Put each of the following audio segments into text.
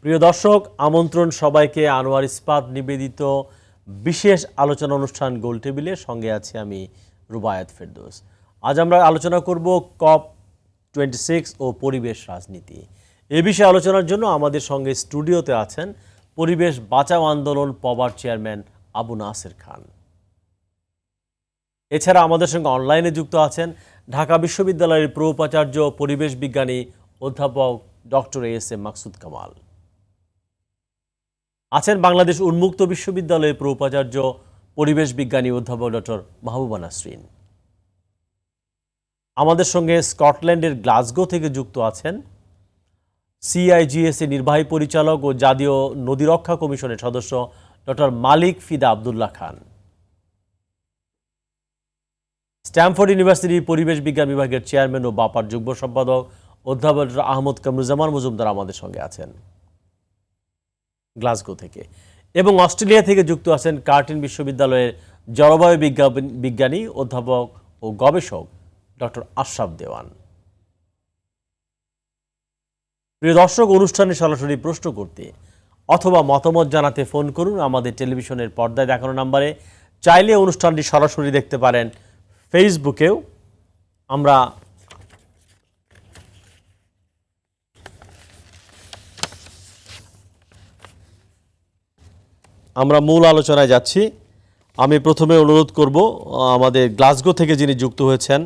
প্রিয় দর্শক, আমন্ত্রণ সবাইকে আনোয়ার ইস্পাত নিবেদিত বিশেষ আলোচনা অনুষ্ঠান গোলটেবিলের সঙ্গে আছি আমি রুবায়াত ফেরদৌস। আজ আমরা আলোচনা করব COP26 ও পরিবেশ রাজনীতি। এ বিষয়ে আলোচনার জন্য আমাদের সঙ্গে স্টুডিওতে আছেন পরিবেশ বাঁচাও আন্দোলন পবার চেয়ারম্যান আবু নাসের খান। এছাড়া আমাদের সঙ্গে অনলাইনে যুক্ত আছেন ঢাকা বিশ্ববিদ্যালয়ের প্রো উপাচার্য পরিবেশ বিজ্ঞানী অধ্যাপক ডক্টর ASM মাকসুদ কামাল। আছেন বাংলাদেশ উন্মুক্ত বিশ্ববিদ্যালয়ের প্রো উপাচার্য পরিবেশ বিজ্ঞানী অধ্যাপক ডক্টর মাহবুবা নাসরিন। আমাদের সঙ্গে স্কটল্যান্ডের গ্লাসগো থেকে যুক্ত আছেন CIGS নির্বাহী পরিচালক ও জাতীয় নদী রক্ষা কমিশনের সদস্য ডক্টর মালিক ফিদা আবদুল্লাহ খান। স্ট্যামফোর্ড ইউনিভার্সিটির পরিবেশ বিজ্ঞান বিভাগের চেয়ারম্যান ও বাপার যুগ্ম সম্পাদক অধ্যাপক ডক্টর আহমদ কামরুজ্জামান মজুমদার আমাদের সঙ্গে আছেন গ্লাসগো থেকে। এবং অস্ট্রেলিয়া থেকে যুক্ত আছেন কার্টিন বিশ্ববিদ্যালয়ের জলবায়ু বিজ্ঞানী অধ্যাপক ও গবেষক ডক্টর আশরাফ দেওয়ান। প্রিয় দর্শক, অনুষ্ঠানে সরাসরি প্রশ্ন করতে অথবা মতামত জানাতে ফোন করুন আমাদের টেলিভিশনের পর্দায় দেখানো নম্বরে। চাইলে অনুষ্ঠানটি সরাসরি দেখতে পারেন ফেসবুকেও। আমরা মূল আলোচনায় যাচ্ছি। আমি প্রথমে অনুরোধ করব আমাদের গ্লাসগো থেকে যিনি যুক্ত হয়েছেন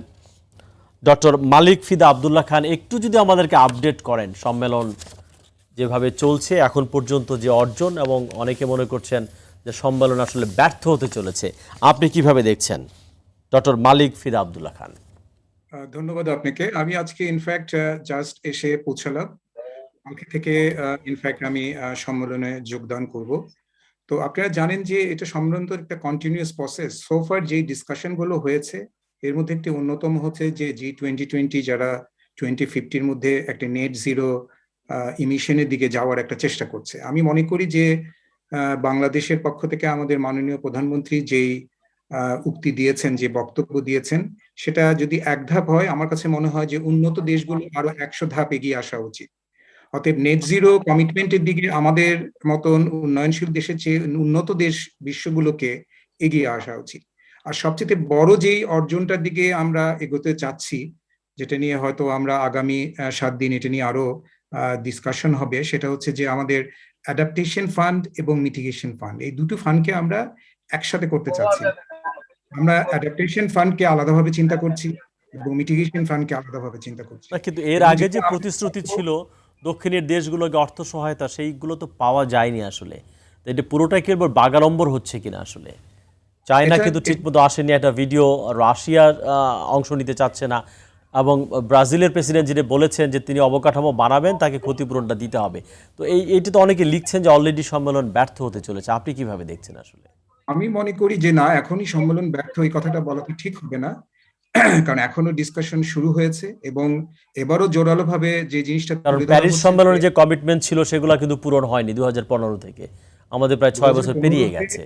ডক্টর মালিক ফিদা আবদুল্লাহ খান, একটু যদি আমাদেরকে আপডেট করেন সম্মেলন যেভাবে চলছে এখন পর্যন্ত, যে অর্জন, এবং অনেকে মনে করছেন যে সম্মেলন আসলে ব্যর্থ হতে চলেছে, আপনি কিভাবে দেখছেন ডক্টর মালিক ফিদা আবদুল্লাহ খান? ধন্যবাদ আপনাকে। আমি আজকে ইনফ্যাক্ট জাস্ট এসে পৌঁছালাম। কালকে থেকে ইনফ্যাক্ট আমি সম্মেলনে যোগদান করব। তো আপনারা জানেন যে এটা সম্মেলন তো একটা কন্টিনিউয়াস প্রসেস। সোফার যে ডিসকাশন গুলো হয়েছে এর মধ্যে একটি অন্যতম হচ্ছে যে G20 যারা 2050-র মধ্যে একটা নেট জিরো ইমিশনের দিকে যাওয়ার একটা চেষ্টা করছে। আমি মনে করি যে বাংলাদেশের পক্ষ থেকে আমাদের মাননীয় প্রধানমন্ত্রী যেই উক্তি দিয়েছেন, যে বক্তব্য দিয়েছেন, সেটা যদি এক ধাপ হয়, আমার কাছে মনে হয় যে উন্নত দেশগুলো আরো 100 ধাপ এগিয়ে আসা উচিত। অতএব নেট জিরো কমিটমেন্টের দিকে আমাদের মতন উন্নয়নশীল দেশের চেয়ে উন্নত দেশ বিশ্বগুলোকে এগিয়ে আসা উচিত। আর সবচেয়ে বড় যেই অর্জনটার দিকে আমরা এগোতে চাচ্ছি, যেটা নিয়ে হয়তো আমরা আগামী 7 দিন এটা নিয়ে আরো ডিসকাশন হবে, সেটা হচ্ছে যে আমাদের অ্যাডাপ্টেশন ফান্ড এবং মিটিগেশন ফান্ড, এই দুটো ফান্ডকে আমরা একসাথে করতে চাচ্ছি। আমরা অ্যাডাপ্টেশন ফান্ডকে আলাদাভাবে চিন্তা করছি এবং মিটিগেশন ফান্ডকে আলাদাভাবে চিন্তা করছি। কিন্তু এর আগে যে প্রতিশ্রুতি ছিল দক্ষিণের দেশগুলোকে অর্থ সহায়তা, সেইগুলো তো পাওয়া যায়নি আসলে। এটা পুরোটাই কেবল বাগাড়ম্বর হচ্ছে কিনা আসলে? চায়না কিন্তু ঠিকমতো আসেনি, একটা ভিডিও রাশিয়ার অংশ নিতে চাচ্ছে না, এবং ব্রাজিলের প্রেসিডেন্ট যিনি বলেছেন যে তিনি অবকাঠামো বানাবেন, তাকে ক্ষতিপূরণটা দিতে হবে। তো এইটি তো অনেকে লিখছেন যে অলরেডি সম্মেলন ব্যর্থ হতে চলেছে, আপনি কিভাবে দেখছেন আসলে? আমি মনে করি যে না, এখনই সম্মেলন ব্যর্থ, এই কথাটা বলা তো ঠিক হবে না, কারণ এখনো ডিসকাশন শুরু হয়েছে এবং এবারও জোরালো ভাবে যে জিনিসটা, কারণ প্যারিস সম্মেলনে যে কমিটমেন্ট ছিল সেগুলো কিন্তু পূরণ হয়নি 2015 থেকে, আমাদের প্রায় 6 বছর পেরিয়ে গেছে।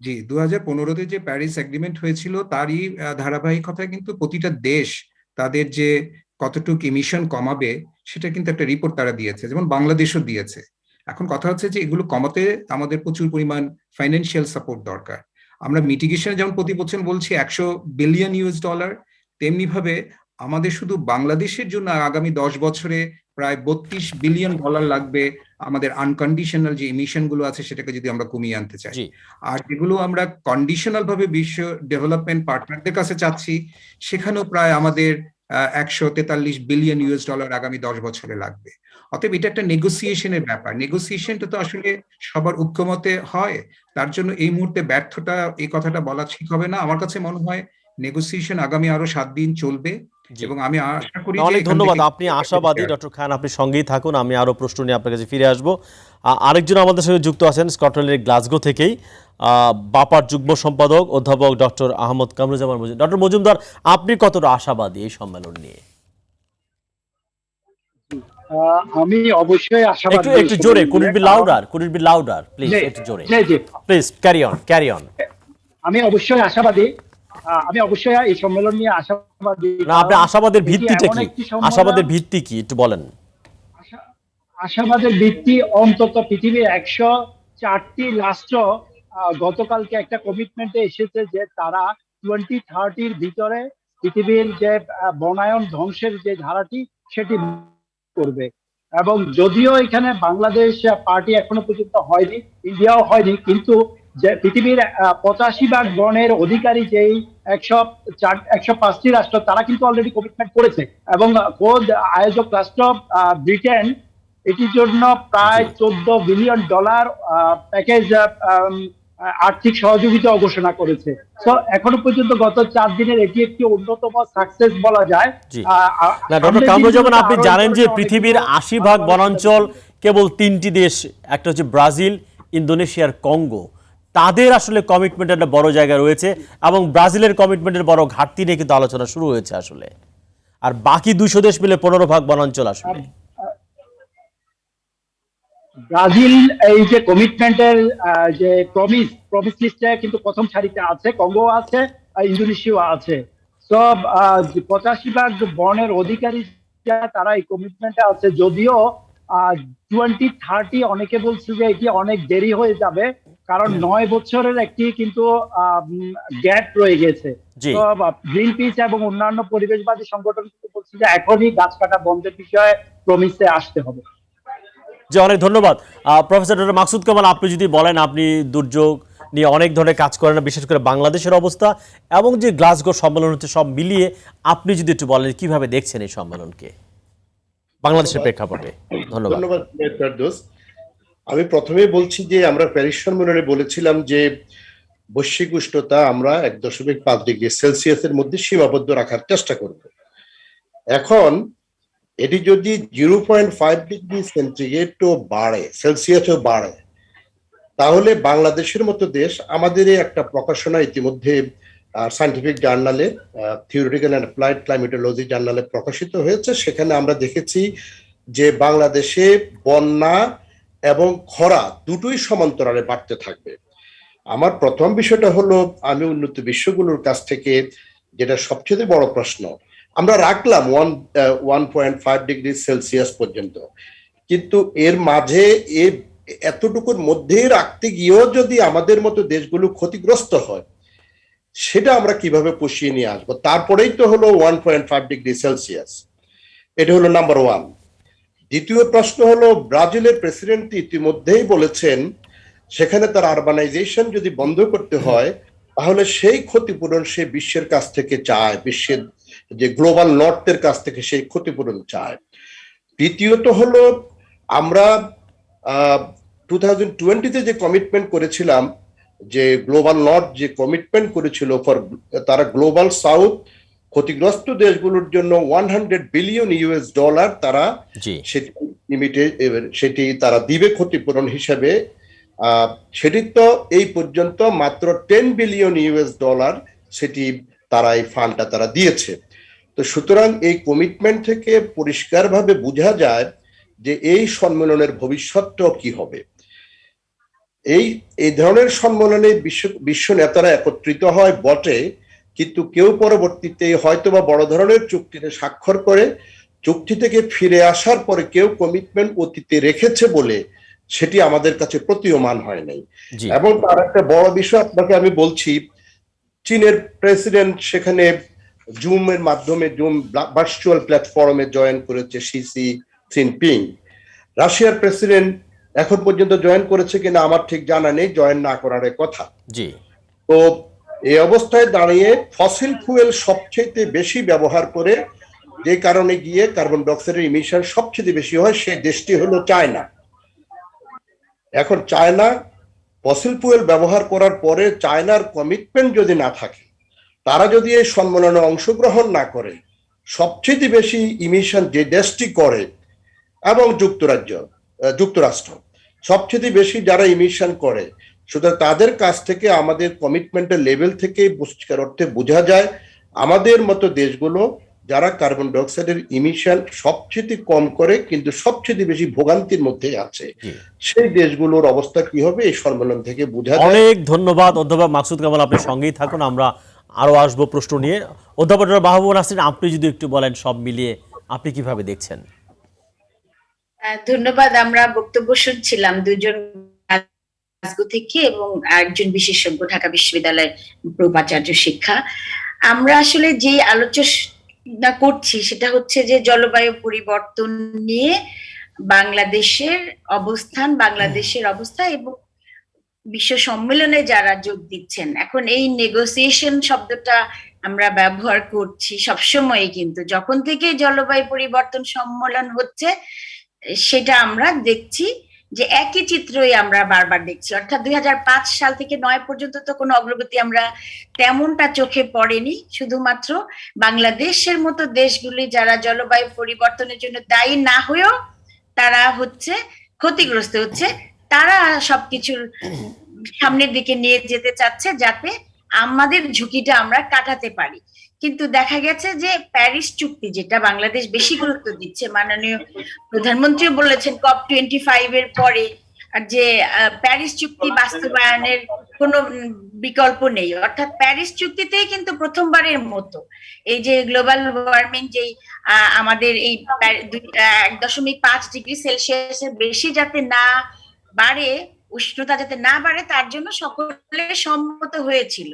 জি, 2015-তে যে প্যারিস এগ্রিমেন্ট হয়েছিল তারই ধারাবাহিকতায় কিন্তু প্রতিটা দেশ তাদের যে কতটুকু ইমিশন কমাবে সেটা কিন্তু একটা রিপোর্ট তারা দিয়েছে, যেমন বাংলাদেশও দিয়েছে। এখন কথা হচ্ছে যে এগুলো কমাতে আমাদের প্রচুর পরিমাণ ফাইন্যান্সিয়াল সাপোর্ট দরকার। আমরা মিটিগেশনে যেমন প্রতি বছর বলছি $100 বিলিয়ন, তেমনি ভাবে আমাদের শুধু বাংলাদেশের জন্য আগামী 10 বছরে প্রায় $32 বিলিয়ন লাগবে আমাদের আনকন্ডিশনাল যে ইমিশন গুলো আছে সেটাকে যদি আমরা কমিয়ে আনতে চাই। আর যেগুলো আমরা কন্ডিশনাল ভাবে বিশ্ব ডেভেলপমেন্ট পার্টনারদের কাছে চাচ্ছি, সেখানেও প্রায় আমাদের $143 বিলিয়ন আগামী 10 বছরে লাগবে। অতএব এটা একটা নেগোসিয়েশনের ব্যাপার। নেগোসিয়েশনটা তো আসলে সবার ঐক্যমতে হয়, তার জন্য এই মুহূর্তে ব্যর্থতা, এই কথাটা বলা ঠিক হবে না। আমার কাছে মনে হয় নেগোসিয়েশন আগামী আরো 7 দিন চলবে এবং আমি আশা করি। অনেক ধন্যবাদ, আপনি আশাবাদী ডক্টর খান, আপনি সঙ্গেই থাকুন, আমি আরো প্রশ্ন নিয়ে আপনার কাছে ফিরে আসবো। আরেকজন আমাদের সঙ্গে যুক্ত আছেন স্কটল্যান্ডের গ্লাসগো থেকেই বাপার যুগ্ম সম্পাদক অধ্যাপক ডক্টর আহমদ কামরুজ্জামান মজুমদার। ডক্টর মজুমদার, আপনি কতটা আশাবাদী এই সম্মেলন নিয়ে? আমি অবশ্যই আশাবাদী। একটু জোরে, could it be louder please, একটু জোরে প্লিজ, ক্যারি অন। আমি অবশ্যই আশাবাদী, আমি অবশ্যই এই সম্মেলন নিয়ে আশাবাদী। না, আপনি আশাবাদের ভিত্তিটা কি? আশাবাদের ভিত্তি কি একটু বলেন। আশাবাদের ভিত্তি অন্তত পৃথিবীর 104টি রাষ্ট্র গতকালকে একটা কমিটমেন্টে এসেছে যে তারা 2030-র ভিতরে পৃথিবীর যে বনায়ন ধ্বংসের যে ধারাটি সেটি করবে। এবং যদিও এখানে বাংলাদেশ পার্টি এখনো পর্যন্ত হয়নি, ইন্ডিয়াও হয়নি, কিন্তু যে পৃথিবীর 85 ভাগ বনের অধিকারী যেই 105টি রাষ্ট্র তারা কিন্তু অলরেডি কমিটমেন্ট করেছে। এবং খোদ আয়োজক রাষ্ট্র ব্রিটেন এটির জন্য প্রায় জি। $14 বিলিয়ন প্যাকেজ আর্থিক সহযোগিতা ঘোষণা করেছে। তো এখনো পর্যন্ত গত 4 দিনের এটি একটি অন্যতম সাকসেস বলা যায়। জি। না ডক্টর সামনের কামরুজ্জামান, দিনগুলোতে আপনি আরো জানেন যে অনেক পৃথিবীর 80 ভাগ বনাঞ্চল কেবল 3টি দেশ, একটা হচ্ছে ব্রাজিল, ইন্দোনেশিয়ার কঙ্গো, তাদের আসলে কমিটমেন্ট একটা বড় জায়গায় রয়েছে এবং ব্রাজিলের কমিটমেন্টের বড় ঘাটতি নিয়ে কিন্তু আলোচনা শুরু হয়েছে আসলে। আর বাকি 200 দেশ মিলে 15 ভাগ বনাঞ্চল আসলে। ব্রাজিল এই যে কমিটমেন্টের যে প্রমিস লিস্টে কিন্তু প্রথম সারিতে আছে, কঙ্গো আছে, আর ইন্দোনেশিয়া আছে। সব 85 ভাগ বনের অধিকারী তারা এই কমিটমেন্টে আছে। যদিও 2030 অনেকে বলছে যে এটি অনেক দেরি হয়ে যাবে, কারণ 9 বছরের একটি কিন্তু গ্যাপ রয়ে গেছে। জি। তো গ্রিন পিস এবং অন্যান্য পরিবেশবাদী সংগঠন কিন্তু বলছে যে এখনই গাছ কাটা বন্ধের বিষয়ে প্রমিসে আসতে হবে। জি, অনেক ধন্যবাদ প্রফেসর ডক্টর মাকসুদ কামাল। আপনি যদি বলেন, আপনি দুর্যোগ নিয়ে অনেক ধরনের কাজ করেন, বিশেষ করে বাংলাদেশের অবস্থা এবং যে গ্লাসগো সম্মেলন হচ্ছে, সব মিলিয়ে আপনি যদি একটু বলেন কিভাবে দেখছেন এই সম্মেলনকে বাংলাদেশের প্রেক্ষাপটে। ধন্যবাদ। ধন্যবাদ ফেরদৌস। আমি প্রথমেই বলছি যে আমরা প্যারিস সম্মেলনে বলেছিলাম যে বৈশ্বিক উষ্ণতা আমরা 1.5 ডিগ্রি সেলসিয়াসের মধ্যে সীমাবদ্ধ রাখার চেষ্টা করব। এখন এটি যদি 0.5 ডিগ্রি বাড়ে, সেলসিয়াসও বাড়ে, তাহলে বাংলাদেশের মতো দেশ, আমাদের একটা প্রকাশনা ইতিমধ্যে সায়েন্টিফিক জার্নালে, থিওরিটিক্যাল অ্যান্ড অ্যাপ্লাইড ক্লাইমেটোলজি জার্নালে প্রকাশিত হয়েছে। সেখানে আমরা দেখেছি যে বাংলাদেশে বন্যা এবং খরা দুটোই সমান্তরালে বাড়তে থাকবে। আমার প্রথম বিষয়টা হলো, আমি উন্নত বিশ্বগুলোর কাছ থেকে যেটা সবচেয়ে বড় প্রশ্ন, আমরা রাখলাম 1.5 ডিগ্রি সেলসিয়াস পর্যন্ত, কিন্তু এর মাঝে এতটুকুর মধ্যেই রাখতে গিয়েও যদি আমাদের মতো দেশগুলো ক্ষতিগ্রস্ত হয়, সেটা আমরা কিভাবে পুষিয়ে নিয়ে আসবো? তারপরেই তো হলো 1.5 ডিগ্রি সেলসিয়াস। এটা হলো নাম্বার 1। দ্বিতীয় প্রশ্ন হলো, ব্রাজিলের প্রেসিডেন্ট ইতিমধ্যেই বলেছেন সেখানে তার আরবানাইজেশন যদি বন্ধ করতে হয়, তাহলে সেই ক্ষতিপূরণ সে বিশ্বের কাছ থেকে চায়, বিশ্বের যে গ্লোবাল নর্থের কাছ থেকে সেই ক্ষতিপূরণ চায়। তৃতীয়ত হলো, আমরা 2020-তে যে কমিটমেন্ট করেছিলাম, যে গ্লোবাল নর্থ যে কমিটমেন্ট করেছিল তারা গ্লোবাল সাউথ ক্ষতিগ্রস্ত দেশগুলোর জন্য $100 বিলিয়ন তারা সেটি তারা দিবে ক্ষতিপূরণ হিসেবে। সেটি তো এই পর্যন্ত মাত্র $10 বিলিয়ন সেটি তারা এই ফান্ডটা তারা দিয়েছে। তো সুতরাং এই কমিটমেন্ট থেকে পরিষ্কারভাবে বোঝা যায় যে এই সম্মেলনের ভবিষ্যৎটাও কি হবে। এই ধরনের সম্মেলনে বিশ্ব নেতারা একত্রিত হয় বটে, কিন্তু কেউ পরবর্তীতে হয়তোবা বড় ধরনের চুক্তিতে স্বাক্ষর করে চুক্তি থেকে ফিরে আসার পরে কেউ কমিটমেন্ট অতীতে রেখেছে বলে সেটি আমাদের কাছে প্রতীয়মান হয় নাই। এবং তার একটা বড় বিষয় আপনাকে আমি বলছি, চীনের প্রেসিডেন্ট সেখানে জুমের মাধ্যমে, জুম ভার্চুয়াল প্ল্যাটফর্মে জয়েন করেছে শি জিনপিং। রাশিয়ার প্রেসিডেন্ট এখন পর্যন্ত জয়েন করেছে কিনা আমার ঠিক জানা নেই, জয়েন না করার কথা। তো এই অবস্থায় দাঁড়িয়ে ফসিল ফুয়েল সবচেয়ে বেশি ব্যবহার করে, যে কারণে গিয়ে কার্বন ডাইঅক্সাইডের ইমিশন সবচেয়ে বেশি হয়, সেই দেশটি হলো চায়না। এখন চায়না ফসিল ফুয়েল ব্যবহার করার পরে চায়নার কমিটমেন্ট যদি না থাকে, তারা যদি এই সম্মেলনে অংশগ্রহণ না করে, সবচেয়ে বেশি ইমিশন যে দেশটি করে, এবং যুক্তরাষ্ট্র সবচেয়ে বেশি যারা ইমিশন করে, সুতরাং তাদের কাছ থেকে আমাদের কমিটমেন্টের লেভেল থেকে পরিষ্কার অর্থে বোঝা যায় আমাদের মতো দেশগুলো যারা কার্বন ডাইঅক্সাইডের ইমিশন সবচেয়ে কম করে কিন্তু সবচেয়ে বেশি ভোগান্তির মধ্যে আছে, সেই দেশগুলোর অবস্থা কি হবে এই সম্মেলন থেকে বোঝা যায়। অনেক ধন্যবাদ অধ্যাপক মাকসুদ কামাল, আপনি সঙ্গেই থাকুন, আমরা আরো আসবো প্রশ্ন নিয়ে। অধ্যাপক ডক্টর মাহবুব নাসরিন, আপনি যদি একটু বলেন সব মিলিয়ে আপনি কিভাবে দেখছেন? ধন্যবাদ। আমরা বক্তব্য শুনছিলাম দুজন গ্লাসগো থেকে এবং একজন বিশেষজ্ঞ ঢাকা বিশ্ববিদ্যালয়ের উপাচার্য শিক্ষা। আমরা আসলে যে আলোচনা করছি সেটা হচ্ছে যে জলবায়ু পরিবর্তন নিয়ে বাংলাদেশের অবস্থা এবং বিশ্ব সম্মেলনে যারা যোগ দিচ্ছেন। এখন এই নেগোসিয়েশন শব্দটা আমরা ব্যবহার করছি সবসময়, কিন্তু যখন থেকে জলবায়ু পরিবর্তন সম্মেলন হচ্ছে সেটা আমরা দেখছি যে একই চিত্রই আমরা বারবার দেখছি। অর্থাৎ 2005 সাল থেকে 9 পর্যন্ত তো কোনো অগ্রগতি আমরা তেমনটা চোখে পড়েনি। শুধুমাত্র বাংলাদেশের মতো দেশগুলি যারা জলবায়ু পরিবর্তনের জন্য দায়ী না হয়েও তারা হচ্ছে ক্ষতিগ্রস্ত হচ্ছে, তারা সবকিছুর সামনের দিকে নিয়ে যেতে চাচ্ছে যাতে আমাদের ঝুঁকিটা আমরা কাটাতে পারি। কিন্তু দেখা গেছে যে প্যারিস চুক্তি, যেটা বাংলাদেশ বেশি গুরুত্ব দিচ্ছে, মাননীয় প্রধানমন্ত্রী বলেছেন COP25 এর পরে যে প্যারিস চুক্তি বাস্তবায়নের কোনো বিকল্প নেই। অর্থাৎ প্যারিস চুক্তিতেই কিন্তু প্রথমবারের মতো এই যে গ্লোবাল ওয়ার্মিং, যে আমাদের এই 1.5 ডিগ্রি সেলসিয়াসের বেশি যাতে না বাড়ে, উষ্ণতা যাতে না বাড়ে, তার জন্য সকলে সম্মত হয়েছিল।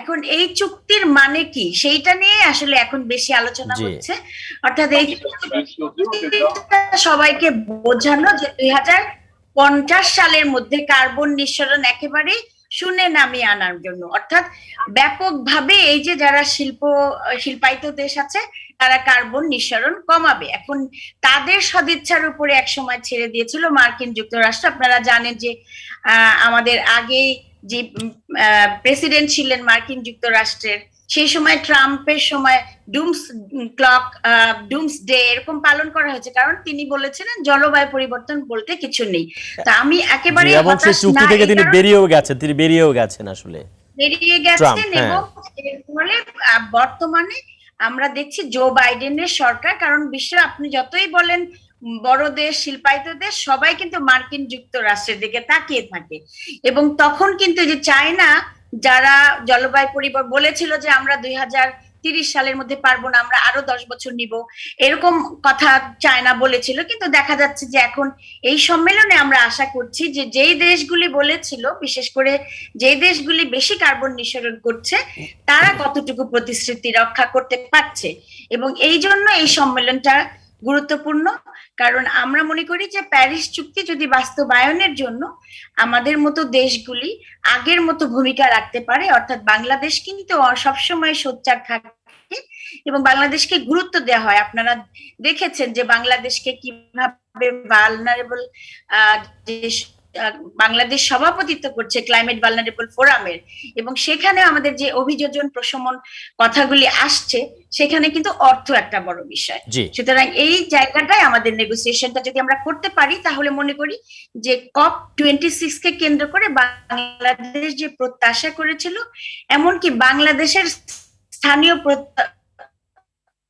এখন এই চুক্তির মানে কি সেইটা নিয়ে আসলে এখন বেশি আলোচনা হচ্ছে। অর্থাৎ এই সবাইকে বোঝানো যে 2050 সালের মধ্যে কার্বন নিঃসরণ একেবারে শূন্যে নামিয়ে আনার জন্য, অর্থাৎ ব্যাপকভাবে এই যে যারা শিল্পায়িত দেশ আছে তারা কার্বন নিঃসরণ কমাবে। এখন তাদের সদিচ্ছার উপরে একসময় ছেড়ে দিয়েছিল মার্কিন যুক্তরাষ্ট্র। আপনারা জানেন যে আমাদের আগে যে প্রেসিডেন্ট ছিলেন মার্কিন যুক্তরাষ্ট্রের, সেই সময় ট্রাম্পের সময় ডুমস ডে এরকম পালন করা হয়েছে, কারণ তিনি বলেছিলেন জলবায়ু পরিবর্তন বলতে কিছু নেই। তা আমি একেবারে তিনি বেরিয়েও গেছেন আসলে বেরিয়ে গেছেন। এবং ফলে বর্তমানে আমরা দেখছি জো বাইডেনের সরকার, কারণ বিশ্ব আপনি যতই বলেন বড় দেশ, শিল্পায়িত দেশ, সবাই কিন্তু মার্কিন যুক্তরাষ্ট্রের দিকে তাকিয়ে থাকে। এবং তখন কিন্তু যে চায়না, যারা জলবায়ু পরিবর্তন বলেছিল যে আমরা 2030 সালের মধ্যে পারবো না, আমরা আরো 10 বছর নিব, এরকম কথা চায়না বলেছিল। কিন্তু দেখা যাচ্ছে যে এখন এই সম্মেলনে আমরা আশা করছি যে যেই দেশগুলি বলেছিল, বিশেষ করে যেই দেশগুলি বেশি কার্বন নিঃসরণ করছে, তারা কতটুকু প্রতিশ্রুতি রক্ষা করতে পারছে। এবং এই জন্য এই সম্মেলনটা গুরুত্বপূর্ণ, কারণ আমরা মনে করি যে প্যারিস চুক্তি যদি বাস্তবায়নের জন্য আমাদের মতো দেশগুলি আগের মতো ভূমিকা রাখতে পারে, অর্থাৎ বাংলাদেশ কিন্তু সবসময় সোচ্চার থাকে এবং বাংলাদেশকে গুরুত্ব দেওয়া হয়। আপনারা দেখেছেন যে বাংলাদেশকে কিভাবে ভালনারেবল বাংলাদেশ সভাপতিত্ব করছে ক্লাইমেট ভালনারেবল ফোরামের, এবং সেখানে আমাদের যে অভিযোজন প্রশমন কথাগুলি আসছে, সেখানে কিন্তু অর্থ একটা বড় বিষয়। সুতরাং এই জায়গাটায় আমাদের নেগোসিয়েশনটা যদি আমরা করতে পারি, তাহলে মনে করি যে COP26 কে কেন্দ্র করে বাংলাদেশ যে প্রত্যাশা করেছিল, এমনকি বাংলাদেশের স্থানীয়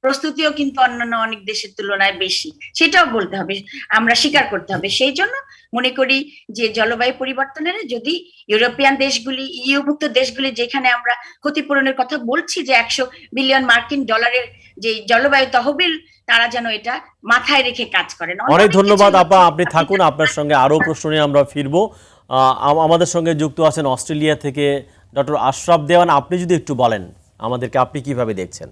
প্রস্তুতিও কিন্তু অন্যান্য অনেক দেশের তুলনায় বেশি, সেটাও বলতে হবে, আমরা স্বীকার করতে হবে। সেই জন্য মনে করি যে জলবায়ু পরিবর্তনের যদি ইউরোপিয়ান দেশগুলি, ইউভুক্ত দেশগুলি, যেখানে আমরা ক্ষতিপূরণের কথা বলছি যে 100 বিলিয়ন মার্কিন ডলারের যে জলবায়ু তহবিল, তারা যেন এটা মাথায় রেখে কাজ করেন। অনেক ধন্যবাদ আপা, আপনি থাকুন, আপনার সঙ্গে আরো প্রশ্ন নিয়ে আমরা ফিরবো। আমাদের সঙ্গে যুক্ত আছেন অস্ট্রেলিয়া থেকে ডক্টর আশরাফ দেওয়ান। আপনি যদি একটু বলেন আমাদেরকে, আপনি কিভাবে দেখছেন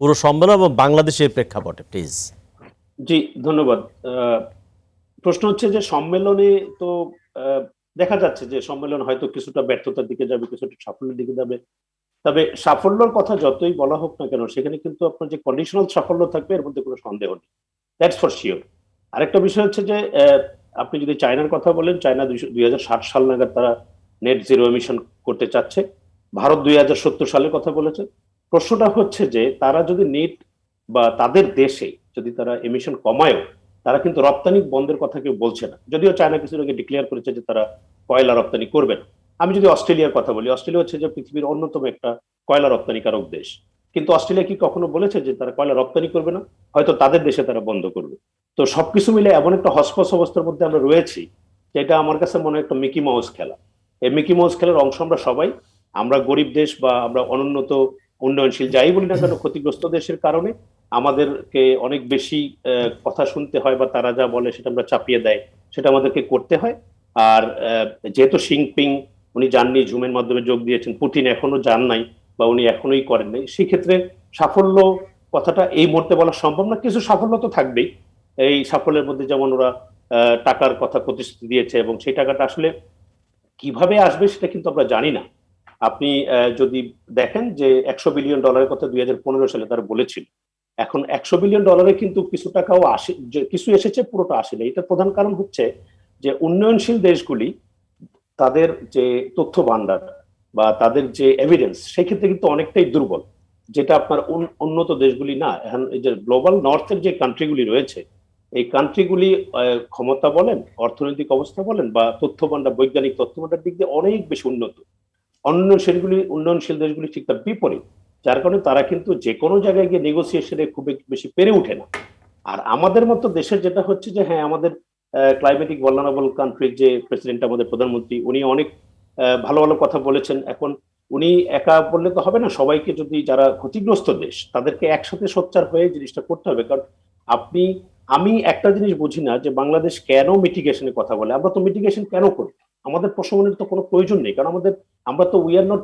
পুরো সম্মেলন এবং বাংলাদেশের প্রেক্ষাপটে, প্লিজ। জি ধন্যবাদ। প্রশ্ন হচ্ছে যে সম্মেলনে তো দেখা যাচ্ছে যে সম্মেলন হয়তো কিছুটা ব্যর্থতার দিকে যাবে, কিছুটা সাফল্যের দিকে যাবে। তবে সাফল্যের কথা যতই বলা হোক না কেন, সেখানে কিন্তু আপনার যে কন্ডিশনাল সাফল্য থাকবে, এর মধ্যে কোনো সন্দেহ নেই, দ্যাটস ফর শিওর। আরেকটা বিষয় হচ্ছে যে আপনি যদি চায়নার কথা বলেন, চায়না 2060 সাল নাগাদ তারা নেট জিরো এমিশন করতে চাচ্ছে। ভারত 2070 সালের কথা বলেছে। প্রশ্নটা হচ্ছে যে তারা যদি নেট বা তাদের দেশে যদি তারা এমিশন কমায়ও, তারা কিন্তু রপ্তানি বন্ধের কথা কেউ বলছে না। যদিও চায়না কিছুদিন আগে ডিক্লেয়ার করেছে যে তারা কয়লা রপ্তানি করবে না। আমি যদি অস্ট্রেলিয়ার কথা বলি, অস্ট্রেলিয়া হচ্ছে যে পৃথিবীর অন্যতম একটা কয়লা রপ্তানিকারক দেশ, কিন্তু অস্ট্রেলিয়া কি কখনো বলেছে যে তারা কয়লা রপ্তানি করবে না? হয়তো তাদের দেশে তারা বন্ধ করবে। তো সবকিছু মিলে এমন একটা হসপস অবস্থার মধ্যে আমরা রয়েছি, যেটা আমার কাছে মনে হয় একটা মিকি মাউস খেলা। এই মিকি মাউস খেলার অংশ আমরা সবাই, আমরা গরিব দেশ বা আমরা অনুন্নত উন্নয়নশীল যাই বলি না কেন, ক্ষতিগ্রস্ত দেশের কারণে আমাদেরকে অনেক বেশি কথা শুনতে হয়, বা তারা যা বলে সেটা আমরা চাপিয়ে দেয়, সেটা আমাদেরকে করতে হয়। আর যেহেতু জিনপিং উনি যাননি, জুমের মাধ্যমে যোগ দিয়েছেন, পুতিন এখনো যান নাই বা উনি এখনোই করেন নাই, সেক্ষেত্রে সাফল্য কথাটা এই মুহূর্তে বলা সম্ভব না। কিছু সাফল্য তো থাকবেই। এই সাফল্যের মধ্যে যেমন ওরা টাকার কথা প্রতিশ্রুতি দিয়েছে, এবং সেই টাকাটা আসলে কিভাবে আসবে সেটা কিন্তু আমরা জানি না। আপনি যদি দেখেন যে $100 বিলিয়ন কথা 2015 সালে তারা বলেছিল, এখন $100 বিলিয়ন কিন্তু কিছু টাকাও আসে, কিছু এসেছে, পুরোটা আসেনি। এটার প্রধান কারণ হচ্ছে যে উন্নয়নশীল দেশগুলি তাদের যে তথ্য ভান্ডার বা তাদের যে এভিডেন্স, সেক্ষেত্রে কিন্তু অনেকটাই দুর্বল, যেটা আপনার উন্নত দেশগুলি না। এখন এই যে গ্লোবাল নর্থের যে কান্ট্রিগুলি রয়েছে, এই কান্ট্রিগুলি ক্ষমতা বলেন, অর্থনৈতিক অবস্থা বলেন, বা তথ্য ভান্ডার, বৈজ্ঞানিক তথ্য ভান্ডার দিক দিয়ে অনেক বেশি উন্নত। উন্নয়নশীল দেশগুলি ঠিক তার বিপরীত, যার কারণে তারা কিন্তু যে কোনো জায়গায় গিয়ে নেগোসিয়েশনে খুব বেশি পেরে ওঠে না। আর আমাদের মতো দেশের যেটা হচ্ছে যে হ্যাঁ, আমাদের ক্লাইমেটিক ভালনারেবল কান্ট্রির যে প্রেসিডেন্ট, আমাদের প্রধানমন্ত্রী, উনি অনেক ভালো ভালো কথা বলেছেন। এখন উনি একা বললে তো হবে না, সবাইকে যদি, যারা ক্ষতিগ্রস্ত দেশ, তাদেরকে একসাথে সোচ্চার হয়ে জিনিসটা করতে হবে। কারণ আমি একটা জিনিস বুঝি না যে বাংলাদেশ কেন মিটিগেশনের কথা বলে। আমরা তো মিটিগেশন কেন করি? আমাদের প্রশমনের তো কোনো প্রয়োজন নেই, কারণ আমরা তো উই আর নট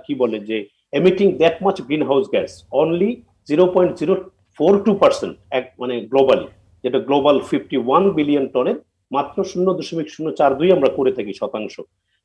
কি বলে যে emitting that much green house gas, only 0.042%, মানে গ্লোবালি, যেটা গ্লোবাল 51 বিলিয়ন টনের মাত্র 0.042 আমরা করে থাকি শতাংশ।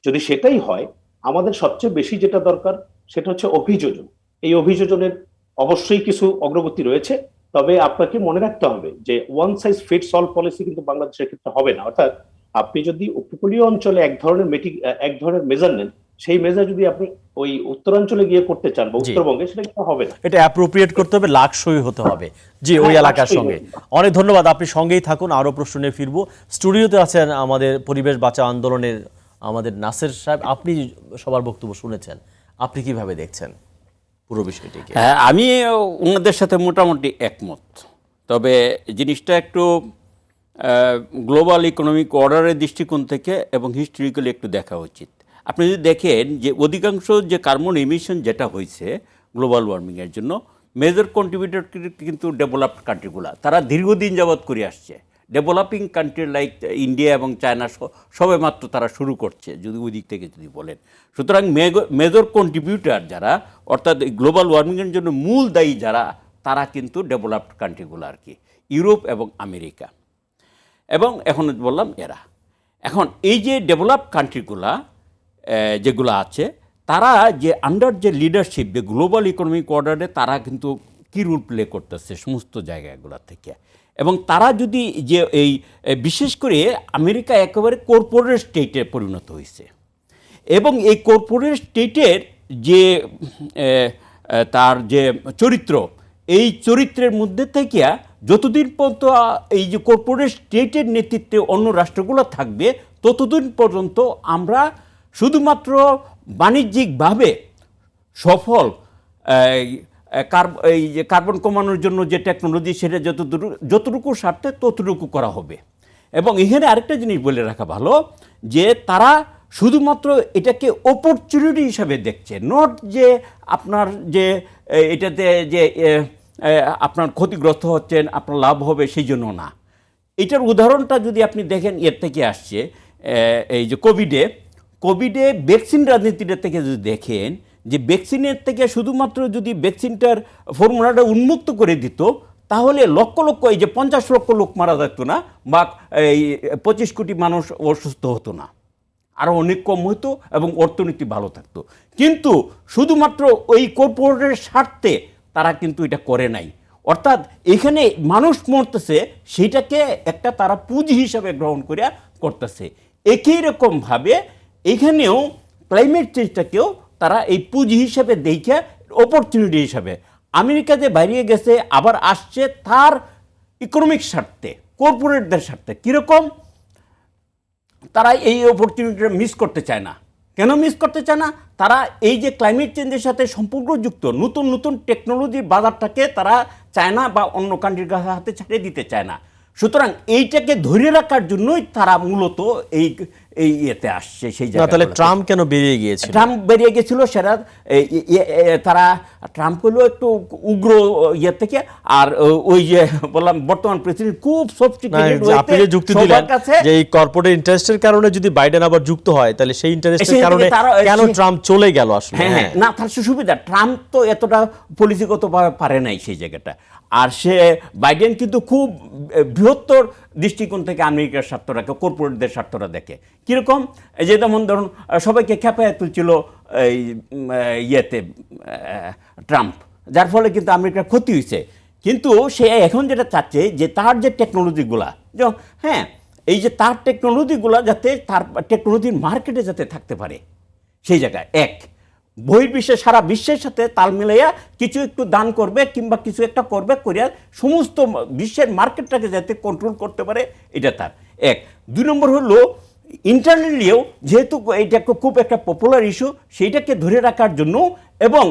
যদি সেটাই হয়, আমাদের সবচেয়ে বেশি যেটা দরকার সেটা হচ্ছে অভিযোজন। এই অভিযোজনের অবশ্যই কিছু অগ্রগতি রয়েছে, তবে আপনাকে মনে রাখতে হবে যে one size fits all policy কিন্তু বাংলাদেশের ক্ষেত্রে হবে না। অর্থাৎ আপনি যদি উপকূলীয় অঞ্চলে এক ধরনের মেজার নেন, সেই মেজার যদি আপনি ওই উত্তরাঞ্চলে গিয়ে করতে চান বা উত্তরবঙ্গে, সেটা কিন্তু হবে না। এটা অ্যাপ্রোপ্রিয়েট করতে হবে, লাকসই হতে হবে জি ওই এলাকার সঙ্গে। অনেক ধন্যবাদ, আপনি সঙ্গেই থাকুন, আরো প্রশ্ন নিয়ে ফিরবো। স্টুডিওতে আছেন আমাদের পরিবেশ বাঁচাও আন্দোলনের আমাদের নাসের সাহেব, আপনি সবার বক্তব্য শুনেছেন, আপনি কিভাবে দেখছেন পুরো বিষয়টিকে? হ্যাঁ, আমি ওনাদের সাথে মোটামুটি একমত, তবে জিনিসটা একটু গ্লোবাল ইকোনমিক অর্ডারের দৃষ্টিকোণ থেকে এবং হিস্ট্রিক্যালি একটু দেখা উচিত। আপনি যদি দেখেন যে অধিকাংশ যে কার্বন এমিশন যেটা হয়েছে গ্লোবাল ওয়ার্মিংয়ের জন্য, মেজর কন্ট্রিবিউটর কিন্তু ডেভেলপড কান্ট্রিগুলো, তারা দীর্ঘদিন যাবৎ করে আসছে। ডেভেলপিং কান্ট্রি লাইক ইন্ডিয়া এবং চায়না সবে মাত্র তারা শুরু করছে, যদি ওই দিক থেকে যদি বলেন। সুতরাং মেজর কন্ট্রিবিউটার যারা, অর্থাৎ গ্লোবাল ওয়ার্মিংয়ের জন্য মূল দায়ী যারা, তারা কিন্তু ডেভেলপড কান্ট্রিগুলো আর কি, ইউরোপ এবং আমেরিকা, এবং এখন বললাম এরা। এখন এই যে ডেভেলপড কান্ট্রিগুলা যেগুলো আছে, তারা যে আন্ডার যে লিডারশিপ, যে গ্লোবাল ইকোনমিক অর্ডারে তারা কিন্তু কী রোল প্লে করতেছে সমস্ত জায়গাগুলো থেকে। এবং তারা যদি যে এই বিশেষ করে আমেরিকা একেবারে কর্পোরেট স্টেটে পরিণত হয়েছে, এবং এই কর্পোরেট স্টেটের যে তার যে চরিত্র, এই চরিত্রের মধ্যে থেকে যতদিন পর্যন্ত এই যে কর্পোরেট স্টেটের নেতৃত্বে অন্য রাষ্ট্রগুলো থাকবে, ততদিন পর্যন্ত আমরা শুধুমাত্র বাণিজ্যিকভাবে সফল এই যে কার্বন কমানোর জন্য যে টেকনোলজি, সেটা যতটুকু স্বার্থে ততটুকু করা হবে। এবং এখানে আরেকটা জিনিস বলে রাখা ভালো, যে তারা শুধুমাত্র এটাকে অপরচুনিটি হিসাবে দেখছে, নট যে আপনার যে এটাতে যে আপনার ক্ষতিগ্রস্ত হচ্ছেন, আপনার লাভ হবে সেই জন্য না। এটার উদাহরণটা যদি আপনি দেখেন, এর থেকে আসছে এই যে কোভিডে ভ্যাকসিন রাজনীতিটা থেকে যদি দেখেন, যে ভ্যাকসিনের থেকে শুধুমাত্র যদি ভ্যাকসিনটার ফর্মুলাটা উন্মুক্ত করে দিত, তাহলে লক্ষ লক্ষ, এই যে 50 লক্ষ লোক মারা যেত না, বা এই 25 কোটি মানুষ অসুস্থ হতো না, আরও অনেক কম হতো এবং অর্থনীতি ভালো থাকতো। কিন্তু শুধুমাত্র ওই কর্পোরেটের স্বার্থে তারা কিন্তু এটা করে নাই। অর্থাৎ এখানে মানুষ মরতেছে, সেইটাকে একটা তারা পুঁজি হিসাবে গ্রহণ করে করতেছে। একই রকমভাবে এখানেও ক্লাইমেট চেঞ্জটাকেও তারা এই পুঁজি হিসাবে দেখে, অপরচুনিটি হিসাবে আমেরিকাতে বাইরে গেছে, আবার আসছে তার ইকোনমিক স্বার্থে, কর্পোরেটদের স্বার্থে। কীরকম? তারা এই অপরচুনিটিটা মিস করতে চায় না। কেন মিস করতে চায় না? তারা এই যে ক্লাইমেট চেঞ্জের সাথে সম্পর্কযুক্ত নতুন নতুন টেকনোলজির বাজারটাকে তারা চায়না বা অন্য কান্ট্রির হাতে ছাড়িয়ে দিতে চায় না। সুতরাং এইটাকে ধরে রাখার জন্যই তারা মূলত এই এই ইয়েতে আসছে সেই না তাহলে জায়গায় ট্রাম্প কেন বেরিয়ে গিয়েছিল? ট্রাম্প বেরিয়ে গেছিল সেটা তারা ট্রাম্প হলো একটু উগ্র ইয়ে থেকে, আর ওই যে বললাম বর্তমান প্রেসিডেন্ট খুব না, সফটিকেটেড যে আপনি যে যুক্তি দিলেন যে এই কর্পোরেট ইন্টারেস্টের কারণে যদি বাইডেন আবার যুক্ত হয় তাহলে সেই ইন্টারেস্টের সেই কারণে থেকে তারা- কেন ট্রাম্প চলে গেল আসলে? হ্যাঁ হ্যাঁ, না তার সুবিধা ট্রাম্প তো এতটা পলিসিগত পারে নাই সেই জায়গাটা, আর সে বাইডেন কিন্তু খুব বৃহত্তর দৃষ্টিকোণ থেকে আমেরিকার স্বার্থটাকে, কর্পোরেটদের স্বার্থটা দেখে। কীরকম? এই যে যেমন ধরুন সবাইকে খেপায় তুলছিল এই ইয়েতে ট্রাম্প, যার ফলে কিন্তু আমেরিকার ক্ষতি হয়েছে। কিন্তু সে এখন যেটা চাচ্ছে যে তার যে টেকনোলজিগুলা, হ্যাঁ এই যে তার টেকনোলজিগুলা যাতে তার টেকনোলজির মার্কেটে যাতে থাকতে পারে সেই জায়গায়, এক বহির্বিশ্বে সারা বিশ্বের সাথে তাল মিলাইয়া কিছু একটু দান করবে কিংবা কিছু একটা করবে করিয়া সমস্ত বিশ্বের মার্কেটটাকে যাতে কন্ট্রোল করতে পারে, এটা তার এক। দুই নম্বর হলো ইন্টারনালিও যেহেতু এটা খুব একটা পপুলার ইস্যু, সেইটাকে ধরে রাখার জন্য এবং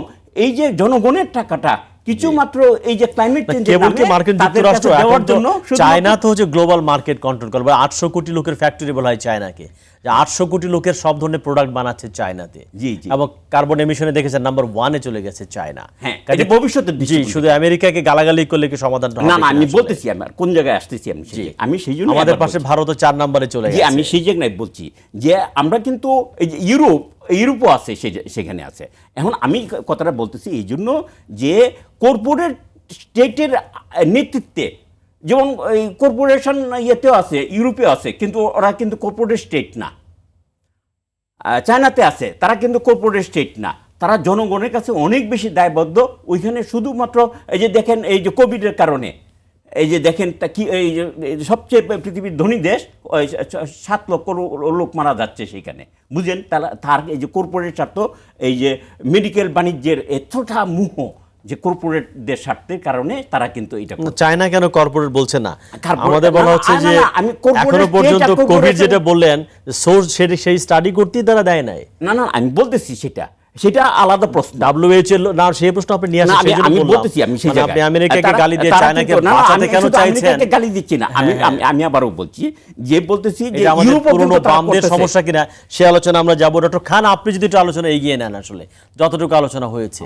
এই যে জনগণের টাকাটা কিছু মাত্র এই যে ক্লাইমেট চেঞ্জের কেবল কি মার্কিন যুক্তরাষ্ট্র, এখন দেওয়ার তো জন্য চায়না তো হচ্ছে গ্লোবাল মার্কেট কন্ট্রোল করে, 800 কোটি লোকের ফ্যাক্টরি বলা হয় চায়নাকে, যে 800 কোটি লোকের সব ধরনের প্রোডাক্ট বানাচ্ছে চায়নাতে। জি জি, এবং কার্বন এমিশনে দেখেছেন নাম্বার 1-এ চলে গেছে চায়না। হ্যাঁ এটা ভবিষ্যতের জি, দৃষ্টিকোণ। শুধু আমেরিকাকে গালাগালি করলে কি সমাধান হবে? না না, আমি বলতেছি আমার কোন জায়গায় আসতেছি আমি সেই জন্য আমাদের পাশে ভারতও 4 নম্বরে চলে জি, গেছে। আমি সেই জায়গায় বলছি যে আমরা কিন্তু এই যে ইউরোপও আছে সেখানে আছে। এখন আমি কথাটা বলতেছি এই জন্য যে কর্পোরেট স্টেটের নেতৃত্বে, যেমন এই কর্পোরেশন ইয়েতেও আছে, ইউরোপেও আছে, কিন্তু ওরা কিন্তু কর্পোরেট স্টেট না। চায়নাতে আছে, তারা কিন্তু কর্পোরেট স্টেট না, তারা জনগণের কাছে অনেক বেশি দায়বদ্ধ। ওইখানে শুধুমাত্র এই যে দেখেন এই যে কোভিডের কারণে এই যে দেখেন কি এই যে সবচেয়ে পৃথিবীর ধনী দেশ 7 লক্ষ লোক মারা যাচ্ছে সেইখানে, বুঝেন? তার এই যে কর্পোরেট স্বার্থ, এই যে মেডিকেল বাণিজ্যের এতটা মোহ যে কর্পোরেটদের স্বার্থের কারণে তারা কিন্তু এটা চায়না কেন কর্পোরেট বলছে না? Corporate- আমাদের বলা হচ্ছে যে আমি corporate এখনো state পর্যন্ত আর কোভিড corporation- যেটা বললেন সোর্স সেই স্টাডি করতেই তারা দেয় নাই। না না, আমি বলতেছি সেটা আলাদা প্রশ্ন। WHO এর না সেই প্রশ্ন আপনি নিয়ে আসেন, না, সেজন্য আমি বললাম। বলতেছি আমি সেই মানে জায়গায় আপনি আমেরিকাকে গালি দিয়ে তারা চায়নাকে কিন্তু- না, বাঁচাতে আমি কেন শুধু চাইছেন? আমেরিকাকে গালি দিচ্ছি না, আমি আবারও বলছি যে বলতেছি যে এটা আমাদের ইউরোপও পুরনো কিন্তু তারা বামদের করতেছে। সমস্যা কিনা সে আলোচনা আমরা যাবো। ডক্টর খান, আপনি যদি একটু আলোচনা এগিয়ে নেন, আসলে যতটুকু আলোচনা হয়েছে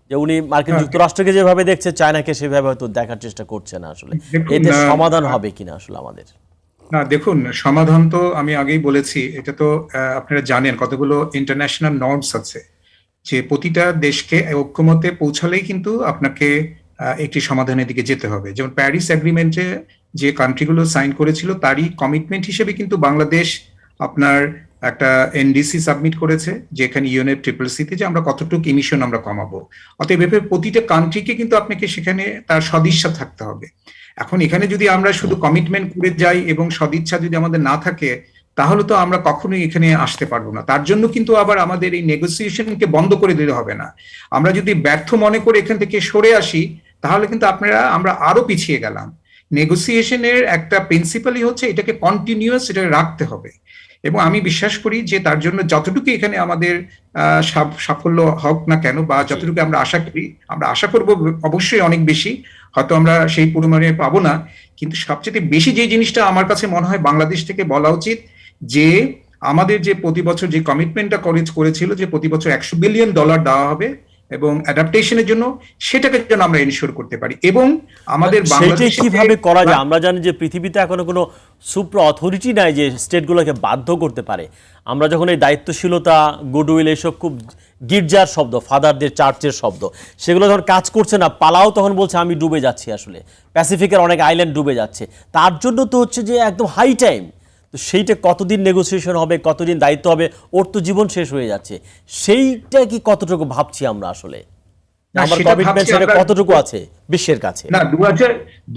যে উনি মার্কিন যুক্তরাষ্ট্রকে যেভাবে দেখছে চায়নাকে সেভাবে হয়তো দেখার চেষ্টা করছে না, আসলে দেখুন, এতে সমাধান হবে কিনা আসলে আমাদের? না দেখুন, সমাধান তো আমি আগেই বলেছি, এটা তো আপনারা জানেন কতগুলো ইন্টারন্যাশনাল নর্মস আছে যে প্রতিটা দেশকে ঐক্যমতে পৌঁছালেই কিন্তু আপনাকে একটি সমাধানের দিকে যেতে হবে। যেমন প্যারিস এগ্রিমেন্টে যে কান্ট্রিগুলো সাইন করেছিল তারই কমিটমেন্ট হিসেবে কিন্তু বাংলাদেশ আপনার একটা এনডিসি সাবমিট করেছে, যেখানে UNFCCC যে আমরা কতটুকু ইমিশন আমরা কমাবো। অতএব প্রতিটা কান্ট্রিকে কিন্তু আপনাকে সেখানে তার সদিচ্ছা থাকতে হবে। এখন এখানে যদি আমরা শুধু কমিটমেন্ট করে যাই এবং সদিচ্ছা যদি আমাদের না থাকে, তাহলে তো আমরা কখনোই এখানে আসতে পারবো না। তার জন্য কিন্তু আবার আমাদের এই নেগোসিয়েশনকে বন্ধ করে দিতে হবে না। আমরা যদি ব্যর্থ মনে করে এখান থেকে সরে আসি, তাহলে কিন্তু আমরা আরো পিছিয়ে গেলাম। নেগোসিয়েশনের একটা প্রিন্সিপালই হচ্ছে এটাকে কন্টিনিউয়াস, এটা রাখতে হবে। এবং আমি বিশ্বাস করি যে তার জন্য যতটুকু এখানে আমাদের সাফল্য হোক না কেন, বা যতটুকু আমরা আশা করব অবশ্যই অনেক বেশি, হয়তো আমরা সেই পরিমাণে পাবো না, কিন্তু সবচেয়ে বেশি যে জিনিসটা আমার কাছে মনে হয় বাংলাদেশ থেকে বলা উচিত, যে আমাদের যে প্রতি বছর যে কমিটমেন্টটা করেছিল যে প্রতি বছর $100 বিলিয়ন দেওয়া হবে এবং অ্যাডাপ্টেশনের জন্য, সেটাকে যেন আমরা এনশিওর করতে পারি। এবং আমাদের সেটাই কিভাবে করা যায়? আমরা জানি যে পৃথিবীতে এখনো কোনো সুপ্র অথরিটি নাই যে স্টেটগুলোকে বাধ্য করতে পারে। আমরা যখন এই দায়িত্বশীলতা, গুডউইল, এইসব খুব গির্জার শব্দ, ফাদারদের চার্চের শব্দ, সেগুলো যখন কাজ করছে না, পালাও তখন বলছে আমি ডুবে যাচ্ছি, আসলে প্যাসিফিকের অনেক আইল্যান্ড ডুবে যাচ্ছে। তার জন্য তো হচ্ছে যে একদম হাই টাইম। তো সেইটা কতদিন নেগোসিয়েশন হবে, কতদিন দায়িত্ব হবে, ওর তো জীবন শেষ হয়ে যাচ্ছে। সেইটা কি কতটুকু ভাবছি আমরা আসলে? আমার কমিটমেন্ট সেটা কতটুকু আছে বিশ্বের কাছে? না,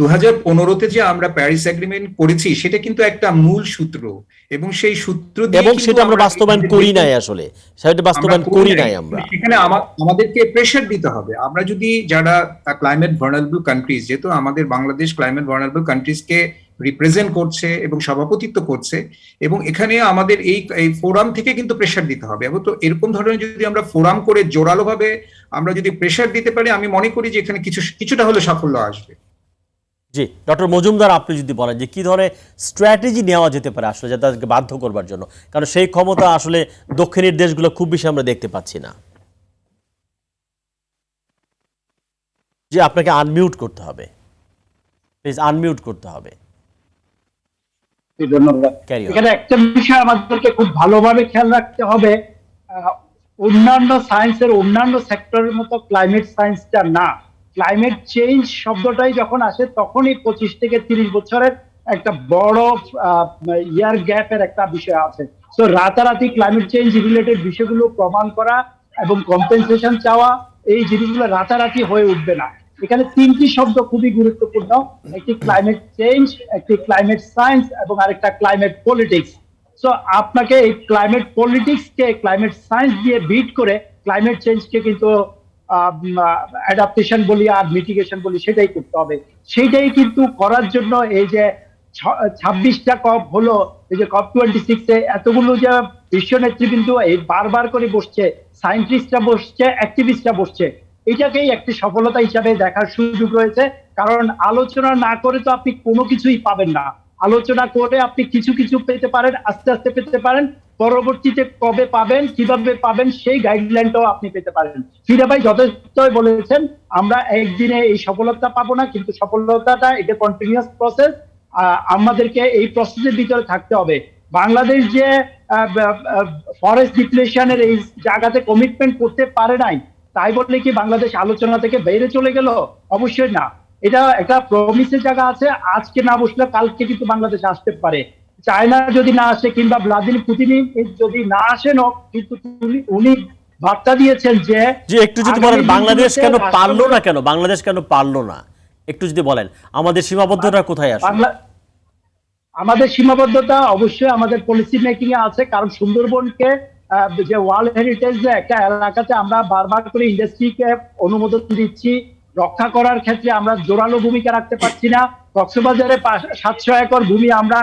2015-তে যে আমরা প্যারিস এগ্রিমেন্ট করেছি সেটা কিন্তু একটা মূল সূত্র, এবং সেই সূত্র দিয়ে এবং সেটা আমরা বাস্তবায়ন করি নাই, আসলে সেটা বাস্তবায়ন করি নাই আমরা। সেখানে আমাদেরকে প্রেসার দিতে হবে। আমরা যদি যারা ক্লাইমেট ভালনারেবল কান্ট্রিজ, যেহেতু আমাদের বাংলাদেশ ক্লাইমেট ভালনারেবল কান্ট্রিজকে রিপ্রেজেন্ট করছে এবং সভাপতিত্ব করছে, এবং এখানে আমাদের এই ফোরাম থেকে কিন্তু প্রেসার দিতে হবে। এবং তো এরকম ধরনের যদি আমরা ফোরাম করে জোরালো ভাবে আমরা যদি প্রেসার দিতে পারি, আমি মনে করি যে এখানে কিছুটা হলে সাফল্য আসবে। জি, ডক্টর মজুমদার, আপনি যদি বলেন যে কি ধরনের স্ট্র্যাটেজি নেওয়া যেতে পারে আসলে যাতে তাদেরকে বাধ্য করবার জন্য, কারণ সেই ক্ষমতা আসলে দক্ষিণের দেশগুলো খুব বেশি আমরা দেখতে পাচ্ছি না। জি, আপনাকে আনমিউট করতে হবে, প্লিজ আনমিউট করতে হবে। ধন্যবাদ। Carry on. এখানে একটা বিষয় আমাদেরকে খুব ভালোভাবে খেয়াল রাখতে হবে, অন্যান্য সায়েন্সের অন্যান্য সেক্টরের মতো ক্লাইমেট সায়েন্সটা না। ক্লাইমেট চেঞ্জ শব্দটাই যখন আসে তখনই 25 থেকে 30 বছরের একটা বড় ইয়ার গ্যাপের একটা বিষয় আছে। সো রাতারাতি ক্লাইমেট চেঞ্জ রিলেটেড বিষয়গুলো প্রমাণ করা এবং কম্পেনসেশন চাওয়া, এই জিনিসগুলো রাতারাতি হয়ে উঠবে না। এখানে তিনটি শব্দ খুবই গুরুত্বপূর্ণ, একটি ক্লাইমেট চেঞ্জ, একটি ক্লাইমেট সায়েন্স এবং আরেকটা ক্লাইমেট পলিটিক্স। সো আপনাকে এই ক্লাইমেট পলিটিক্স কে ক্লাইমেট সায়েন্স দিয়ে বিট করে ক্লাইমেট চেঞ্জকে কিন্তু অ্যাডাপ্টেশন বলি আর মিটিগেশন বলি সেটাই করতে হবে। সেইটাই কিন্তু করার জন্য এই যে 26টা কপ হলো, এই যে কপ 26 এতগুলো যে বিশ্ব নেতৃবৃন্দ এই বারবার করে বসছে, সায়েন্টিস্টরা বসছে, অ্যাক্টিভিস্টরা বসছে, এটাকেই একটি সফলতা হিসাবে দেখার সুযোগ রয়েছে। কারণ আলোচনা না করে তো আপনি কোনো কিছুই পাবেন না। আলোচনা করে আপনি কিছু কিছু পেতে পারেন, আস্তে আস্তে পেতে পারেন, পরবর্তীতে কবে পাবেন, কিভাবে পাবেন সেই গাইডলাইনটাও আপনি পেতে পারেন। ফিরে ভাই যথেষ্ট বলেছেন, আমরা একদিনে এই সফলতা পাবো না, কিন্তু সফলতাটা এটা কন্টিনিউয়াস প্রসেস। আমাদেরকে এই প্রসেসের ভিতরে থাকতে হবে। বাংলাদেশ যে ফরেস্ট ডিপ্লেশনের এই জায়গাতে কমিটমেন্ট করতে পারে নাই, তাই বললে কি বাংলাদেশ আলোচনা থেকে বাইরে চলে গেল? অবশ্যই না। এটা একটা প্রমিসের জায়গা আছে, আজকে না বসলে কালকে কিন্তু বাংলাদেশ আসতে পারে। চায়না যদি না আসে কিংবা ভ্লাদিমির পুতিন যদি না আসেন, কিন্তু উনি বার্তা দিয়েছেন যে একটু যদি বলেন বাংলাদেশ কেন পারলো না, কেন বাংলাদেশ কেন পারলো না একটু যদি বলেন, আমাদের সীমাবদ্ধতা কোথায় আসে? আমাদের সীমাবদ্ধতা অবশ্যই আমাদের পলিসি মেকিং এ আছে। কারণ সুন্দরবনকে যে ওয়ার্ল্ড হেরিটেজ একটা এলাকাতে আমরা বারবার করে ইন্ডাস্ট্রিকে অনুমোদন দিচ্ছি, রক্ষা করার ক্ষেত্রে আমরা জোরালো ভূমিকা রাখতে পারছি না। কক্সবাজারে 700 একর ভূমি আমরা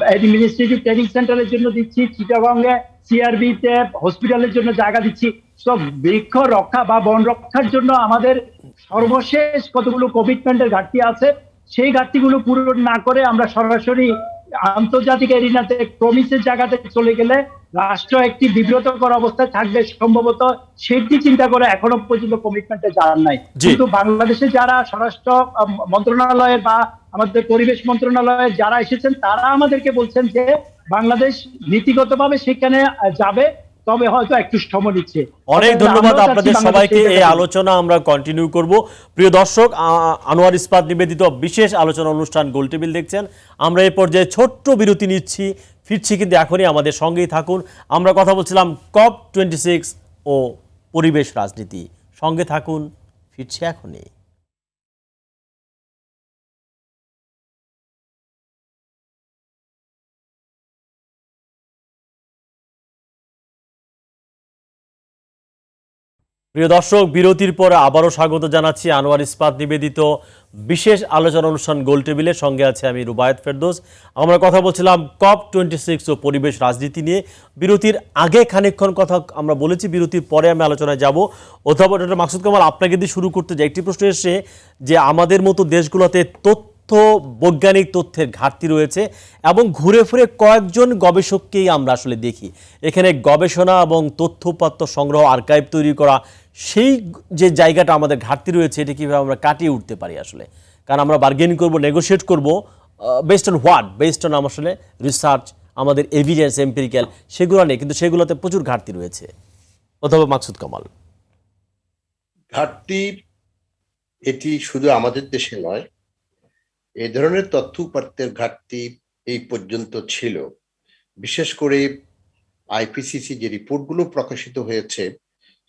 অ্যাডমিনিস্ট্রেটিভ ট্রেনিং সেন্টারের জন্য দিচ্ছি, চিটাগংয়ে সিআরবি তে হসপিটালের জন্য জায়গা দিচ্ছি। সব বৃক্ষ রক্ষা বা বন রক্ষার জন্য আমাদের সর্বশেষ কতগুলো কমিটমেন্টের ঘাটতি আছে, সেই ঘাটতিগুলো পূরণ না করে আমরা সরাসরি আন্তর্জাতিক এরিনাতে প্রমিসের জায়গাতে চলে গেলে রাষ্ট্র একটি বিব্রতকর অবস্থায় থাকবে সম্ভবত, সেটি চিন্তা করে এখনো পর্যন্ত কমিটমেন্টে যাওয়ার নাই। কিন্তু বাংলাদেশে যারা স্বরাষ্ট্র মন্ত্রণালয়ের বা আমাদের পরিবেশ মন্ত্রণালয়ের যারা এসেছেন, তারা আমাদেরকে বলছেন যে বাংলাদেশ নীতিগতভাবে সেখানে যাবে, তবে হয়তো একটু সময় নিচ্ছে। অনেক ধন্যবাদ আপনাদের সবাইকে। এই আলোচনা আমরা কন্টিনিউ করব। প্রিয় দর্শক, আনোয়ার ইস্পাত নিবেদিত বিশেষ আলোচনা অনুষ্ঠান গোলটেবিল দেখছেন। আমরা এই পর্যায়ে ছোট্ট বিরতি নিচ্ছি, ফিরছি কিন্তু এখনই, আমাদের সঙ্গেই থাকুন। আমরা কথা বলছিলাম COP 26 ও পরিবেশ রাজনীতি। সঙ্গে থাকুন, ফিরছি এখনই। প্রিয় দর্শক, বিরতির পর আবারও স্বাগত জানাচ্ছি আনোয়ার ইস্পাত নিবেদিত বিশেষ আলোচনা অনুষ্ঠান গোলটেবিলের। সঙ্গে আছে আমি রুবায়েত ফেরদৌস। আমরা কথা বলছিলাম COP 26 ও পরিবেশ রাজনীতি নিয়ে। বিরতির আগে খানিকক্ষণ কথা আমরা বলেছি, বিরতির পরে আমি আলোচনায় যাব। অধ্যাপক ডক্টর মাকসুদ কামাল, আপনাকে দিয়ে শুরু করতে যাই। একটি প্রশ্ন এসে যে আমাদের মতো দেশগুলোতে বৈজ্ঞানিক তথ্যের ঘাটতি রয়েছে এবং ঘুরে ফিরে কয়েকজন গবেষককেই আমরা আসলে দেখি এখানে গবেষণা এবং তথ্যপত্র সংগ্রহ, আর্কাইভ তৈরি করা, সেই যে জায়গাটা আমাদের ঘাটতি রয়েছে, এটা কীভাবে আমরা কাটিয়ে উঠতে পারি আসলে? কারণ আমরা বার্গেনিং করব, নেগোশিয়েট করব, based on what? Based on আসলে রিসার্চ, আমাদের এভিডেন্স, এম্পিরিক্যাল, সেগুলো নেই, কিন্তু সেগুলোতে প্রচুর ঘাটতি রয়েছে। অধ্যাপক মাকসুদ কামাল। ঘাটতি এটি শুধু আমাদের দেশে নয়, এই ধরনের তথ্য উপাত্তের ঘাটতি এই পর্যন্ত ছিল। বিশেষ করে আইপিসিসি যে রিপোর্টগুলো প্রকাশিত হয়েছে,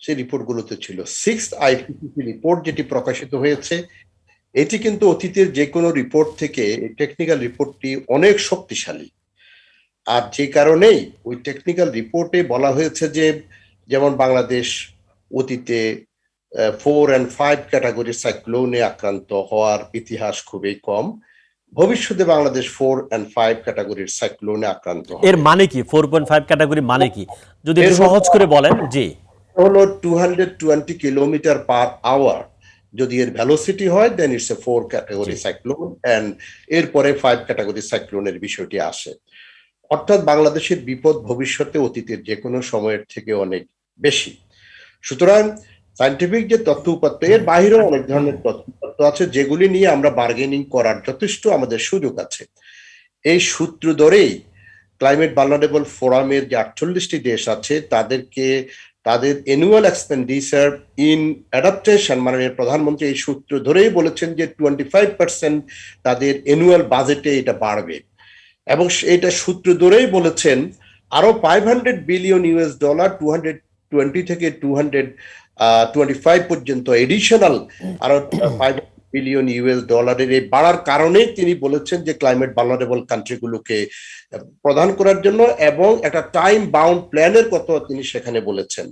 সেই রিপোর্টগুলোতে ছিল। 6th আইপিসিসি রিপোর্ট যেটি প্রকাশিত হয়েছে, এটি কিন্তু অতীতের যে কোনো রিপোর্ট থেকে এই টেকনিক্যাল রিপোর্টটি অনেক শক্তিশালী। আর যে কারণেই ওই টেকনিক্যাল রিপোর্টে বলা হয়েছে যে যেমন বাংলাদেশ অতীতে 4 and 5 ক্যাটাগরি সাইক্লোনে আক্রান্ত হওয়ার ইতিহাস খুবই কম, ভবিষ্যতে বাংলাদেশ 4 and 5 ক্যাটাগরির সাইক্লোনে আক্রান্ত হবে। এর মানে কি 4.5 ক্যাটাগরি মানে কি, যদি একটু সহজ করে বলেন? জি, হলো 220 কিলোমিটার পার আওয়ার যদি এর ভ্যালোসিটি হয় দেন ইটস এ 4 ক্যাটাগরি জি। সাইক্লোন, এন্ড এরপরে 5 ক্যাটাগরি সাইক্লোনের বিষয়টি আসে। অর্থাৎ বাংলাদেশের বিপদ ভবিষ্যতে অতীতের যে কোনো সময়ের থেকে অনেক বেশি। সুতরাং সায়েন্টিফিক যে তথ্য উপাত্ত, এর বাইরেও অনেক ধরনের তথ্য উপাত্ত আছে যেগুলি নিয়ে আমরা বার্গেনিং করার যথেষ্ট আমাদের সুযোগ আছে। এই সূত্র ধরেই ক্লাইমেট ভালনারেবল ফোরামের যে 48টি দেশ আছে তাদেরকে তাদের অ্যানুয়াল এক্সপেন্ডিচার ইন অ্যাডাপ্টেশন, মাননীয় প্রধানমন্ত্রী এই সূত্র ধরেই বলেছেন যে 25% তাদের অ্যানুয়াল বাজেটে এটা বাড়বে, এবং এটা সূত্র ধরেই বলেছেন আরো $500 বিলিয়ন 220 থেকে 225 পর্যন্ত এডিশনাল আরো $500 বিলিয়ন এই বাড়ার কারণে তিনি বলেছেন যে ক্লাইমেট ভালনারেবল কান্ট্রিগুলোকে প্রদান করার জন্য, এবং একটা টাইম বাউন্ড প্ল্যানের কথা তিনি সেখানে বলেছেন।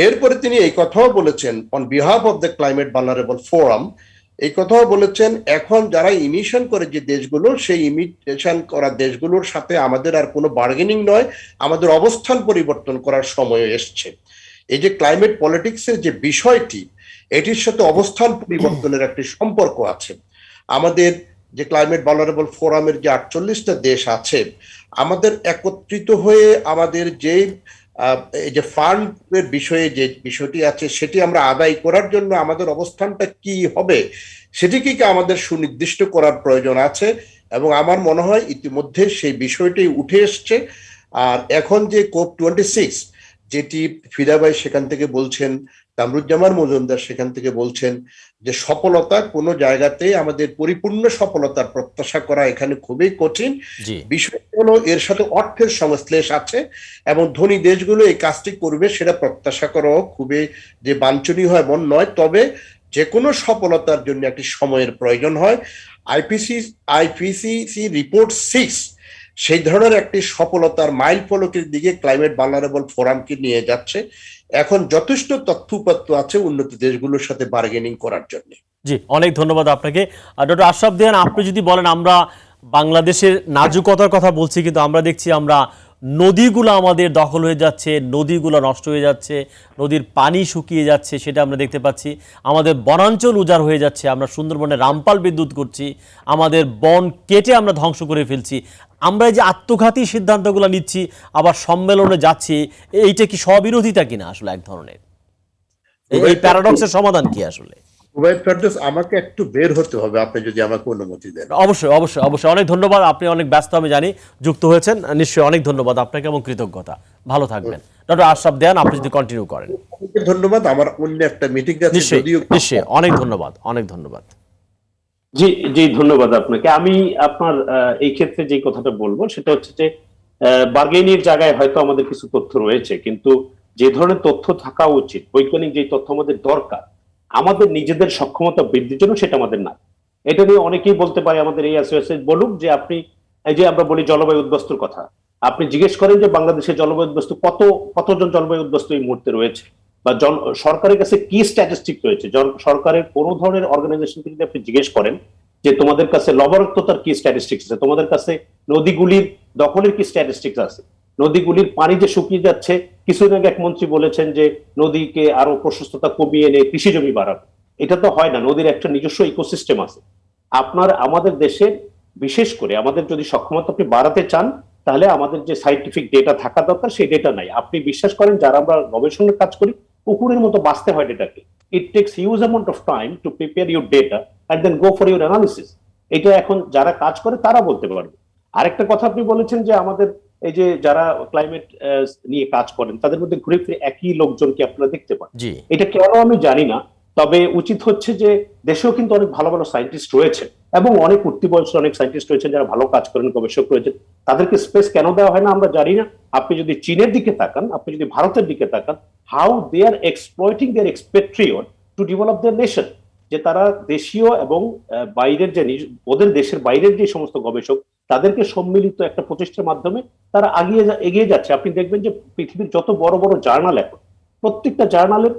এরপরে তিনি এই কথাও বলেছেন on behalf of the climate vulnerable forum, এই কথাও বলেছেন এখন যারা ইমিশন করে যে দেশগুলো, সেই ইমিশন করা দেশগুলোর সাথে আমাদের আর কোনো বার্গেনিং নয়, আমাদের অবস্থান পরিবর্তন করার সময় এসছে। এই যে ক্লাইমেট পলিটিক্সের যে বিষয়টি, এটির সাথে অবস্থান পরিবর্তনের একটি সম্পর্ক আছে। আমাদের যে ক্লাইমেট ভালনারেবল ফোরামের যে 48টা দেশ আছে, আমাদের একত্রিত হয়ে আমাদের যে এই যে ফান্ডের বিষয়ে যে বিষয়টি আছে সেটি আমরা আদায় করার জন্য আমাদের অবস্থানটা কি হবে সেটিকে আমাদের সুনির্দিষ্ট করার প্রয়োজন আছে, এবং আমার মনে হয় ইতিমধ্যে সেই বিষয়টি উঠে এসছে। আর এখন যে COP26, যেটি ফিদা ভাই সেখান থেকে বলছেন, কামরুজ্জামান মজুমদার সেখান থেকে বলছেন যে সফলতা কোনো জায়গাতেই আমাদের পরিপূর্ণ সফলতার প্রত্যাশা করা এখানে খুবই কঠিন। বিষয় হলো এর সাথে অর্থের সংশ্লেষ আছে, এবং ধনী দেশগুলো এই কাজটি করবে সেটা প্রত্যাশা করাও খুবই যে বাঞ্ছনীয় হয় এমন নয়। তবে যে কোনো সফলতার জন্য একটি সময়ের প্রয়োজন হয়। আইপিসিসি রিপোর্ট 6 সেই ধরনের একটি সফলতার মাইল ফলকের দিকে ক্লাইমেট ভালনারেবল ফোরামকে নিয়ে যাচ্ছে। এখন যথেষ্ট তথ্য উপাত্ত আছে উন্নত দেশগুলোর সাথে বার্গেনিং করার জন্য। জি, অনেক ধন্যবাদ আপনাকে। ডক্টর আশরাফ দেওয়ান, আপনি যদি বলেন, আমরা বাংলাদেশের নাজুকতার কথা বলছি, কিন্তু আমরা দেখছি আমরা নদীগুলো আমাদের দখল হয়ে যাচ্ছে, নদীগুলো নষ্ট হয়ে যাচ্ছে, নদীর পানি শুকিয়ে যাচ্ছে, সেটা আমরা দেখতে পাচ্ছি। আমাদের বনাঞ্চল উজাড় হয়ে যাচ্ছে, আমরা সুন্দরবনে রামপাল বিদ্যুৎ করছি, আমাদের বন কেটে আমরা ধ্বংস করে ফেলছি। আমরা এই যে আত্মঘাতী সিদ্ধান্তগুলো নিচ্ছি, আবার সম্মেলনে যাচ্ছি, এইটা কি স্ববিরোধিতা কিনা আসলে এক ধরনের? এই প্যারাডক্সের সমাধান কি আসলে? আমাকে একটু বের হতে হবে, আপনি যদি আমাকে অনুমতি দেন। অবশ্যই অবশ্যই অবশ্যই, অনেক ধন্যবাদ। আপনি অনেক ব্যস্ত আমি জানি, যুক্ত হয়েছেন, নিশ্চয়ই অনেক ধন্যবাদ আপনাকে এবং কৃতজ্ঞতা। ভালো থাকবেন ডক্টর আশরাফ দেওয়ান, আপনি যদি কন্টিনিউ করেন। ধন্যবাদ, আমার অন্য একটা মিটিং আছে। নিশ্চয়ই, অনেক ধন্যবাদ, অনেক ধন্যবাদ। জি জি, ধন্যবাদ আপনাকে। আমি আপনার এই ক্ষেত্রে যে কথাটা বলবো সেটা হচ্ছে যে বার্গেনিংয়ের জায়গায় হয়তো আমাদের কিছু তথ্য রয়েছে, কিন্তু যে ধরনের তথ্য থাকা উচিত, বৈজ্ঞানিক যে তথ্য আমাদের দরকার আমাদের নিজেদের সক্ষমতা বৃদ্ধির জন্য, সেটা আমাদের না। এটা নিয়ে অনেকেই বলতে পারে, আমাদের এই অ্যাসোসিয়েশন বলুক যে আপনি এই যে আমরা বলি জলবায়ু উদ্বাস্তুর কথা, আপনি জিজ্ঞেস করেন যে বাংলাদেশের জলবায়ু উদ্বাস্তু কতজন জলবায়ু উদ্বাস্তু এই মুহূর্তে রয়েছে, বা সরকারের কাছে কি স্ট্যাটিস্টিক রয়েছে, সরকারের কোনো ধরনের অর্গানাইজেশনকে যদি আপনি জিজ্ঞেস করেন যে তোমাদের কাছে লবণাক্ততার কি স্ট্যাটিস্টিক্স আছে, তোমাদের কাছে নদীগুলির দখলের কি স্ট্যাটিস্টিক্স আছে, নদীগুলির পানি যে শুকিয়ে যাচ্ছে, কিছুদিন আগে এক মন্ত্রী বলেছেন যে নদীকে আরো প্রশস্ততা কমিয়ে এনে কৃষি জমি বাড়াবে, এটা তো হয় না। নদীর একটা নিজস্ব ইকোসিস্টেম আছে। আমাদের দেশে বিশেষ করে আমাদের যদি সক্ষমতা আপনি বাড়াতে চান, তাহলে আমাদের যে সাইন্টিফিক ডেটা থাকা দরকার সেই ডেটা নাই। আপনি বিশ্বাস করেন, যারা আমরা গবেষণার কাজ করি, কুকুরের মতো বাঁচতে হয় ডেটাকে। It takes huge amount of time to prepare your data and then go for your analysis. এটা এখন যারা কাজ করে তারা বলতে পারবে। আরেকটা কথা আপনি বলেছেন যে আমাদের এই যে যারা ক্লাইমেট নিয়ে কাজ করেন তাদের মধ্যে ঘুরে ফিরে একই লোকজনকে আপনারা দেখতে পান। এটা কেন আমি জানি না, তবে উচিত হচ্ছে যে দেশেও কিন্তু অনেক ভালো ভালো সায়েন্টিস্ট রয়েছে এবং অনেক উঠতি বয়সের অনেক সায়েন্টিস্ট রয়েছেন যারা ভালো কাজ করেন, গবেষক রয়েছেন। তাদেরকে স্পেস কেন দেওয়া হয় না আমরা জানি না। আপনি যদি চীনের দিকে তাকান, আপনি যদি ভারতের দিকে তাকান, how they are exploiting their expatriate to develop their nation, যে তারা দেশীয় এবং বাইরের যে ওদের দেশের বাইরের যে সমস্ত গবেষক তাদেরকে সম্মিলিত একটা প্রচেষ্টার মাধ্যমে তারা এগিয়ে যাচ্ছে। আপনি দেখবেন যে পৃথিবীর যত বড় বড় জার্নাল এখন, প্রত্যেকটা জার্নালের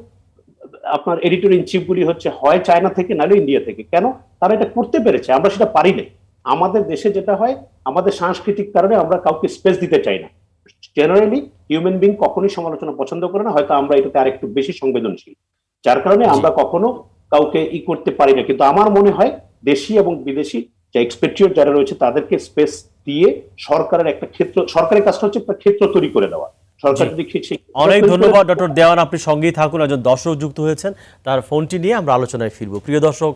আপনার এডিটর ইন চিফ গুলি হচ্ছে হয় চায়না থেকে নাহলে ইন্ডিয়া থেকে। কেন? তারা এটা করতে পেরেছে, আমরা সেটা পারি না। আমাদের দেশে যেটা হয়, আমাদের সাংস্কৃতিক কারণে আমরা কাউকে স্পেস দিতে চাই না। জেনারেলি হিউম্যান বিং কখনোই সমালোচনা পছন্দ করে না, হয়তো আমরা এটাতে আরেকটু বেশি সংবেদনশীল, যার কারণে আমরা কখনো কাউকে করতে পারি না, কিন্তু আমার মনে হয় দেশি এবং বিদেশি যে এক্সপেট্রিয়ট যারা রয়েছে তাদেরকে স্পেস দিয়ে সরকারের একটা ক্ষেত্র, সরকারের কাজটা হচ্ছে একটা ক্ষেত্র তৈরি করে দেওয়া। সরকার যদি অনেক ধন্যবাদ ডক্টর দেওয়ান, আপনি সঙ্গেই থাকুন। একজন দর্শক যুক্ত হয়েছেন, তার ফোনটি নিয়ে আমরা আলোচনায় ফিরবো। প্রিয় দর্শক,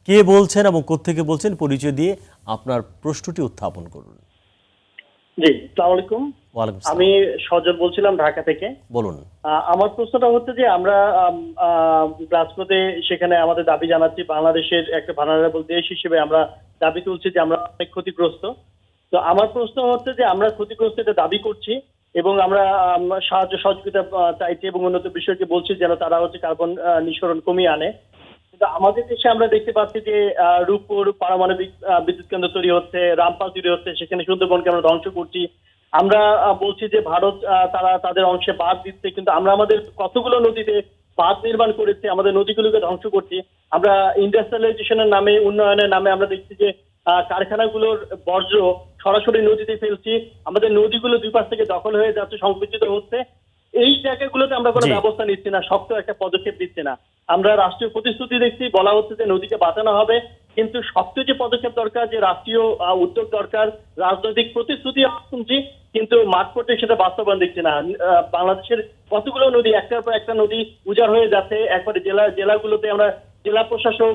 কে বলছেন এবং কোত্থেকে বলছেন, পরিচয় দিয়ে আপনার প্রশ্নটি উত্থাপন করুন। জি, আসসালামু আলাইকুম। ওয়ালাইকুম আসসালাম। আমি সজল বলছিলাম ঢাকা থেকে। বলুন। আমার প্রশ্নটা হচ্ছে যে আমরা গ্লাসগোতে সেখানে আমাদের দাবি জানাচ্ছি, বাংলাদেশের একটা ভালনারেবল দেশ হিসেবে আমরা দাবি তুলছি যে আমরা অনেক ক্ষতিগ্রস্ত। তো আমার প্রশ্ন হচ্ছে যে আমরা ক্ষতিগ্রস্ত এটা দাবি করছি এবং আমরা সাহায্য সহযোগিতা চাইছি এবং উন্নত বিষয়কে বলছি যেন তারা হচ্ছে কার্বন নিঃসরণ কমিয়ে আনে। কিন্তু আমাদের দেশে আমরা দেখতে পাচ্ছি যে রূপপুর পারমাণবিক বিদ্যুৎ কেন্দ্র তৈরি হচ্ছে, রামপাল তৈরি হচ্ছে, সেখানে সুন্দরবনকে আমরা ধ্বংস করছি। আমরা বলছি যে ভারত তারা তাদের অংশে বাঁধ দিচ্ছে, কিন্তু আমরা আমাদের কতগুলো নদীতে বাঁধ নির্মাণ করেছি, আমাদের নদীগুলোকে ধ্বংস করছি। আমরা ইন্ডাস্ট্রিয়ালাইজেশনের নামে, উন্নয়নের নামে আমরা দেখছি যে কারখানাগুলোর বর্জ্য সরাসরি নদীতে ফেলছি, আমাদের নদীগুলো দুই পাশ থেকে দখল হয়ে যাচ্ছে, সংকুচিত হচ্ছে। এই জায়গাগুলোতে আমরা কোনো ব্যবস্থা নিচ্ছি না, শক্ত একটা পদক্ষেপ দিচ্ছি না। আমরা রাষ্ট্রীয় প্রতিশ্রুতি দেখছি, বলা হচ্ছে যে নদীকে বাঁচানো হবে, কিন্তু শক্ত যে পদক্ষেপ দরকার, যে রাষ্ট্রীয় উদ্যোগ দরকার, রাজনৈতিক প্রতিশ্রুতি শুনছি, কিন্তু মাঠ পর্যায়ে সেটা বাস্তবায়ন দেখছি না। বাংলাদেশের কতগুলো নদী একটার পর একটা নদী উজাড় হয়ে যাচ্ছে। একবারে জেলাগুলোতে আমরা জেলা প্রশাসক,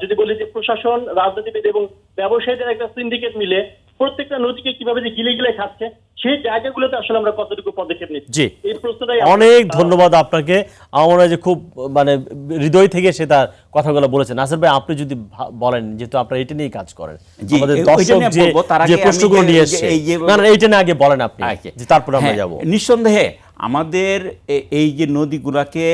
যদি বলি যে প্রশাসন, রাজনীতিবিদ এবং ব্যবসায়ীদের একটা সিন্ডিকেট মিলে প্রত্যেকটা নদীকে কিভাবে যে গিলে গিলে খাচ্ছে, সেই জায়গাগুলোতে আসলে আমরা কতটুকু পদক্ষেপ নিচ্ছি, এই প্রশ্নটাই। অনেক ধন্যবাদ আপনাকে। আমার মনে হয় যে খুব মানে হৃদয় থেকে সে তার কথাগুলো বলেছেন। নাসির ভাই, আপনি যদি বলেন, যেহেতু আপনারা এটা নিয়ে কাজ করেন, আমাদের দর্শক যে প্রশ্নগুলো নিয়ে এসেছে, না এইটা নিয়ে আগে বলেন আপনি, তারপর আমরা যাব। নিঃসন্দেহে আমাদের এই যে নদীগুলাকে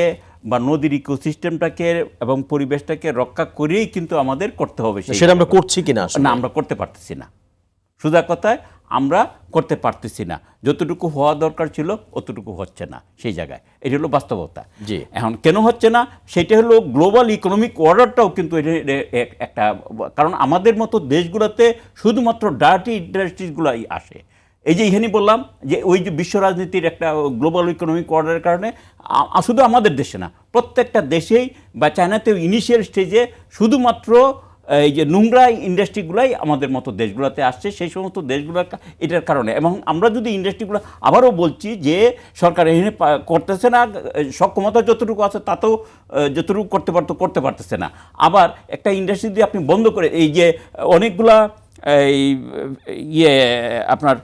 বা নদীর ইকোসিস্টেমটাকে এবং পরিবেশটাকে রক্ষা করেই কিন্তু আমাদের করতে হবে। সেটা আমরা করছি কিনা? না, আমরা করতে পারতেছি না। সোজা কথায় আমরা করতে পারতেছি না। যতটুকু হওয়া দরকার ছিল অতটুকু হচ্ছে না সেই জায়গায়। এটা হলো বাস্তবতা। জি। এখন কেন হচ্ছে না সেটা হলো গ্লোবাল ইকোনমিক অর্ডারটাও কিন্তু একটা কারণ। আমাদের মতো দেশগুলোতে শুধুমাত্র ডার্টি ইন্ডাস্ট্রিজগুলোই আসে। এই যে এখানে বললাম যে ওই যে বিশ্ব রাজনীতির একটা গ্লোবাল ইকোনমিক অর্ডারের কারণে শুধু আমাদের দেশে না, প্রত্যেকটা দেশেই বা চায়নাতেও ইনিশিয়াল স্টেজে শুধুমাত্র এই যে নোংরা ইন্ডাস্ট্রিগুলাই আমাদের মতো দেশগুলোতে আসছে, সেই সমস্ত দেশগুলো এটার কারণে। এবং আমরা যদি ইন্ডাস্ট্রিগুলো আবারও বলছি যে সরকার এখানে করতেছে না, সক্ষমতা যতটুকু আছে তাতেও যতটুকু করতে পারতেছে না। আবার একটা ইন্ডাস্ট্রি যদি আপনি বন্ধ করে, এই যে অনেকগুলা আপনার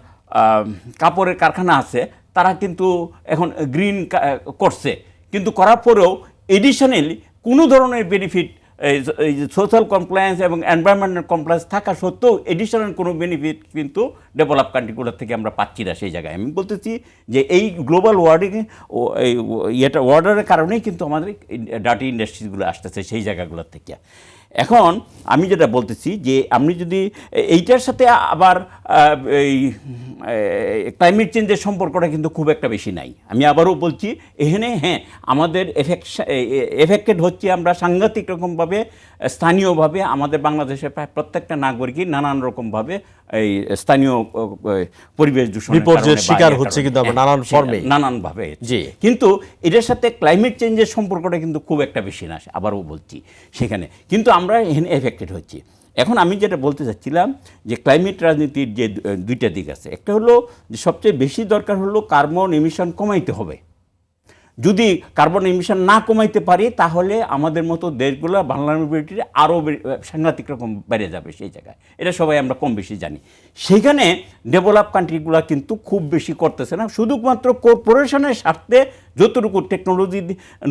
কাপড়ের কারখানা আছে, তারা কিন্তু এখন গ্রিন করছে, কিন্তু করার পরেও এডিশনালি কোনো ধরনের বেনিফিট, সোশ্যাল কমপ্লায়েন্স এবং এনভায়রনমেন্টাল কমপ্লায়েন্স থাকা সত্ত্বেও এডিশনাল কোনো বেনিফিট কিন্তু ডেভেলপ কান্ট্রিগুলোর থেকে আমরা পাচ্ছি না সেই জায়গায়। আমি বলতেছি যে এই গ্লোবাল ওয়ার্ডিং ওয়ার্ডারের কারণেই কিন্তু আমাদের ডার্টি ইন্ডাস্ট্রিজগুলো আসতেছে সেই জায়গাগুলোর থেকে। এখন আমি যেটা বলতেছি যে আপনি যদি এইটার সাথে আবার এই ক্লাইমেট চেঞ্জের সম্পর্কটা কিন্তু খুব একটা বেশি নাই। আমি আবারও বলছি এখানে আমাদের এফেক্টেড হচ্ছে আমরা সাংঘাতিক রকমভাবে, স্থানীয়ভাবে আমাদের বাংলাদেশের প্রায় প্রত্যেকটা নাগরিকই নানান রকমভাবে এই স্থানীয় পরিবেশ দূষণ বিপর্যয়ের শিকার হচ্ছে, কিন্তু নানান ফর্মে নানানভাবে। কিন্তু এটার সাথে ক্লাইমেট চেঞ্জের সম্পর্কটা কিন্তু খুব একটা বেশি না, আবারও বলছি সেখানে, কিন্তু আমরা এখানে এফেক্টেড হচ্ছি। এখন আমি যেটা বলতে চাচ্ছিলাম যে ক্লাইমেট রাজনীতির যে দুইটা দিক আছে, একটা হলো যে সবচেয়ে বেশি দরকার হলো কার্বন এমিশন কমাইতে হবে। যদি কার্বন এমিশন না কমাইতে পারি তাহলে আমাদের মতো দেশগুলো ভালনারেবিলিটি আরও সাংঘাতিক রকম বেড়ে যাবে সেই জায়গায়। এটা সবাই আমরা কম বেশি জানি। সেখানে ডেভেলপ কান্ট্রিগুলো কিন্তু খুব বেশি করতেছে না, শুধুমাত্র কর্পোরেশনের স্বার্থে যতটুকু টেকনোলজি,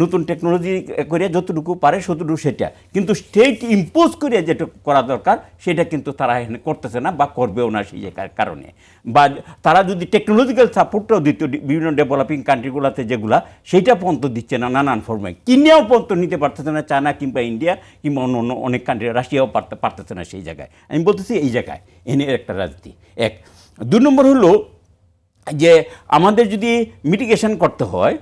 নতুন টেকনোলজি করে যতটুকু পারে ততটুকু সেটা, কিন্তু স্টেট ইম্পোজ করে যেটা করা দরকার সেটা কিন্তু তারা এখানে করতেছে না বা করবেও না সেই জায়গার কারণে। বা তারা যদি টেকনোলজিক্যাল সাপোর্টটাও দিত বিভিন্ন ডেভেলপিং কান্ট্রিগুলোতে যেগুলা, সেইটা পর্যন্ত দিচ্ছে না নানান ফর্মে, কিনেও পর্যন্ত নিতে পারতেছে না চায়না কিংবা ইন্ডিয়া কিংবা অন্য অন্য অনেক কান্ট্রি, রাশিয়াও পারতেছে না সেই জায়গায়। আমি বলতেছি এই জায়গায় এনে একটা রাজনীতি এক। 2 নম্বর হলো যে আমাদের যদি মিটিগেশন করতে হয়,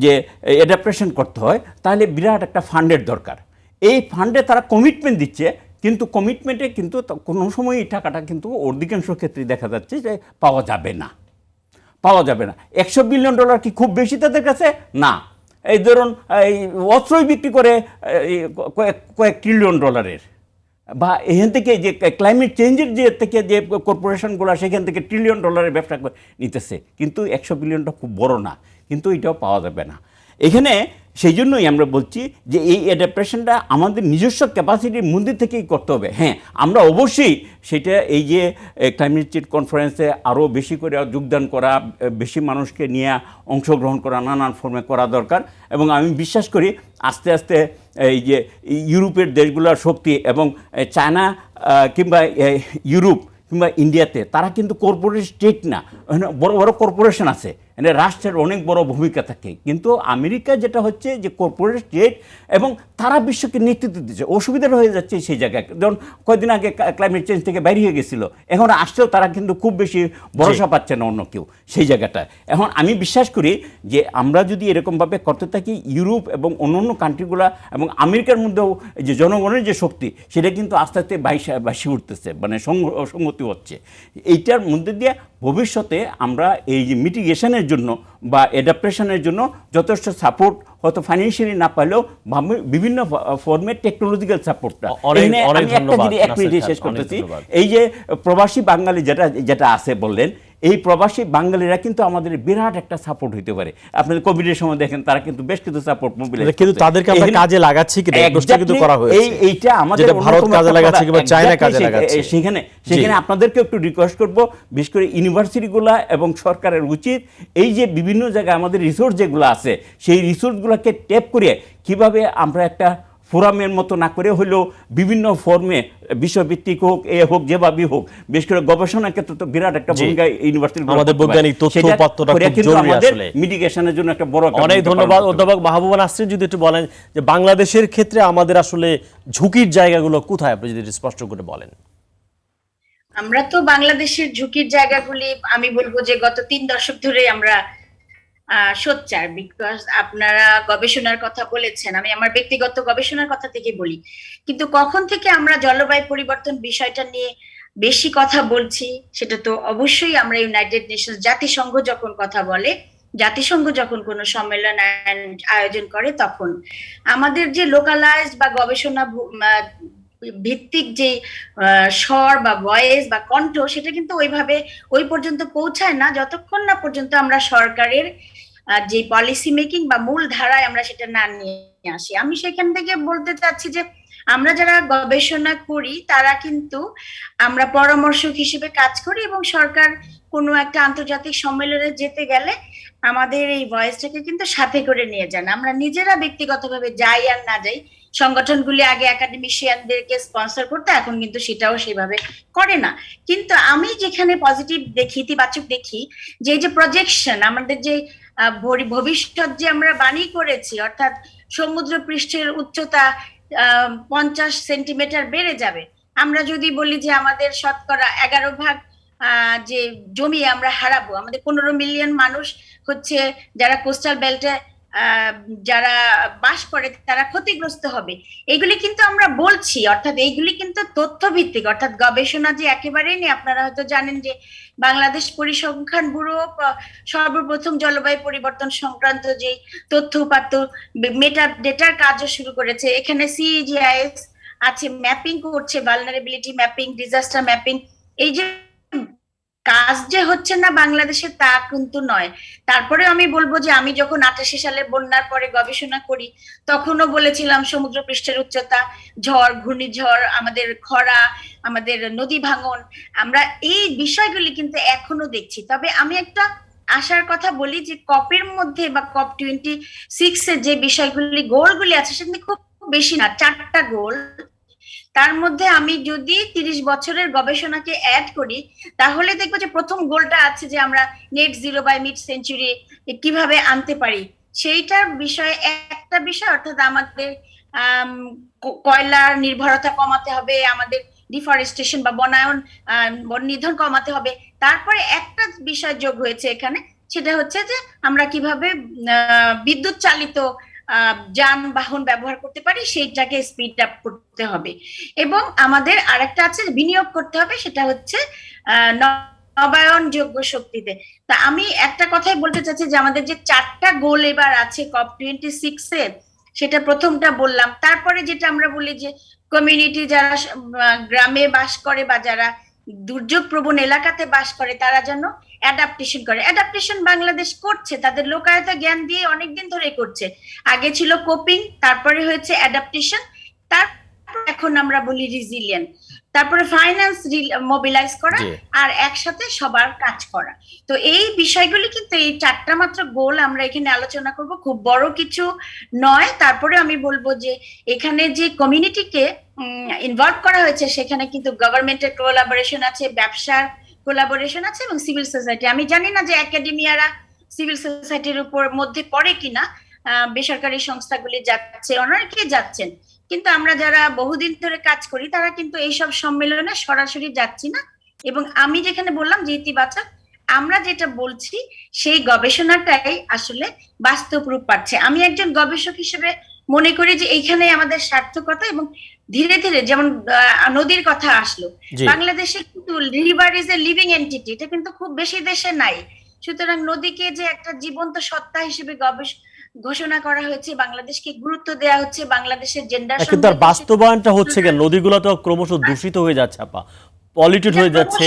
যে অ্যাডাপ্টেশন করতে হয়, তাহলে বিরাট একটা ফান্ডের দরকার। এই ফান্ডে তারা কমিটমেন্ট দিচ্ছে, কিন্তু কমিটমেন্টে কিন্তু কোনো সময় এই টাকাটা কিন্তু অধিকাংশ ক্ষেত্রে দেখা যাচ্ছে যে পাওয়া যাবে না। $100 বিলিয়ন কি খুব বেশি তাদের কাছে? না, এই ধরুন এই অস্ত্রই বিক্রি করে কয়েক ট্রিলিয়ন ডলারের, বা এখান থেকে যে ক্লাইমেট চেঞ্জের যে থেকে যে কর্পোরেশনগুলো সেখান থেকে ট্রিলিয়ন ডলারের ব্যবসা নিতেছে, কিন্তু 100 বিলিয়নটা খুব বড় না, কিন্তু এটাও পাওয়া যাবে না এখানে। সেই জন্যই আমরা বলছি যে এই অ্যাডাপ্টেশনটা আমাদের নিজস্ব ক্যাপাসিটির মধ্যে থেকেই করতে হবে। হ্যাঁ, আমরা অবশ্যই সেটা এই যে ক্লাইমেট চেঞ্জ কনফারেন্সে আরও বেশি করে যোগদান করা, বেশি মানুষকে নিয়ে অংশগ্রহণ করা, নানান ফর্মে করা দরকার। এবং আমি বিশ্বাস করি আস্তে আস্তে এই যে ইউরোপের দেশগুলোর শক্তি এবং চায়না কিংবা ইউরোপ কিংবা ইন্ডিয়াতে তারা কিন্তু কর্পোরেট স্টেট না, বড় বড় কর্পোরেশন আছে, মানে রাষ্ট্রের অনেক বড় ভূমিকা থাকে। কিন্তু আমেরিকা যেটা হচ্ছে যে কর্পোরেট স্টেট, এবং তারা বিশ্বকে নেতৃত্ব দিচ্ছে। অসুবিধাটা হয়ে যাচ্ছে সেই জায়গায়, যেমন কয়েকদিন আগে ক্লাইমেট চেঞ্জ থেকে বাইরে হয়ে গেছিল, এখন আসছেও তারা কিন্তু খুব বেশি ভরসা পাচ্ছে না অন্য কেউ সেই জায়গাটায়। এখন আমি বিশ্বাস করি যে আমরা যদি এরকমভাবে করতে থাকি, ইউরোপ এবং অন্যান্য কান্ট্রিগুলা এবং আমেরিকার মধ্যেও যে জনগণের যে শক্তি সেটা কিন্তু আস্তে আস্তে ভাসি উঠতেছে, মানে সংগতি হচ্ছে। এইটার মধ্যে দিয়ে ভবিষ্যতে আমরা এই যে মিটিগেশনের জন্য বা অ্যাডাপ্টেশনের জন্য যথেষ্ট সাপোর্ট, হয়তো ফাইন্যান্সিয়ালি না পাইলেও বিভিন্ন ফর্মে টেকনোলজিক্যাল সাপোর্টটা। আমি একটা জিনিস এক মিনিটে শেষ করতেছি, এই যে প্রবাসী বাঙালি যেটা আছে বললেন, এই প্রবাসী বাঙালিরা কিন্তু আমাদের বিরাট একটা সাপোর্ট হইতে পারে। আপনাদের কোভিডের সময় দেখেন তারা কিন্তু বেশ কিছু সাপোর্ট মোবিলাইজ, কিন্তু তাদেরকে আমরা কাজে লাগাচ্ছি কি কিন্তু করা হয়েছে। এইটা আমাদের ভারত কাজে লাগাচ্ছে কিংবা চায়না কাজে লাগাচ্ছে, সেখানে আপনাদেরকে একটু রিকোয়েস্ট করব, বিশেষ করে ইউনিভার্সিটিগুলা এবং সরকারের উচিত এই যে বিভিন্ন জায়গায় আমাদের রিসোর্স যেগুলো আছে সেই রিসোর্সগুলোকে ট্যাপ করে কিভাবে আমরা একটা ফোরামের মতো না করে হলেও বিভিন্ন ফর্মে বিষয়ভিত্তিক হোক, হোক যেভাবেই হোক, বিশেষ করে গবেষণার ক্ষেত্রে তো বিরাট একটা ভূমিকা ইউনিভার্সিটি, আমাদের বৈজ্ঞানিক তথ্যপত্রটা খুব জরুরি আসলে মিটিগেশনের জন্য একটা বড়। অনেক ধন্যবাদ অধ্যাপক মাহবুবা নাসরিন। যদি একটু বলেন যে বাংলাদেশের ক্ষেত্রে আমাদের আসলে ঝুঁকির জায়গাগুলো কোথায়, আপনি যদি স্পষ্ট করে বলেন। আমরা তো বাংলাদেশের ঝুঁকির জায়গাগুলি আমি বলবো যে গত 3 দশক ধরে আমরা সোচ্চার, বিকজ আপনারা গবেষণার কথা বলেছেন, আমি আমার ব্যক্তিগত গবেষণার কথা থেকে বলি। কিন্তু কখন থেকে আমরা জলবায়ু পরিবর্তন বিষয়টা নিয়ে বেশি কথা বলছি, সেটা তো অবশ্যই আমরা ইউনাইটেড নেশনস, জাতিসংঘ যখন কথা বলে, জাতিসংঘ যখন কোনো সম্মেলন আয়োজন করে, তখন আমাদের যে লোকালাইজড বা গবেষণা ভিত্তিক যে স্বর বা ভয়েস বা কণ্ঠ, সেটা কিন্তু ওইভাবে ওই পর্যন্ত পৌঁছায় না যতক্ষণ না পর্যন্ত আমরা সরকারের যে পলিসি মেকিং বা মূল ধারায় আমরা সেটা না নিয়ে আসি। আমি সেখান থেকে বলতে চাচ্ছি যে আমরা যারা গবেষণা করি তারা কিন্তু আমরা পরামর্শক হিসেবে কাজ করি, এবং সরকার কোনো একটা আন্তর্জাতিক সম্মেলনে যেতে গেলে আমাদের এই ভয়েসটাকে কিন্তু সাথে করে নিয়ে যান। আমরা নিজেরা ব্যক্তিগতভাবে যাই আর না যাই, সংগঠনগুলি আগে একাডেমিশিয়ানদেরকে স্পন্সর করতে, এখন কিন্তু সেটাও সেভাবে করে না। কিন্তু আমি যেখানে পজিটিভ দেখি, ইতিবাচক দেখি, যে যে প্রজেকশন আমাদের যে ভবিষ্যৎ যে আমরা বাণী করেছি, অর্থাৎ সমুদ্র পৃষ্ঠের উচ্চতা 50 সেন্টিমিটার বেড়ে যাবে। আমরা যদি বলি যে আমাদের শতকরা 11% যে জমি আমরা হারাবো, আমাদের 15 মিলিয়ন মানুষ হচ্ছে যারা কোস্টাল বেল্টে যারা বাস করে তারা ক্ষতিগ্রস্ত হবে, এইগুলি কিন্তু আমরা বলছি, অর্থাৎ এইগুলি কিন্তু তথ্য ভিত্তিক, অর্থাৎ গবেষণা যে একেবারেই নেই। আপনারা হয়তো জানেন যে বাংলাদেশ পরিসংখ্যান ব্যুরো সর্বপ্রথম জলবায়ু পরিবর্তন সংক্রান্ত যে তথ্য উপাত্ত মেটা ডেটার কাজও শুরু করেছে। এখানে সিজিআইএস আছে, ম্যাপিং করছে, ভালনারেবিলিটি ম্যাপিং, ডিজাস্টার ম্যাপিং। এই যে কাজ যে হচ্ছে না বাংলাদেশে তা কিন্তু নয়। তারপরে আমি বলবো যে আমি যখন 88 সালে বন্যার পরে গবেষণা করি, তখনও বলেছিলাম সমুদ্র পৃষ্ঠের উচ্চতা, ঝড়, ঘূর্ণিঝড়, আমাদের খরা, আমাদের নদী ভাঙন, আমরা এই বিষয়গুলি কিন্তু এখনো দেখছি। তবে আমি একটা আশার কথা বলি যে কপের মধ্যে বা COP 26 এর যে বিষয়গুলি গোলগুলি আছে সেখানে খুব বেশি না, 4টা গোল। তার মধ্যে আমি যদি 30 বছরের গবেষণাকে অ্যাড করি, তাহলে দেখবো যে প্রথম গোলটা আছে যে আমরা net zero by mid century কিভাবে আনতে পারি, সেইটার বিষয়ে একটা বিষয়, অর্থাৎ আমাদের কয়লার নির্ভরতা কমাতে হবে, আমাদের ডিফরেস্টেশন বা বনায়ন বন নিধন কমাতে হবে। তারপরে একটা বিষয় যোগ হয়েছে এখানে, সেটা হচ্ছে যে আমরা কিভাবে বিদ্যুৎ চালিত যানবাহন ব্যবহার করতে পারি, সেইটাকে স্পিড আপ করতে হবে। এবং আমাদের আরেকটা আছে বিনিয়োগ করতে হবে, সেটা হচ্ছে নবায়নযোগ্য শক্তিতে। তা আমি একটা কথাই বলতে চাচ্ছি যে আমাদের যে 4টা গোল এবার আছে COP26 এ, সেটা প্রথমটা বললাম। তারপরে যেটা আমরা বলি যে কমিউনিটি যারা গ্রামে বাস করে বা যারা দুর্যোগ প্রবণ এলাকাতে বাস করে তারা যেন অ্যাডাপ্টেশন করে। অ্যাডাপ্টেশন বাংলাদেশ করছে, তাদের লোকায়ত জ্ঞান দিয়ে অনেকদিন ধরে করছে। আগে ছিল কোপিং, তারপরে হয়েছে অ্যাডাপ্টেশন, তারপর এখন আমরা বলি রিজিলিয়েন্ট, তারপরে ফাইন্যান্স মোবিলাইজ করা আর একসাথে সবার কাজ করা। তো এই বিষয়গুলি কিন্তু এই 4টা মাত্র গোল আমরা এখানে আলোচনা করব, খুব বড় কিছু নয়। তারপরে আমি বলবো যে এখানে যে কমিউনিটিকে ইনভলভ করা হয়েছে সেখানে কিন্তু গভর্নমেন্টের কোলাবোরেশন আছে, ব্যবসার কোলাবোরেশন আছে এবং সিভিল সোসাইটি। আমি জানি না যে একাডেমিয়ারা সিভিল সোসাইটির উপর মধ্যে পড়ে কিনা, বেসরকারি সংস্থাগুলি যাচ্ছে, অনেকে যাচ্ছেন, কিন্তু আমরা যারা বহুদিন ধরে কাজ করি তারা কিন্তু এইসব সম্মেলনে সরাসরি যাচ্ছি না। এবং আমি যেখানে বললাম যে ইতিবাচক, আমরা যেটা বলছি সেই গবেষণাটাই আসলে বাস্তব রূপ পাচ্ছে। আমি একজন গবেষক হিসেবে মনে করি যে এইখানে আমাদের সার্থকতা, এবং ধীরে ধীরে যেমন নদীর কথা আসলো, বাংলাদেশে কিন্তু river is a living entity, এটা কিন্তু খুব বেশি দেশে নাই। সুতরাং নদীকে যে একটা জীবন্ত সত্তা হিসেবে ঘোষণা করা হয়েছে, বাংলাদেশকে গুরুত্ব দেওয়া হচ্ছে, বাংলাদেশের জেন্ডার কিন্তু তার বাস্তবায়নটা হচ্ছে কেন? নদীগুলো তো ক্রমশ দূষিত হয়ে যাচ্ছে, আপা, পলিউটেড হয়ে যাচ্ছে।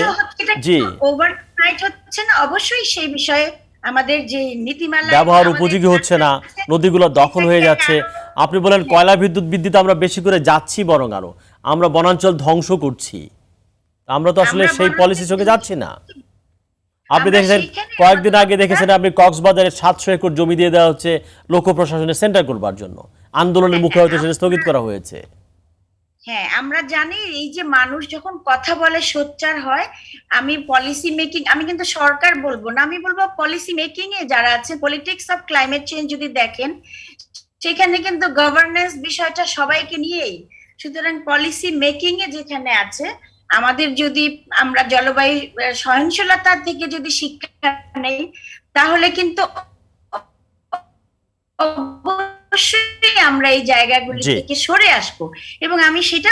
জি, ওভারনাইট হচ্ছে না, অবশ্যই সেই বিষয়ে আমাদের যে নীতিমালা ব্যবহার উপযোগী হচ্ছে না, নদীগুলো দখল হয়ে যাচ্ছে। আপনি বলেন কয়লা বিদ্যুৎ বিদ্যুৎ আমরা বেশি করে যাচ্ছি, বরং আরো আমরা বনাঞ্চল ধ্বংস করছি। আমরা তো আসলে সেই পলিসির সঙ্গে যাচ্ছি না। আপনি দেখেছেন কয়েকদিন আগে দেখেছেন আপনি কক্সবাজারে 700 একর জমি দিয়ে দেওয়া হচ্ছে লোক প্রশাসনের সেন্টার করবার জন্য, আন্দোলনের মুখে হয়তো সেটা স্থগিত করা হয়েছে। হ্যাঁ, আমরা জানি এই যে মানুষ যখন কথা বলে সোচ্চার হয়। আমি পলিসি মেকিং, আমি কিন্তু সরকার বলবো না, আমি বলবো পলিসি মেকিং এ যারা আছে, পলিটিক্স অফ ক্লাইমেট চেঞ্জ যদি দেখেন সেখানে কিন্তু গভর্নেন্স বিষয়টা সবাইকে নিয়েই। সুতরাং পলিসি মেকিং এ যেখানে আছে, আমাদের যদি আমরা জলবায়ু সহনশীলতা থেকে যদি শিক্ষা নেই তাহলে কিন্তু অবশ্যই আমরা এই জায়গাগুলি থেকে সরে আসবো। এবং আমি সেটা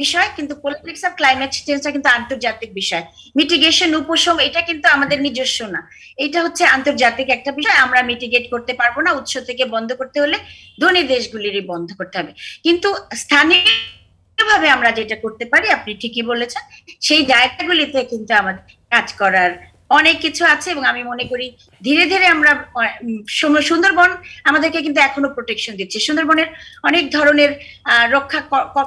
বিষয়, কিন্তু পলিটিক্স অফ ক্লাইমেট চেঞ্জটা কিন্তু আন্তর্জাতিক বিষয়। মিটিগেশন, উপশম, এটা কিন্তু আমাদের নিজস্ব না, এটা হচ্ছে আন্তর্জাতিক একটা বিষয়। আমরা মিটিগেট করতে পারবো না, উৎস থেকে বন্ধ করতে হলে ধনী দেশগুলিরই বন্ধ করতে হবে। কিন্তু স্থানীয়ভাবে আমরা যেটা করতে পারি, আপনি ঠিকই বলেছেন, সেই জায়গাগুলিতে কিন্তু আমাদের কাজ করার অনেক কিছু আছে। এবং আমি মনে করি ধীরে ধীরে আমরা সুন্দরবন আমাদেরকে কিন্তু এখনো প্রোটেকশন দিচ্ছে, সুন্দরবনের অনেক ধরনের রক্ষা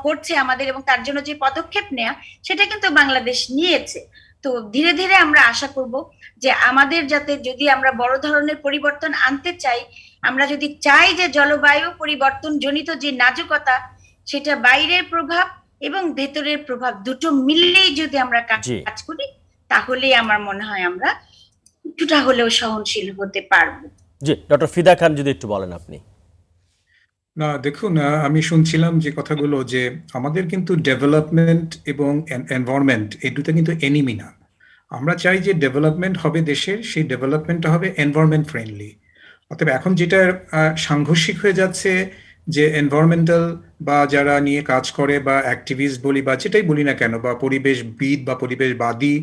করছে আমাদের, এবং তার জন্য যে পদক্ষেপ নেওয়া সেটা কিন্তু বাংলাদেশ নিয়েছে। তো ধীরে ধীরে আমরা আশা করব যে আমাদের যাতে, যদি আমরা বড় ধরনের পরিবর্তন আনতে চাই, আমরা যদি চাই যে জলবায়ু পরিবর্তন জনিত যে নাজুকতা, সেটা বাইরের প্রভাব এবং ভেতরের প্রভাব দুটো মিলেই যদি আমরা কাজ করি, তাহলেই আমার মনে হয় আমরা কিছুটা হলেও সহনশীল হতে পারবো। জি, ডক্টর ফিদা খান, যদি একটু বলেন আপনি। না, দেখুন, আমি শুনছিলাম যে কথাগুলো, যে আমাদের কিন্তু ডেভেলপমেন্ট এবং এনভায়রনমেন্ট এই দুটো কিন্তু এনিমি না। আমরা চাই যে ডেভেলপমেন্ট হবে দেশের, সেই ডেভেলপমেন্টটা হবে এনভায়রনমেন্ট ফ্রেন্ডলি। অতএব এখন যেটা সাংঘর্ষিক হয়ে যাচ্ছে, যে এনভায়রনমেন্টাল বা যারা নিয়ে কাজ করে বা অ্যাক্টিভিস্ট বলি বা যেটাই বলি না কেন, বা পরিবেশবিদ বা পরিবেশবাদী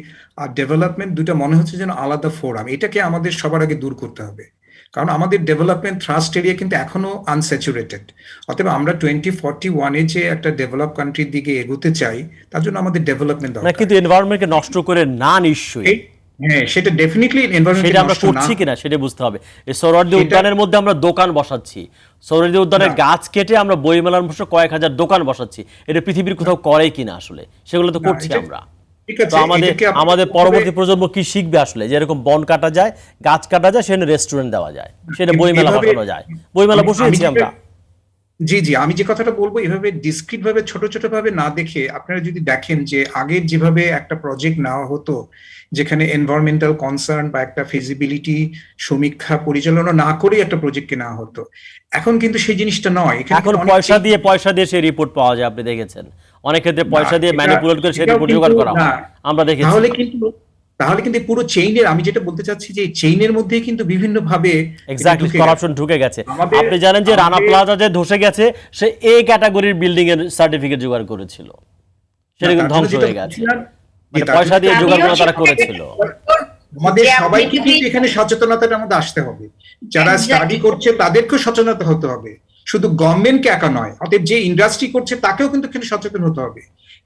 আর ডেভেলপমেন্ট, দুটো মনে হচ্ছে যেন আলাদা ফোরাম। এটাকে আমাদের সবার আগে দূর করতে হবে, কারণ আমাদের ডেভেলপমেন্ট থ্রাস্ট এরিয়া কিন্তু এখনো আনস্যাচুরেটেড। অতএব আমরা 2041-এ যে একটা ডেভেলপ কান্ট্রির দিকে এগোতে চাই, তার জন্য আমাদের ডেভেলপমেন্ট দরকার। কিন্তু এনভায়রনমেন্টকে নষ্ট করে না, নিশ্চয়ই। হ্যাঁ, সেটা ডেফিনেটলি এনভায়রনমেন্ট, সেটা আমরা করছি কিনা সেটা বুঝতে হবে। এই সোহরাওয়ার্দী উদ্যানের মধ্যে আমরা দোকান বসাচ্ছি, সোহরাওয়ার্দী উদ্যানের গাছ কেটে আমরা বইমেলার মধ্যে কয়েক হাজার দোকান বসাচ্ছি। এটা পৃথিবীর কোথাও করে কিনা আসলে? সেগুলো তো করছি আমরা। তো আমাদের পরবর্তী প্রজন্ম কি শিখবে আসলে? যেরকম বন কাটা যায়, গাছ কাটা যায়, সেখানে রেস্টুরেন্ট দেওয়া যায়, সেটা বইমেলা বসানো যায়। বইমেলা বসিয়েছি আমরা। জি জি, আমি যে কথাটা বলবো, এভাবে ডিসক্রিট ভাবে ছোট ছোট ভাবে না দেখে, আপনারা যদি দেখেন যে আগের যেভাবে একটা প্রজেক্ট নেওয়া হতো, যেখানে এনভায়রনমেন্টাল কনসার্ন বা একটা ফিজিবিলিটি সমীক্ষা পরিচালনা না করে একটা প্রজেক্টকে নেওয়া হতো, এখন কিন্তু সেই জিনিসটা নয়। এখন পয়সা দিয়ে সেই রিপোর্ট পাওয়া যায়, আপনি দেখেছেন অনেক ক্ষেত্রে পয়সা দিয়ে ম্যানিপুলেট করে সেই রিপোর্ট জোগাড় করা হয়, আমরা দেখেছি। তাহলে কিন্তু পুরো চেইনের, আমি যেটা বলতে চাচ্ছি যে চেইনের মধ্যেই কিন্তু বিভিন্ন ভাবে এক্স্যাক্টলি করাপশন ঢুকে গেছে। আপনি জানেন যে রানা প্লাজা যে ধসে গেছে, সে এ ক্যাটাগরির বিল্ডিং এর সার্টিফিকেট জোগাড় করেছিল, সেটা কিন্তু ধ্বংস হয়ে গেছে। মানে তার পয়সা দিয়ে আমিও জোগাড় তারা সেটাই করেছিল। আমাদের যে আপনি সবাইকে যদি- কিন্তু এখানে সচেতনতার মধ্যে আসতে হবে। যারা Exactly. স্টাডি করছে তাদেরকেও সচেতন হতে হবে, শুধু গভর্নমেন্টকে একা নয়। অতএব যে ইন্ডাস্ট্রি করছে তাকেও কিন্তু এখানে সচেতন হতে হবে।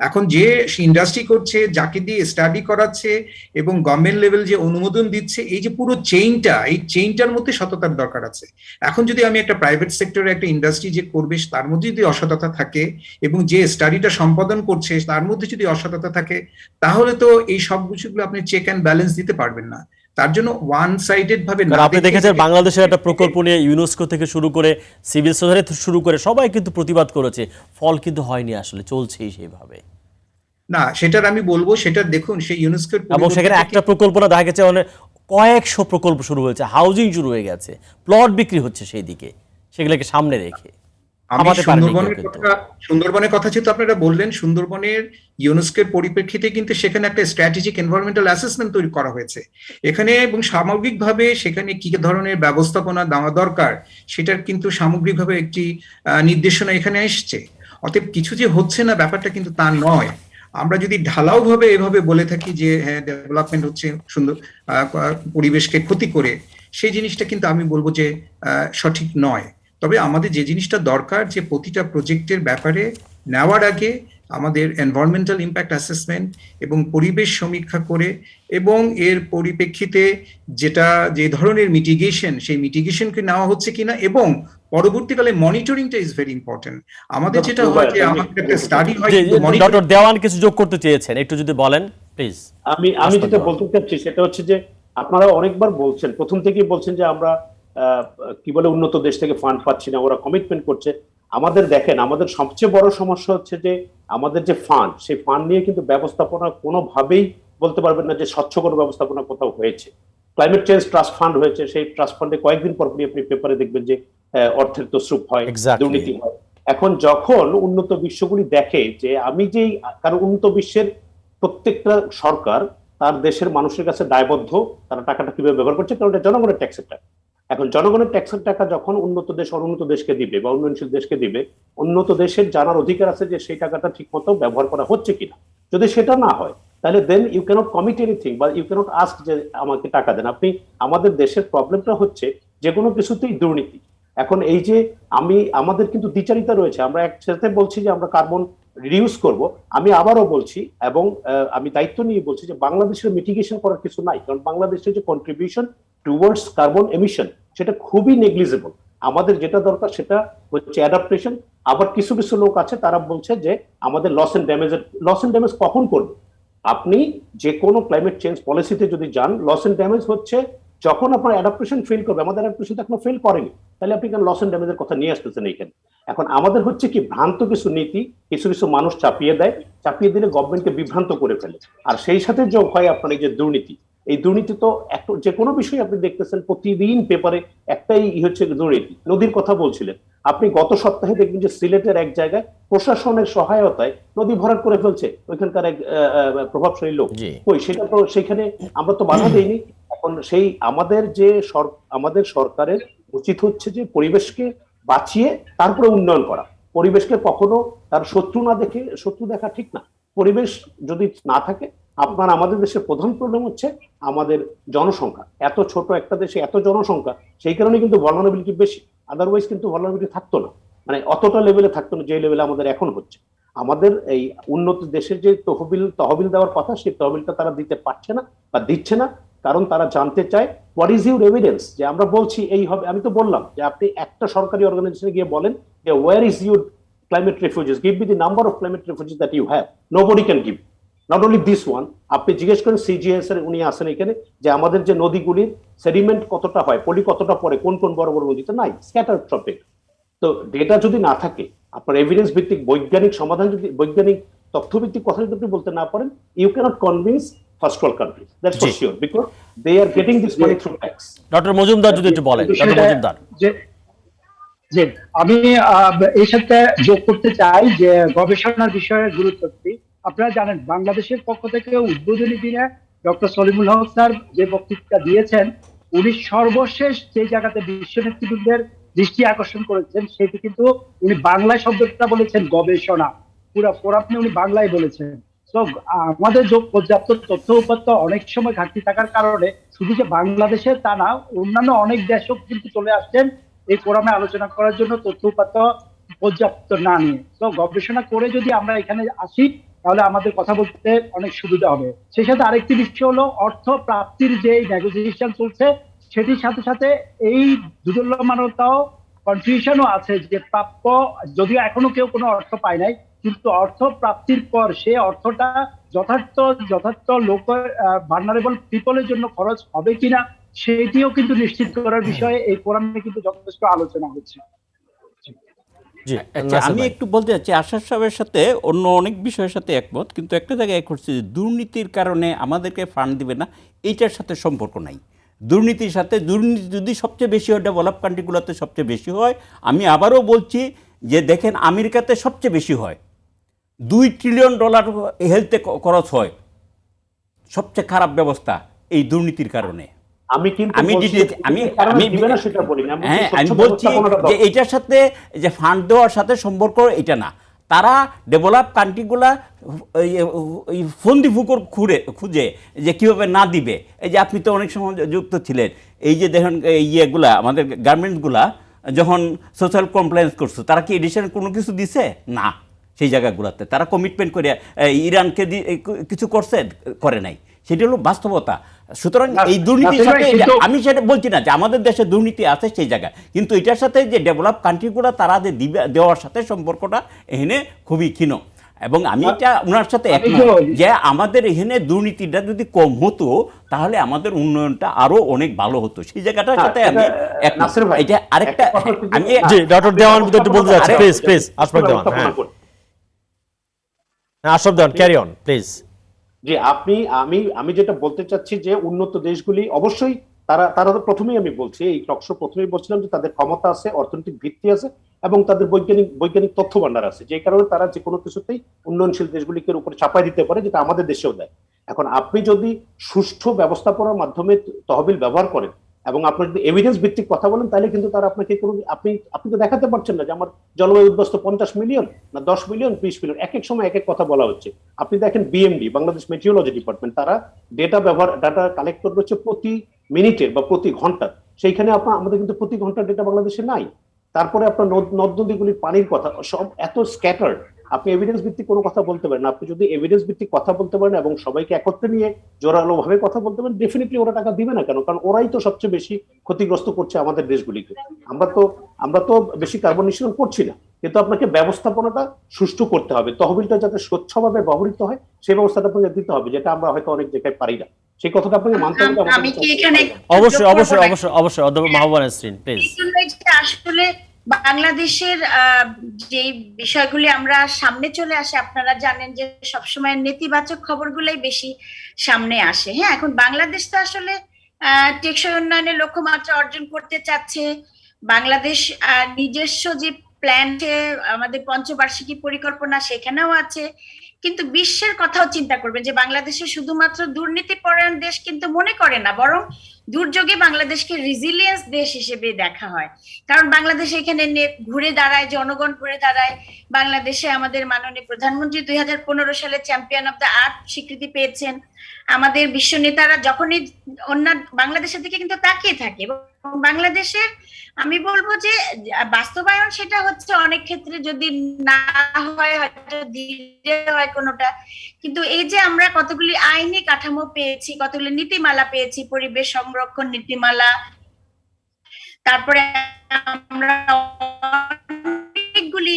এখন যে ইন্ডাস্ট্রি করছে, যাকে দিয়ে স্টাডি করাচ্ছে এবং গভর্নমেন্ট লেভেল যে অনুমোদন দিচ্ছে, এই যে পুরো চেইনটা, এই চেইনটার মধ্যে সততার দরকার আছে। এখন যদি আমি একটা প্রাইভেট সেক্টরে একটা ইন্ডাস্ট্রি যে করবে তার মধ্যে যদি অসততা থাকে এবং যে স্টাডিটা সম্পাদন করছে তার মধ্যে যদি অসততা থাকে, তাহলে তো এই সব বিষয়গুলো আপনি চেক অ্যান্ড ব্যালেন্স দিতে পারবেন না। তার জন্য ওয়ান সাইডেড ভাবে কারণ না আপনি দেখে দেখেছেন এটাকে- বাংলাদেশের একটা প্রকল্প নিয়ে ইউনেস্কো থেকে শুরু করে সিভিল সোসাইটি থেকে শুরু করে সবাই কিন্তু প্রতিবাদ করেছে, ফল কিন্তু হয়নি, আসলে চলছেই সেইভাবে। না, সেটার আমি বলবো, সেটা দেখুন সেই ইউনেস্কোর এবং সেখানে একটা প্রকল্প না, দেখা গেছে অনেক কয়েকশো প্রকল্প শুরু হয়েছে, হাউজিং শুরু হয়ে গেছে, প্লট বিক্রি হচ্ছে সেই দিকে, সেগুলোকে সামনে রেখে। আমি থামাতে পারেনি কেউ সুন্দরবনের কিন্তু। সুন্দরবনের কথা যেহেতু আপনারা বললেন, সুন্দরবনের ইউনেস্কোর পরিপ্রেক্ষিতে কিন্তু সেখানে একটা স্ট্র্যাটেজিক এনভায়রনমেন্টাল অ্যাসেসমেন্ট তৈরি করা হয়েছে এখানে, এবং সামগ্রিকভাবে সেখানে কি ধরনের ব্যবস্থাপনা দেওয়া দরকার সেটার কিন্তু সামগ্রিকভাবে একটি নির্দেশনা এখানে এসছে। অতএব কিছু যে হচ্ছে না ব্যাপারটা কিন্তু তা নয়। আমরা যদি ঢালাও ভাবে এভাবে বলে থাকি যে হ্যাঁ ডেভেলপমেন্ট হচ্ছে সুন্দর, পরিবেশকে ক্ষতি করে, সেই জিনিসটা কিন্তু আমি বলবো যে সঠিক নয়। তবে আমাদের যে জিনিসটা দরকার, যে প্রতিটা প্রজেক্টের ব্যাপারে নেওয়ার আগে আমাদের এনভায়রনমেন্টাল ইম্প্যাক্ট অ্যাসেসমেন্ট এবং পরিবেশ সমীক্ষা করে, এবং এর পরিপ্রেক্ষিতে যেটা যে ধরনের মিটিগেশন, সেই মিটিগেশনকে নেওয়া হচ্ছে কিনা, এবং পরবর্তীকালে মনিটরিংটা ইজ ভেরি ইম্পর্টেন্ট। আমাদের যেটা হয় যে আমাদের একটা স্টাডি হয়, কিন্তু ডক্টর দেওয়ান কিছু যোগ করতে চেয়েছেন, একটু যদি বলেন প্লিজ। আমি যেটা বলতে চাচ্ছি সেটা হচ্ছে যে আপনারা অনেকবার বলছেন, প্রথম থেকেই বলছেন যে আমরা কি বলে উন্নত দেশ থেকে ফান্ড পাচ্ছি না, ওরা কমিটমেন্ট করছে। আমাদের দেখেন, আমাদের সবচেয়ে বড় সমস্যা হচ্ছে যে আমাদের যে ফান্ড, সেই ফান্ড নিয়ে কিন্তু ব্যবস্থাপনা কোনোভাবেই বলতে পারবেন না যে স্বচ্ছ কোনো ব্যবস্থাপনা কোথাও হয়েছে। ক্লাইমেট চেঞ্জ ট্রাস্ট ফান্ড হয়েছে, সেই ট্রাস্ট ফান্ডে কয়েকদিন পর আপনি পেপারে দেখবেন যে অর্থের তসরুপ হয়, দুর্নীতি হয়। এখন যখন উন্নত বিশ্বগুলি দেখে যে আমি যেই, কারণ উন্নত বিশ্বের প্রত্যেকটা সরকার তার দেশের মানুষের কাছে দায়বদ্ধ, তারা টাকাটা কিভাবে ব্যবহার করছে, কারণ এটা জনগণের ট্যাক্সের টাকা। এখন জনগণের ট্যাক্সের টাকা যখন উন্নত দেশ অনুন্নত দেশকে দিবে বা উন্নয়নশীল দেশকে দিবে, উন্নত দেশের জানার অধিকার আছে যে সেই টাকাটা ঠিক মতো ব্যবহার করা হচ্ছে কিনা। যদি সেটা না হয় তাহলে then you cannot commit anything, বা ইউ ক্যানট আস্ক যে আমাকে টাকা দেন। আপনি, আমাদের দেশের প্রবলেমটা হচ্ছে যে কোনো কিছুতেই দুর্নীতি। এখন এই যে আমাদের কিন্তু দ্বিচারিতা রয়েছে, আমরা একসাথে বলছি যে আমরা কার্বন রিডিউস করব, আমি আবারও বলছি এবং আমি দায়িত্ব নিয়ে বলছি যে বাংলাদেশের মিটিগেশন করার কিছু নাই, কারণ বাংলাদেশের যে কন্ট্রিবিউশন টুয়ার্ডস কার্বন এমিশন সেটা খুবই নেগলিজেবল। আমাদের যেটা দরকার সেটা হচ্ছে অ্যাডাপ্টেশন। আবার কিছু কিছু লোক আছে তারা বলছে যে আমাদের লস এন্ড ড্যামেজ কখন করবে। আপনি যে কোনো ক্লাইমেট চেঞ্জ পলিসিতে যদি যান, লস এন্ড ড্যামেজ হচ্ছে যখন আপনার অ্যাডাপ্টেশন ফেল করবে। আমাদের অ্যাডাপ্টেশন এখনো ফেল করেনি, তাহলে আপনি কেন লস এন্ড ড্যামেজের কথা নিয়ে আসতেছেন এইখানে? এখন আমাদের হচ্ছে কি, ভ্রান্ত কিছু নীতি কিছু কিছু মানুষ চাপিয়ে দেয়, চাপিয়ে দিলে গভর্নমেন্টকে বিভ্রান্ত করে ফেলে। আর সেই সাথে যোগ হয় আপনার এই যে দুর্নীতি। এই দুর্নীতি তো যে কোনো বিষয় আপনি দেখতেছেন প্রতিদিন পেপারে একটাই হচ্ছে দুর্নীতি। নদীর কথা বলছিলেন আপনি, গত সপ্তাহে দেখবেন যে সিলেটের এক জায়গায় প্রশাসনের সহায়তায় নদী ভরাট করে ফেলছে ওইখানকার এক প্রভাবশালী লোক। কই সেটা তো সেখানে আমরা তো বাধা দেইনি। এখন সেই আমাদের সরকারের উচিত হচ্ছে যে পরিবেশকে বাঁচিয়ে তারপরে উন্নয়ন করা। পরিবেশকে কখনো তার শত্রু দেখা ঠিক না। পরিবেশ যদি না থাকে, আমাদের দেশের প্রধান প্রবলেম হচ্ছে আমাদের জনসংখ্যা। এত ছোট একটা দেশে এত জনসংখ্যা, সেই কারণে কিন্তু ভালনারেবিলিটি বেশি। আদারওয়াইজ কিন্তু ভালনারেবিলিটি থাকতো না, মানে অতটা লেভেলে থাকতো না যে লেভেলে আমাদের এখন হচ্ছে। আমাদের এই উন্নত দেশের যে তহবিল দেওয়ার কথা, সেই তহবিলটা তারা দিতে পারছে না বা দিচ্ছে না, কারণ তারা জানতে চায় হোয়াট ইজ ইউর এভিডেন্স, যে আমরা বলছি এই হবে। আমি তো বললাম যে আপনি একটা সরকারি অর্গানাইজেশনে গিয়ে বলেন যে where is your climate refugees, give me the number of climate refugees that you have. Nobody can give, not only this one. আপনি জিজ্ঞেস করেন সিজিএস এর, উনি আসেন এখানে, যে আমাদের যে নদীগুলির সেডিমেন্ট কতটা হয়, পলি কতটা পড়ে কোন কোন বড় বড় নদীতে, নাই, স্ক্যাটার টপিক। তো ডেটা যদি না থাকে, আপনার এভিডেন্স ভিত্তিক বৈজ্ঞানিক সমাধান যদি, বৈজ্ঞানিক তথ্যভিত্তিক কথা যদি আপনি বলতে না পারেন, you cannot convince first world countries, that's for sure, because they are getting this money through tax. Doctor Majumdar যদি একটু বলেন। ডক্টর মজুমদার, যে আমি এই সাথে যোগ করতে চাই যে গবেষণার বিষয়ে গুরুত্ব দিই। আপনারা জানেন বাংলাদেশের পক্ষ থেকে উদ্বোধনী দিনে ডক্টর সলিমুল হক স্যার যে বক্তৃতা দিয়েছেন, উনি সর্বশেষ যে জায়গাতে বিশ্ব নেতৃবৃন্দের দৃষ্টি আকর্ষণ করেছেন সেটি কিন্তু উনি বাংলায় শব্দটা বলেছেন গবেষণা, পুরো আপনি উনি বাংলায় বলেছেন। তো আমাদের যে পর্যাপ্ত তথ্য উপাত্ত অনেক সময় ঘাটতি থাকার কারণে শুধু যে বাংলাদেশে তা না, অন্যান্য অনেক দেশও কিন্তু চলে আসছেন এই ফোরামে আলোচনা করার জন্য তথ্য উপাত্ত পর্যাপ্ত না নিয়ে। তো গবেষণা করে যদি আমরা এখানে আসি তাহলে আমাদের কথা বলতে অনেক সুবিধা হবে। সেই সাথে আরেকটি বিষয় হলো অর্থ প্রাপ্তির যে নেগোসিয়েশন চলছে সেটির সাথে সাথে এই দুর্দলমানতাও কনফিউশনও আছে যে প্রাপ্য, যদিও এখনো কেউ কোনো অর্থ পায় নাই, কিন্তু অর্থ প্রাপ্তির পর সে অর্থটা যথার্থ লোক ভার্নারেবল পিপলের জন্য খরচ হবে কিনা সেটিও কিন্তু নিশ্চিত করার বিষয়ে এই ফোরামে কিন্তু যথেষ্ট আলোচনা হচ্ছে। জি আচ্ছা, নাসির আমি ভাই। একটু বলতে চাচ্ছি আশাস সাহেবের সাথে অন্য অনেক বিষয়ের সাথে একমত, কিন্তু একটা জায়গায় এক করছে যে দুর্নীতির কারণে আমাদেরকে ফান্ড দিবে না, এইটার সাথে সম্পর্ক নাই। দুর্নীতির সাথে, দুর্নীতি যদি সবচেয়ে বেশি হয় ডেভেলপ কান্ট্রিগুলোতে সবচেয়ে বেশি হয়। আমি আবারও বলছি যে দেখেন আমেরিকাতে সবচেয়ে বেশি হয়, $2 ট্রিলিয়ন হেলথে খরচ হয়। সবচেয়ে খারাপ ব্যবস্থা এই দুর্নীতির কারণে। আমি কিন্তু আমি বলছি detail- আমি কারণে আমি দিবে না সেটা বলি না, হ্যাঁ, স্বচ্ছ আমি বলছি ব্যবস্থাপনাটা যে দরকার। এটার সাথে যে ফান্ড দেওয়ার সাথে সম্পর্ক এটা না। তারা ডেভেলপ কান্ট্রিগুলা ফন্দি ফুকর খুঁজে যে কীভাবে না দিবে। এই যে আপনি তো অনেক সময় যুক্ত ছিলেন, এই যে দেখেন ইয়েগুলা আমাদের গার্মেন্টসগুলা যখন সোশ্যাল কমপ্লেন্স করছে, তারা কি এডিশনাল কোনো কিছু দিছে না? সেই জায়গাগুলোতে তারা কমিটমেন্ট করে ইরানকে কিছু করছে, করে নাই। সেটা হলো বাস্তবতা। সুতরাং এই দুর্নীতির সাথে আমি সেটা বলছি না যে আমাদের দেশে দুর্নীতি আছে সেই জায়গায়, কিন্তু এটার সাথে যে ডেভেলপ কান্ট্রিগুলো তারা যে দেওয়ার সাথে সম্পর্কটা এখানে খুবই ক্ষীণ। এবং আমি এটা ওনার সাথে একমত যে আমাদের এখানে দুর্নীতিটা যদি কম হতো তাহলে আমাদের উন্নয়নটা আরো অনেক ভালো হতো। সেই জায়গাটার সাথে আমি একমত। নাসির ভাই, এটা আরেকটা একটা কথা কিন্তু- আমি জি ডক্টর দেওয়ান একটু বলতে যাচ্ছি, প্লিজ প্লিজ আশফাক দেওয়ান। হ্যাঁ ব্যবস্থাপনা করে। আশফাক দেওয়ান, ক্যারি অন প্লিজ। যে আমি যেটা বলতে চাচ্ছি যে উন্নত দেশগুলি অবশ্যই তারা তো প্রথমেই আমি বলছি, এই টকশো প্রথমেই বলছিলাম যে তাদের ক্ষমতা আছে, অর্থনৈতিক ভিত্তি আছে এবং তাদের বৈজ্ঞানিক তথ্য ভান্ডার আছে, যে কারণে তারা যে কোনো কিছুতেই উন্নয়নশীল দেশগুলিকে উপরে চাপাই দিতে পারে, যেটা আমাদের দেশেও দেয়। এখন আপনি যদি সুষ্ঠু ব্যবস্থাপনার মাধ্যমে তহবিল ব্যবহার করেন এবং আপনি যদি এভিডেন্স ভিত্তিক কথা বলেন, তাহলে কিন্তু তারা আপনাকে কোনো আপনি তো দেখাতে পারছেন না যে আমার জলবায়ু উদ্বাস্ত 50 মিলিয়ন না 10 মিলিয়ন 20 মিলিয়ন, এক এক সময় এক এক কথা বলা হচ্ছে। আপনি দেখেন বিএমডি, বাংলাদেশ মেটিওরোলজি ডিপার্টমেন্ট, তারা ডাটা কালেক্ট করবে হচ্ছে প্রতি মিনিটের বা প্রতি ঘন্টা। সেইখানে আমাদের কিন্তু প্রতি ঘন্টার ডেটা বাংলাদেশে নাই। তারপরে আপনার নদ নদীগুলির পানির কথা সব এত স্ক্যাটার্ড, আপনি এভিডেন্স ভিত্তিক কোনো কথা বলতে পারেন। আপনি যদি এভিডেন্স ভিত্তিক কথা বলতে পারেন এবং সবাইকে একত্রে নিয়ে জোরালো ভাবে কথা বলতে পারেন, ডেফিনেটলি ওরা টাকা দিবে না কেন? কারণ ওরাই তো সবচেয়ে বেশি ক্ষতিগ্রস্ত করছে আমাদের দেশগুলিকে। আমরা তো বেশি কার্বন নিঃসরণ করছি না, কিন্তু আপনাকে ব্যবস্থাপনাটা সুষ্ঠু করতে হবে, তহবিলটা যাতে স্বচ্ছভাবে ব্যবহৃত হয় সেই ব্যবস্থাটা আপনাকে দিতে হবে, যেটা আমরা হয়তো অনেক জায়গায় পারি না। সেই কথাটা আপনাকে মানতে হবে। আমি কি এখানে অবশ্যই অবশ্যই অবশ্যই অবশ্যই অধ্যাপক মাহবুবা নাসরিন প্লিজ। আসলে বাংলাদেশের যে বিষয়গুলি আমরা সামনে চলে আসে, আপনারা জানেন যে সবসময় নেতিবাচক খবরগুলাই বেশি সামনে আসে। হ্যাঁ, এখন বাংলাদেশ তো আসলে টেকসই উন্নয়নের লক্ষ্যমাত্রা অর্জন করতে চাচ্ছে। বাংলাদেশ নিজস্ব যে প্ল্যান, আমাদের পঞ্চবার্ষিকী পরিকল্পনা সেখানেও আছে, কিন্তু বিশ্বের কথাও চিন্তা করবেন যে বাংলাদেশে শুধুমাত্র দুর্নীতি পরায়ণ দেশ কিন্তু মনে করে না, বরং দুর্যোগে বাংলাদেশকে রেজিলিয়েন্স দেশ হিসেবে দেখা হয়। কারণ বাংলাদেশ এখানে ঘুরে দাঁড়ায়, জনগণ ঘুরে দাঁড়ায়। বাংলাদেশে আমাদের মাননীয় প্রধানমন্ত্রী 2015 সালে চ্যাম্পিয়ন অফ দ্য আর্থ স্বীকৃতি পেয়েছেন। আমাদের বিশ্ব নেতারা যখনই বাংলাদেশের দিকে কিন্তু তাকিয়ে থাকে, এবং বাংলাদেশের আমি বলবো যে বাস্তবায়ন সেটা হচ্ছে অনেক ক্ষেত্রে যদি না হয়, হয়তো ধীরে হয় কোনোটা, কিন্তু এই যে আমরা কতগুলি আইনি কাঠামো পেয়েছি, কতগুলি নীতিমালা পেয়েছি, পরিবেশ সংরক্ষণ নীতিমালা, তারপরে আমরা অনেকগুলি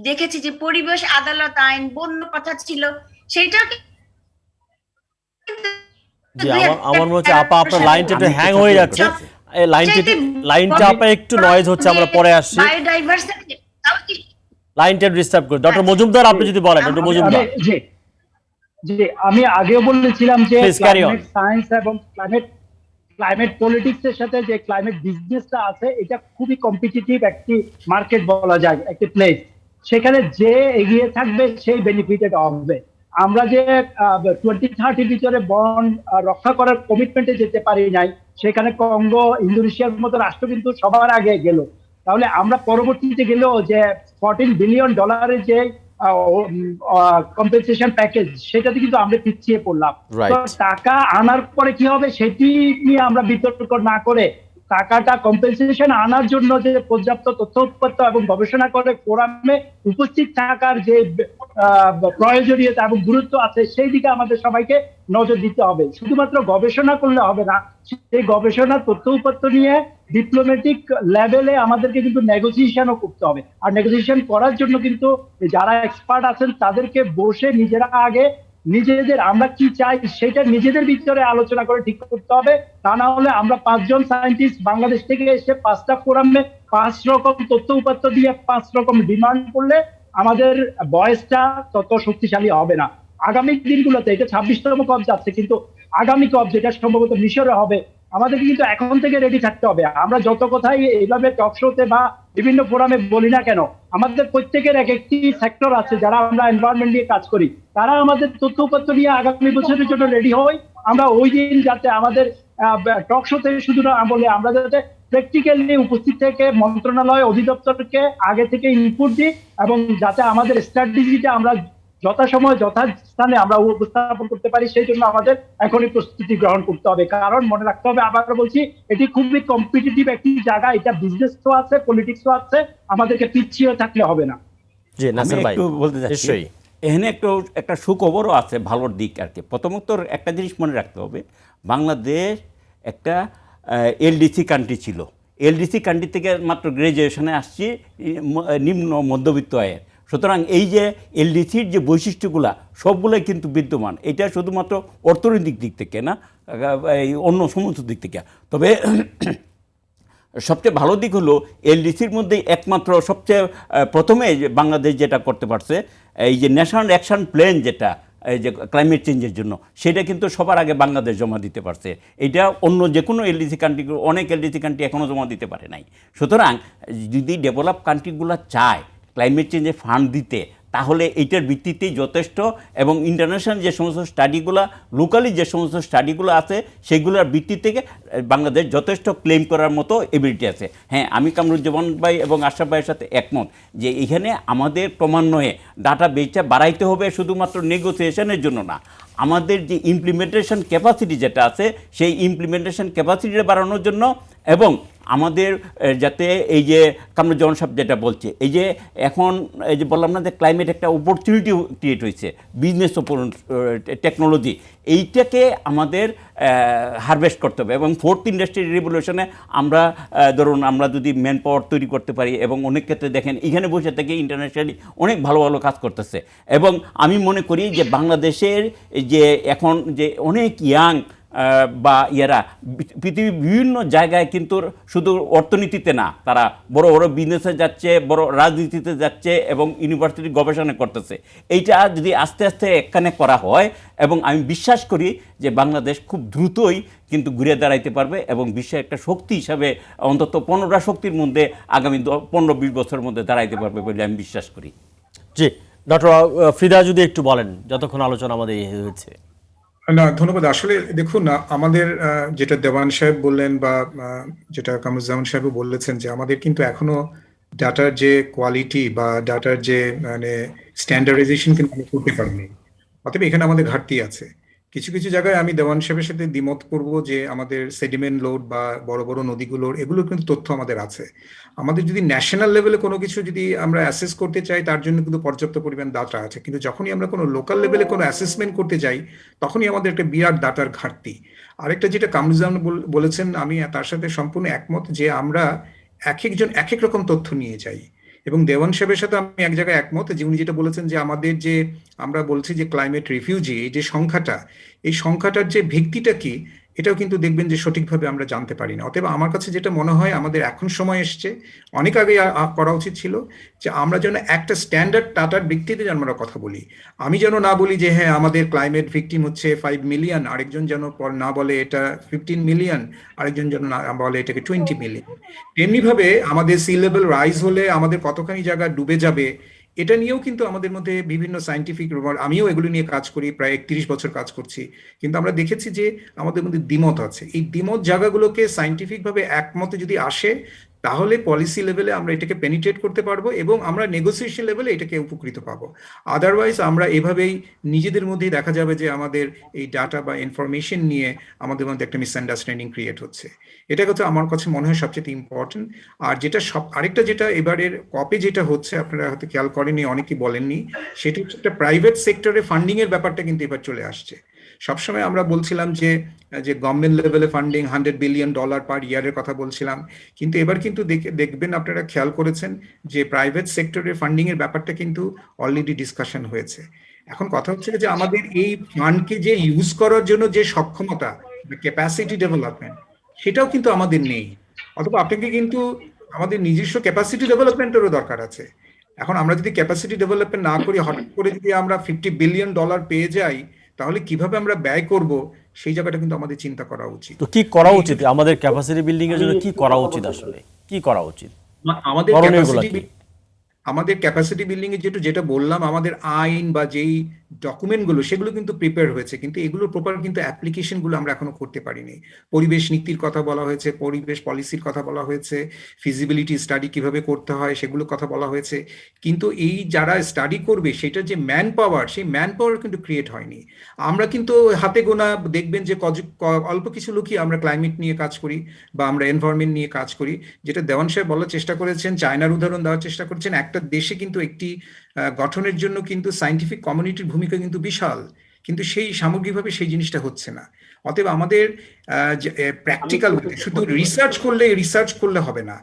দেখেছি যে পরিবেশ আদালত আইন, বন্য কথা ছিল, সেইটাও জি আমার মনে হচ্ছে আপা আপনার লাইনটা একটু হ্যাং হয়ে যাচ্ছে, এই লাইনটা আপা একটু নয়েজ হচ্ছে, আমরা পরে আসছি, বায়োডাইভার্সিটি লাইনটা ডিস্টার্ব করে। ডক্টর মজুমদার আপনি যদি বলেন, ডক্টর মজুমদার। জি আমি আগেও বলেছিলাম যে Please carry on. Climate science এবং ক্লাইমেট পলিটিক্স এর সাথে যে ক্লাইমেট বিজনেসটা আছে, এটা খুবই কম্পিটিটিভ একটি মার্কেট বলা যায়, একটি প্লেস। সেখানে যে এগিয়ে থাকবে সেই বেনিফিটেড হবে। আমরা যে 2030 ভিতরে বন রক্ষা করার কমিটমেন্টে যেতে পারি নাই, সেখানে কঙ্গো, ইন্দোনেশিয়ার মতো রাষ্ট্র কিন্তু সবার আগে গেল। তাহলে আমরা পরবর্তীতে গেলেও যে $14 বিলিয়ন যে কম্পেনসেশন প্যাকেজ, সেটাতে কিন্তু আমরা পিছিয়ে পড়লাম। Right. তো টাকা আনার পরে কি হবে সেটি নিয়ে আমরা বিতর্ক না করে টাকাটা কম্পেনসেশন আনার জন্য যে পর্যাপ্ত তথ্য উৎপাদন এবং গবেষণা করে ফোরামে উপস্থিত থাকার যে প্রয়োজনীয়তা এবং গুরুত্ব আছে সেই দিকে আমাদের সবাইকে নজর দিতে হবে। শুধুমাত্র গবেষণা করলে হবে না, সেই গবেষণার তথ্য উৎপাদন নিয়ে ডিপ্লোম্যাটিক লেভেলে আমাদেরকে কিন্তু নেগোসিয়েশনও করতে হবে। আর নেগোসিয়েশন করার জন্য কিন্তু যারা এক্সপার্ট আছেন তাদেরকে বসে নিজেরা আগে নিজেদের আমরা কি চাই সেটা নিজেদের ভিতরে আলোচনা করে ঠিক করতে হবে। তা না হলে আমরা 5 জন সায়েন্টিস্ট বাংলাদেশ থেকে এসে 5টা ফোরামে 5 রকম তথ্য উপাত্ত দিয়ে 5 রকম ডিমান্ড করলে আমাদের বয়সটা তত শক্তিশালী হবে না। আগামী দিনগুলোতে, এটা 26তম কপ যাচ্ছে, কিন্তু আগামী কপ যেটা সম্ভবত মিশরে হবে, আমাদেরকে কিন্তু এখন থেকে রেডি থাকতে হবে। আমরা যত কথাই এইভাবে টক শোতে বা বিভিন্ন ফোরামে বলি না কেন, আমাদের প্রত্যেকের এক একটি সেক্টর আছে যারা আমরা এনভায়রনমেন্ট নিয়ে কাজ করি, তারা আমাদের তথ্য উপাত্ত নিয়ে আগামী বছরের জন্য রেডি হই। আমরা ওই দিন যাতে আমাদের টক শোতে শুধু না বলে আমরা যাতে প্র্যাকটিক্যালি উপস্থিত থেকে মন্ত্রণালয় অধিদপ্তরকে আগে থেকে ইনপুট দিই এবং যাতে আমাদের স্ট্র্যাটেজিটা আমরা যথাসময় যথাস্থানে আমরা উপস্থাপন করতে পারি, সেই জন্য আমাদের এখনই প্রস্তুতি গ্রহণ করতে হবে। কারণ মনে রাখতে হবে, আবার বলছি, এটি খুবই কম্পিটিটিভ একটি জায়গা, এটা বিজনেস তো আছে, পলিটিক্সও আছে, আমাদেরকে পিছিয়ে থাকলে হবে না। জি আমি নাসির ভাই একটু বলতে চাচ্ছি, নিশ্চয়ই। এখানে একটা সুখবরও আছে, ভালোর দিক আর কি। প্রথমত একটা জিনিস মনে রাখতে হবে, বাংলাদেশ একটা এলডিসি কান্ট্রি ছিল। এলডিসি কান্ট্রি থেকে মাত্র গ্রাজুয়েশনে আসছি নিম্ন মধ্যবিত্ত আয়ের। সুতরাং এই যে এলডিসির যে বৈশিষ্ট্যগুলা সবগুলোই কিন্তু বিদ্যমান, এটা শুধুমাত্র অর্থনৈতিক দিক থেকে না, এই অন্য সমস্ত দিক থেকে। তবে সবচেয়ে ভালো দিক হলো এলডিসির মধ্যে একমাত্র সবচেয়ে প্রথমে যে বাংলাদেশ যেটা করতে পারছে, এই যে ন্যাশনাল অ্যাকশন প্ল্যান, যেটা এই যে ক্লাইমেট চেঞ্জের জন্য, সেটা কিন্তু সবার আগে বাংলাদেশ জমা দিতে পারছে। এটা অন্য যে কোনো এলডিসি কান্ট্রি, অনেক এলডিসি কান্ট্রি এখনও জমা দিতে পারে নাই। সুতরাং যদি ডেভেলপ কান্ট্রিগুলো চায় ক্লাইমেট চেঞ্জে ফান্ড দিতে, তাহলে এইটার ভিত্তিতেই যথেষ্ট। এবং ইন্টারন্যাশনাল যে সমস্ত স্টাডিগুলো, লোকালি যে সমস্ত স্টাডিগুলো আছে, সেগুলোর ভিত্তি থেকে বাংলাদেশ যথেষ্ট ক্লেম করার মতো এবিলিটি আছে। হ্যাঁ, আমি কামরুজ্জামান ভাই এবং আশরাফ ভাইয়ের সাথে একমত যে এখানে আমাদের ক্রমান্বয়ে ডাটা বেসটা বাড়াইতে হবে, শুধুমাত্র নেগোসিয়েশনের জন্য না, আমাদের যে ইমপ্লিমেন্টেশন ক্যাপাসিটি যেটা আছে, সেই ইমপ্লিমেন্টেশন ক্যাপাসিটিটা বাড়ানোর জন্য। এবং আমাদের যাতে এই যে কামরুজ্জামান সাহেব যেটা বলছে, এই যে এখন এই যে বললাম না যে ক্লাইমেট একটা অপরচুনিটি ক্রিয়েট হয়েছে, বিজনেস টেকনোলজি, এইটাকে আমাদের হারভেস্ট করতে হবে। এবং 4th ইন্ডাস্ট্রিয়াল রিভলিউশনে আমরা ধরুন আমরা যদি ম্যান পাওয়ার তৈরি করতে পারি, এবং অনেক ক্ষেত্রে দেখেন এখানে বসে থেকে ইন্টারন্যাশনালি অনেক ভালো ভালো কাজ করতেছে। এবং আমি মনে করি যে বাংলাদেশের যে এখন যে অনেক ইয়াং বা ইয়ারা পৃথিবীর বিভিন্ন জায়গায় কিন্তু শুধু অর্থনীতিতে না, তারা বড় বড় বিজনেসে যাচ্ছে, বড় রাজনীতিতে যাচ্ছে এবং ইউনিভার্সিটি গবেষণা করতেছে। এইটা যদি আস্তে আস্তে একখানে করা হয়, এবং আমি বিশ্বাস করি যে বাংলাদেশ খুব দ্রুতই কিন্তু ঘুরে দাঁড়াইতে পারবে এবং বিশ্বের একটা শক্তি হিসাবে অন্তত 15টা শক্তির মধ্যে আগামী 15-20 বছরের মধ্যে দাঁড়াইতে পারবে বলে আমি বিশ্বাস করি। জি ডক্টর ফ্রিদা, যদি একটু বলেন, যতক্ষণ আলোচনা আমাদের হয়েছে। না, ধন্যবাদ। আসলে দেখুন, আমাদের যেটা দেওয়ান সাহেব বললেন বা যেটা কামরুজ্জামান সাহেব বলেছেন, যে আমাদের কিন্তু এখনো ডাটার যে কোয়ালিটি বা ডাটার যে মানে স্ট্যান্ডার্ডাইজেশন কিন্তু আমরা করতে পারিনি। অতএব এখানে আমাদের ঘাটতি আছে। কিছু কিছু জায়গায় আমি দেওয়ান সাহেবের সাথে দ্বিমত করব যে আমাদের সেডিমেন্ট লোড বা বড় বড় নদীগুলোর, এগুলোর কিন্তু তথ্য আমাদের আছে। আমাদের যদি ন্যাশনাল লেভেলে কোনো কিছু যদি আমরা অ্যাসেস করতে চাই, তার জন্য কিন্তু পর্যাপ্ত পরিমাণ ডাটা আছে। কিন্তু যখনই আমরা কোনো লোকাল লেভেলে কোনো অ্যাসেসমেন্ট করতে যাই, তখনই আমাদের একটা বিরাট ডাটার ঘাটতি। আরেকটা যেটা কামরুজ্জামান বলেছেন, আমি তার সাথে সম্পূর্ণ একমত, যে আমরা এক একজন এক এক রকম তথ্য নিয়ে যাই। এবং দেওয়ান সাহেবের সাথে আমি এক জায়গায় একমত, যে উনি যেটা বলেছেন যে আমাদের যে আমরা বলছি যে ক্লাইমেট রিফিউজি, এই যে সংখ্যাটা, এই সংখ্যাটার যে ভিত্তিটা কি, এটাও কিন্তু দেখবেন যে সঠিকভাবে আমরা জানতে পারি না। অতএব আমার কাছে যেটা মনে হয়, আমাদের এখন সময় এসছে, অনেক আগে করা উচিত ছিল, যে আমরা যেন একটা স্ট্যান্ডার্ড ডাটার ভিত্তিতে যেন আমরা কথা বলি। আমি যেন না বলি যে হ্যাঁ আমাদের ক্লাইমেট ভিকটিম হচ্ছে 5 মিলিয়ন, আরেকজন যেন না বলে এটা 15 মিলিয়ন, আরেকজন যেন না বলে এটাকে 20 মিলিয়ন। তেমনিভাবে আমাদের সি লেভেল রাইজ হলে আমাদের কতখানি জায়গা ডুবে যাবে, এটা নিয়েও কিন্তু আমাদের মধ্যে বিভিন্ন সায়েন্টিফিক, আমিও এগুলো নিয়ে কাজ করি, প্রায় 31 বছর কাজ করছি, কিন্তু আমরা দেখেছি যে আমাদের মধ্যে দ্বিমত আছে। এই দ্বিমত জায়গাগুলোকে সায়েন্টিফিক ভাবে একমতে যদি আসে, তাহলে পলিসি লেভেলে আমরা এটাকে পেনিট্রেট করতে পারবো এবং আমরা নেগোসিয়েশন লেভেলে এটাকে উপকৃত পাবো। আদারওয়াইজ আমরা এভাবেই নিজেদের মধ্যেই দেখা যাবে যে আমাদের এই ডাটা বা ইনফরমেশন নিয়ে আমাদের মধ্যে একটা মিসআন্ডারস্ট্যান্ডিং ক্রিয়েট হচ্ছে। এটা কথা আমার কাছে মনে হয় সবচেয়ে ইম্পর্টেন্ট। আর যেটা আরেকটা যেটা এবারের কপে যেটা হচ্ছে, আপনারা হয়তো খেয়াল করেননি, অনেকেই বলেননি, সেটা হচ্ছে একটা প্রাইভেট সেক্টরে ফান্ডিং এর ব্যাপারটা কিন্তু এবার চলে আসছে। সবসময় আমরা বলছিলাম যে গভর্নমেন্ট লেভেলে ফান্ডিং $100 বিলিয়ন পার ইয়ারের কথা বলছিলাম, কিন্তু এবার কিন্তু দেখবেন, আপনারা খেয়াল করেছেন যে প্রাইভেট সেক্টরের ফান্ডিং এর ব্যাপারটা কিন্তু অলরেডি ডিসকাশন হয়েছে। এখন কথা হচ্ছে যে আমাদের এই ফান্ডকে যে ইউজ করার জন্য যে সক্ষমতা, ক্যাপাসিটি ডেভেলপমেন্ট, সেটাও কিন্তু আমাদের নেই। অথবা আপনাকে কিন্তু আমাদের নিজস্ব ক্যাপাসিটি ডেভেলপমেন্টেরও দরকার আছে। এখন আমরা যদি ক্যাপাসিটি ডেভেলপমেন্ট না করি, হঠাৎ করে যদি আমরা $50 বিলিয়ন পেয়ে যাই, তাহলে কিভাবে আমরা ব্যয় করব সেই জায়গাটা কিন্তু আমাদের চিন্তা করা উচিত। তো কি করা উচিত আমাদের ক্যাপাসিটি বিল্ডিং এর জন্য? কি করা উচিত আসলে, কি করা উচিত? আমাদের ক্যাপাসিটি বিল্ডিং এর যেটা বললাম, আমাদের আইন বা যেই ডকুমেন্টগুলো সেগুলো কিন্তু প্রিপেয়ার হয়েছে, কিন্তু এগুলোর প্রপার কিন্তু অ্যাপ্লিকেশনগুলো আমরা এখনো করতে পারিনি। পরিবেশ নীতির কথা বলা হয়েছে, পরিবেশ পলিসির কথা বলা হয়েছে, ফিজিবিলিটি স্টাডি কিভাবে করতে হয় সেগুলোর কথা বলা হয়েছে, কিন্তু এই যারা স্টাডি করবে সেটার যে ম্যান পাওয়ার, সেই ম্যান পাওয়ার কিন্তু ক্রিয়েট হয়নি। আমরা কিন্তু হাতে গোনা দেখবেন যে অল্প কিছু লোকই আমরা ক্লাইমেট নিয়ে কাজ করি বা আমরা এনভায়রনমেন্ট নিয়ে কাজ করি। যেটা দেওয়ান সাহেব বলার চেষ্টা করেছেন, চায়নার উদাহরণ দেওয়ার চেষ্টা করেছেন, একটা দেশে কিন্তু একটি গঠনের জন্য কিন্তু সায়েন্টিফিক কমিউনিটির ভূমিকা কিন্তু বিশাল, কিন্তু সেই সামগ্রিকভাবে সেই জিনিসটা হচ্ছে না। অতএব আমাদের প্র্যাকটিক্যাল, শুধু রিসার্চ করলে হবে না,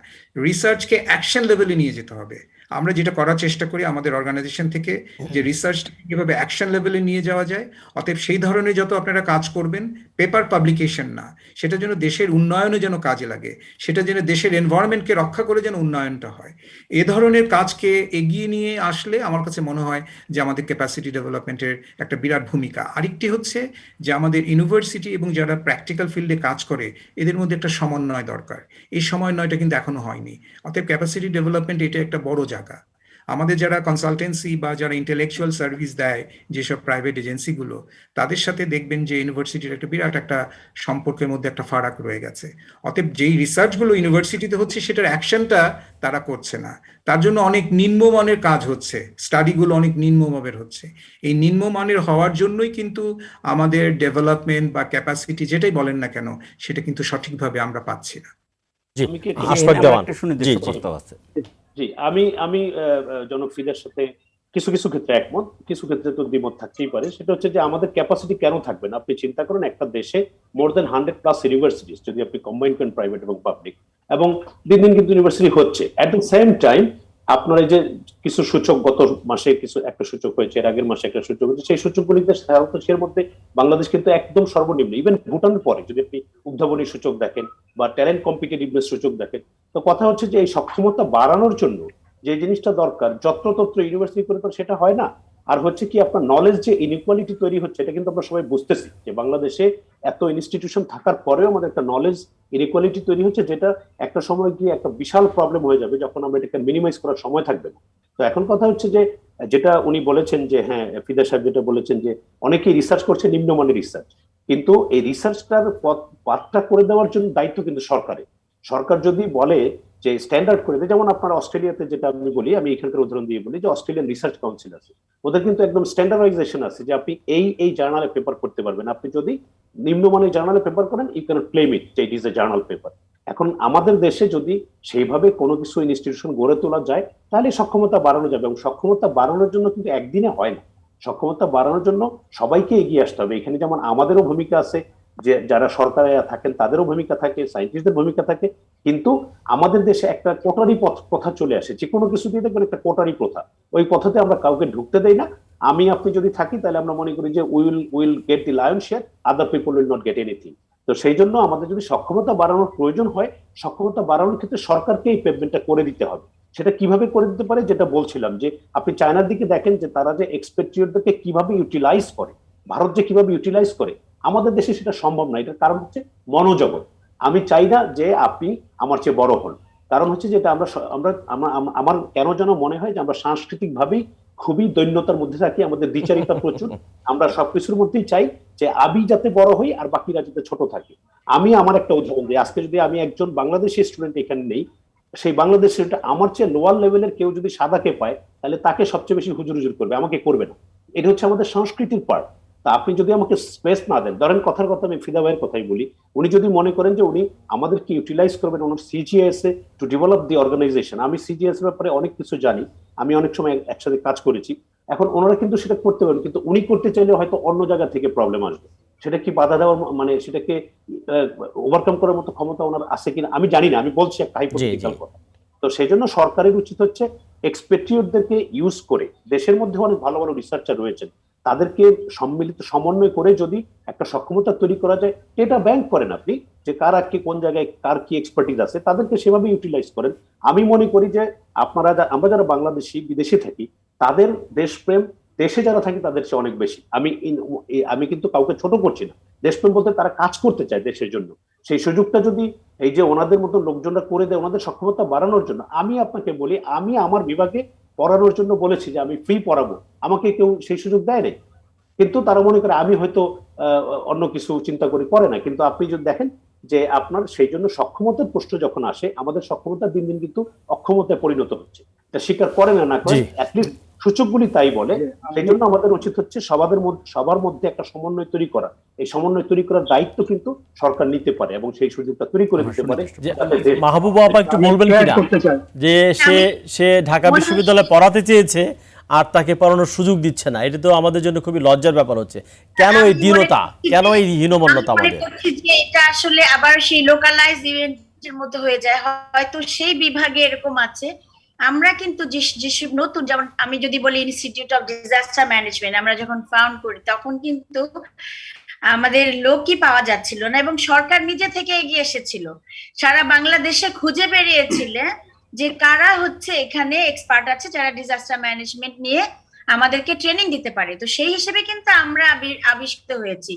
রিসার্চকে অ্যাকশন লেভেলে নিয়ে যেতে হবে। আমরা যেটা করার চেষ্টা করি আমাদের অর্গানাইজেশন থেকে, যে রিসার্চ কিভাবে অ্যাকশন লেভেলে নিয়ে যাওয়া যায়। অতএব সেই ধরনের যত আপনারা কাজ করবেন, পেপার পাবলিকেশন না, সেটা যেন দেশের উন্নয়নে যেন কাজে লাগে, সেটা যেন দেশের এনভায়রনমেন্টকে রক্ষা করে যেন উন্নয়নটা হয়। এ ধরনের কাজকে এগিয়ে নিয়ে আসলে আমার কাছে মনে হয় যে আমাদের ক্যাপাসিটি ডেভেলপমেন্টের একটা বিরাট ভূমিকা। আরেকটি হচ্ছে যে আমাদের ইউনিভার্সিটি এবং যারা প্র্যাকটিক্যাল ফিল্ডে কাজ করে, এদের মধ্যে একটা সমন্বয় দরকার। এই সমন্বয়টা কিন্তু এখনো হয়নি। অতএব ক্যাপাসিটি ডেভেলপমেন্ট এটা একটা বড় জায়গা। আমাদের যারা কনসালটেন্সি বা যারা ইন্টেলেকচুয়াল সার্ভিস দেয় যেসব প্রাইভেট এজেন্সিগুলো, তাদের সাথে দেখবেন যে ইউনিভার্সিটির একটা বিরাট একটা সম্পর্কের মধ্যে একটা ফারাক রয়ে গেছে। অতএব যেই রিসার্চগুলো ইউনিভার্সিটিতে হচ্ছে সেটার অ্যাকশনটা তারা করছে না, তার জন্য অনেক নিম্নমানের কাজ হচ্ছে, স্টাডিগুলো অনেক নিম্নমানের হচ্ছে। এই নিম্নমানের হওয়ার জন্যই কিন্তু আমাদের ডেভেলপমেন্ট বা ক্যাপাসিটি যেটাই বলেন না কেন, সেটা কিন্তু সঠিকভাবে আমরা পাচ্ছি না। জি, আমি কি আশফাক দেওয়ান। জি, জি, আমি জনক ফিদের সাথে কিছু কিছু ক্ষেত্রে একমত, কিছু ক্ষেত্রে তো দ্বিমত থাকতেই পারে। সেটা হচ্ছে যে আমাদের ক্যাপাসিটি কেন থাকবে না? আপনি চিন্তা করেন, একটা দেশে মোর দেন 100+ ইউনিভার্সিটিস, যদি আপনি কম্বাইন করেন প্রাইভেট এবং পাবলিক, এবং দিন দিন কিন্তু ইউনিভার্সিটি হচ্ছে। অ্যাট দ্য সেম টাইম আপনার এই যে কিছু সূচক, গত মাসে কিছু একটা সূচক হয়েছে, এর আগের মাসে একটা সূচক হয়েছে, সেই সূচকগুলিতে এর মধ্যে বাংলাদেশ কিন্তু একদম সর্বনিম্ন। ইভেন ভুটানের পরে যদি আপনি উদ্ভাবনী সূচক দেখেন বা ট্যালেন্ট কম্পিটিটিভনেস সূচক দেখেন, তো কথা হচ্ছে যে এই সক্ষমতা বাড়ানোর জন্য যে জিনিসটা দরকার, যত্রতত্র ইউনিভার্সিটি করে তো সেটা হয় না। আর হচ্ছে কি, আপনার নলেজ যে ইনইকুয়ালিটি তৈরি হচ্ছে, এটা কিন্তু আমরা সবাই বুঝতেছি যে বাংলাদেশে এত ইনস্টিটিউশন থাকার পরেও আমাদের একটা নলেজ ইনইকুয়ালিটি তৈরি হচ্ছে, যেটা একটা সময় গিয়ে একটা বিশাল প্রবলেম হয়ে যাবে যখন আমরা এটাকে মিনিমাইজ করার সময় থাকবে না। তো এখন কথা হচ্ছে যে যেটা উনি বলেছেন যে হ্যাঁ, ফিদা সাহেব যেটা বলেছেন যে অনেকেই রিসার্চ করছে, নিম্নমানের রিসার্চ, কিন্তু এই রিসার্চটার পাথটা করে দেওয়ার জন্য দায়িত্ব কিন্তু সরকারের। সরকার যদি বলে যে স্ট্যান্ডার্ড করে দেয়, যেমন আপনার অস্ট্রেলিয়াতে যেটা আমি বলি, আমি এখানকার উদাহরণ দিয়ে বলি, যে অস্ট্রেলিয়ান রিসার্চ কাউন্সিল আছে, ওদের কিন্তু একদম স্ট্যান্ডার্ডাইজেশন আছে যে আপনি এই জার্নালে পেপার করতে পারবেন। আপনি যদি নিম্নমানের জার্নালে পেপার করেন, ইউ ক্যান ক্লেম ইট যে it is a journal paper. এখন আমাদের দেশে যদি সেইভাবে কোনো কিছু ইনস্টিটিউশন গড়ে তোলা যায়, তাহলে সক্ষমতা বাড়ানো যাবে। এবং সক্ষমতা বাড়ানোর জন্য কিন্তু একদিনে হয় না, সক্ষমতা বাড়ানোর জন্য সবাইকে এগিয়ে আসতে হবে। এখানে যেমন আমাদেরও ভূমিকা আছে, যে যারা সরকারে থাকেন তাদেরও ভূমিকা থাকে, সায়েন্টিস্টদের ভূমিকা থাকে, কিন্তু আমাদের দেশে একটা কোটারি প্রথা চলে আসে। যে কোনো কিছু দিয়ে দেখবেন একটা কোটারি প্রথা, ওই পথে আমরা কাউকে ঢুকতে দেই না। আমি আপনি যদি থাকি, তাহলে আমরা মনে করি যে will get the lion share, other people will not get anything. তো সেই জন্য আমাদের যদি সক্ষমতা বাড়ানোর প্রয়োজন হয়, সক্ষমতা বাড়ানোর ক্ষেত্রে সরকারকে এই পেমেন্টটা করে দিতে হবে। সেটা কিভাবে করে দিতে পারে, যেটা বলছিলাম, যে আপনি চায়নার দিকে দেখেন যে তারা যে এক্সপেক্টিভদেরকে কিভাবে ইউটিলাইজ করে, ভারত যে কিভাবে ইউটিলাইজ করে, আমাদের দেশে সেটা সম্ভব না। এটার কারণ হচ্ছে মনোজগৎ। আমি চাই না যে আপনি আমার চেয়ে বড় হন, কারণ হচ্ছে যে এটা আমার কেন যেন মনে হয় যে আমরা সাংস্কৃতিক ভাবেই খুবই দৈন্যতার মধ্যে থাকি, আমাদের দ্বিচারিতা প্রচুর। আমরা সবকিছুর মধ্যেই চাই যে আমি যাতে বড় হই আর বাকিরা যাতে ছোট থাকে। আমি আমার একটা উদাহরণ দিই, আজকে যদি আমি একজন বাংলাদেশি স্টুডেন্ট এখানে নেই, সেই বাংলাদেশের এটা আমার চেয়ে লোয়ার লেভেলের কেউ যদি সাদাকে পায় তাহলে তাকে সবচেয়ে বেশি হুজুর হুজুর করবে, আমাকে করবে না। এটা হচ্ছে আমাদের সংস্কৃতির পার্ট। তা আপনি যদি আমাকে স্পেস না দেন, ধরেন কথার কথা আমি ফিদা ভাইয়ের কথাই বলি, উনি যদি মনে করেন যে উনি আমাদেরকে ইউটিলাইজ করবেন ওনার সিজিএস এ টু ডেভেলপ দি অর্গানাইজেশন, আমি সিজিএস এর ব্যাপারে অনেক কিছু জানি, আমি অনেক সময় একসাথে কাজ করেছি, এখন ওনারা কিন্তু সেটা করতে পারেন, কিন্তু উনি করতে চাইলে হয়তো অন্য জায়গা থেকে প্রবলেম আসবে। সেটা কি বাধা দেওয়ার মানে সেটাকে ওভারকাম করার মতো ক্ষমতা ওনার আছে কিনা আমি জানি না, আমি বলছি একটা হাইপোথেটিক্যাল কথা। তো সেই জন্য সরকারের উচিত হচ্ছে এক্সপেট্রিয়টদেরকে ইউজ করে, দেশের মধ্যে অনেক ভালো ভালো রিসার্চার রয়েছেন, তাদেরকে সম্মিলিত সমন্বয় করে যদি একটা সক্ষমতা তৈরি করা যায়, এটা ব্যাংক করেন আপনি যে কার কি কোন জায়গায় কার কি এক্সপার্টিজ আছে, তাদেরকে সেভাবে ইউটিলাইজ করেন। আমি মনে করি যে আপনারা আমরা যারা বাংলাদেশি বিদেশে থাকি, তাদের দেশপ্রেম দেশে যারা থাকি তাদের চেয়ে অনেক বেশি। আমি কিন্তু কাউকে ছোট করছি না, দেশপ্রেম বলতে তারা কাজ করতে চায় দেশের জন্য। সেই সুযোগটা যদি এই যে ওনাদের মতো লোকজনরা করে দেয় ওনাদের সক্ষমতা বাড়ানোর জন্য, আমি আপনাকে বলি আমি আমার বিভাগে পড়ানোর জন্য বলেছি যে আমি ফ্রি পড়াবো, আমাকে কেউ সেই সুযোগ দেয় না, কিন্তু তারা মনে করে আমি হয়তো অন্য কিছু চিন্তা করি, করে না। কিন্তু আপনি যদি দেখেন যে আপনার সেই জন্য সক্ষমতার প্রশ্ন যখন আসে, আমাদের সক্ষমতা দিন দিন কিন্তু অক্ষমতায় পরিণত হচ্ছে, এটা স্বীকার করে না করে অ্যাটলিস্ট সূচকগুলি তাই বলে। সেই জন্য আমাদের উচিত হচ্ছে সবার মধ্যে একটা সমন্বয় তৈরি করা। এই সমন্বয় তৈরি করার দায়িত্ব কিন্তু সরকার নিতে পারে এবং সেই সুযোগটা তৈরি করে দিতে পারে। মাহবুবা আপা একটু বলবেন কিনা যে সে ঢাকা বিশ্ববিদ্যালয়ে পড়াতে চেয়েছে আর তাকে পড়ানোর সুযোগ দিচ্ছে না, এটা তো আমাদের জন্য খুবই লজ্জার ব্যাপার হচ্ছে। কেন এই দীনতা, কেন এই হীনমন্যতা আমাদের? যে এটা আসলে আবার সেই লোকালাইজ ইভেন্টের মধ্যে হয়ে যায়, হয়তো সেই বিভাগে এরকম আছে। আমরা কিন্তু যেসব নতুন, যেমন আমি যদি বলি ইনস্টিটিউট অফ ডিজাস্টার ম্যানেজমেন্ট, আমরা যখন ফাউন্ড করি তখন কিন্তু আমাদের লোকই পাওয়া যাচ্ছিল না এবং সরকার নিজে থেকে এগিয়ে এসেছিল, সারা বাংলাদেশে খুঁজে বেরিয়েছিল যে কারা হচ্ছে এখানে এক্সপার্ট আছে যারা ডিজাস্টার ম্যানেজমেন্ট নিয়ে আমাদেরকে ট্রেনিং দিতে পারে। তো সেই হিসেবে কিন্তু আমরা আবিষ্কৃত হয়েছি,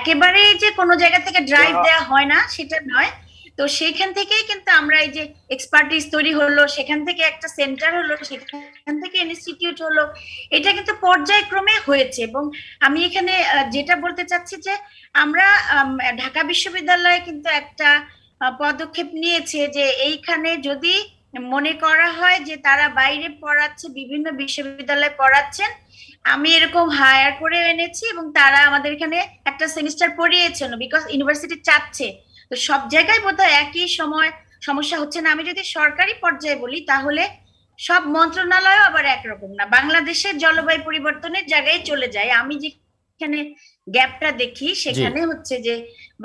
একেবারে যে কোনো জায়গা থেকে ড্রাইভ দেওয়া হয় না সেটা নয়। তো সেখান থেকেই কিন্তু আমরা এই যে এক্সপার্টিস তৈরি হলো, সেখান থেকে একটা সেন্টার হলো, সেখান থেকে ইনস্টিটিউট হলো, এটা কিন্তু পর্যায়ক্রমে হয়েছে। এবং আমি এখানে যেটা বলতে চাচ্ছি যে আমরা ঢাকা বিশ্ববিদ্যালয়ে কিন্তু একটা পদক্ষেপ নিয়েছে যে এইখানে যদি মনে করা হয় যে তারা বাইরে পড়াচ্ছে, বিভিন্ন বিশ্ববিদ্যালয়ে পড়াচ্ছেন, আমি এরকম হায়ার করে এনেছি এবং তারা আমাদের এখানে একটা সেমিস্টার পড়িয়েছেন বিকজ ইউনিভার্সিটি চাচ্ছে। তো সব জায়গায় বোধহয় একই সময় সমস্যা হচ্ছে না। আমি যদি সরকারি পর্যায়ে বলি তাহলে সব মন্ত্রণালয় আবার একরকম না, বাংলাদেশের জলবায়ু পরিবর্তনের জায়গায় চলে যায়। আমি যেখানে গ্যাপটা দেখি সেখানে হচ্ছে যে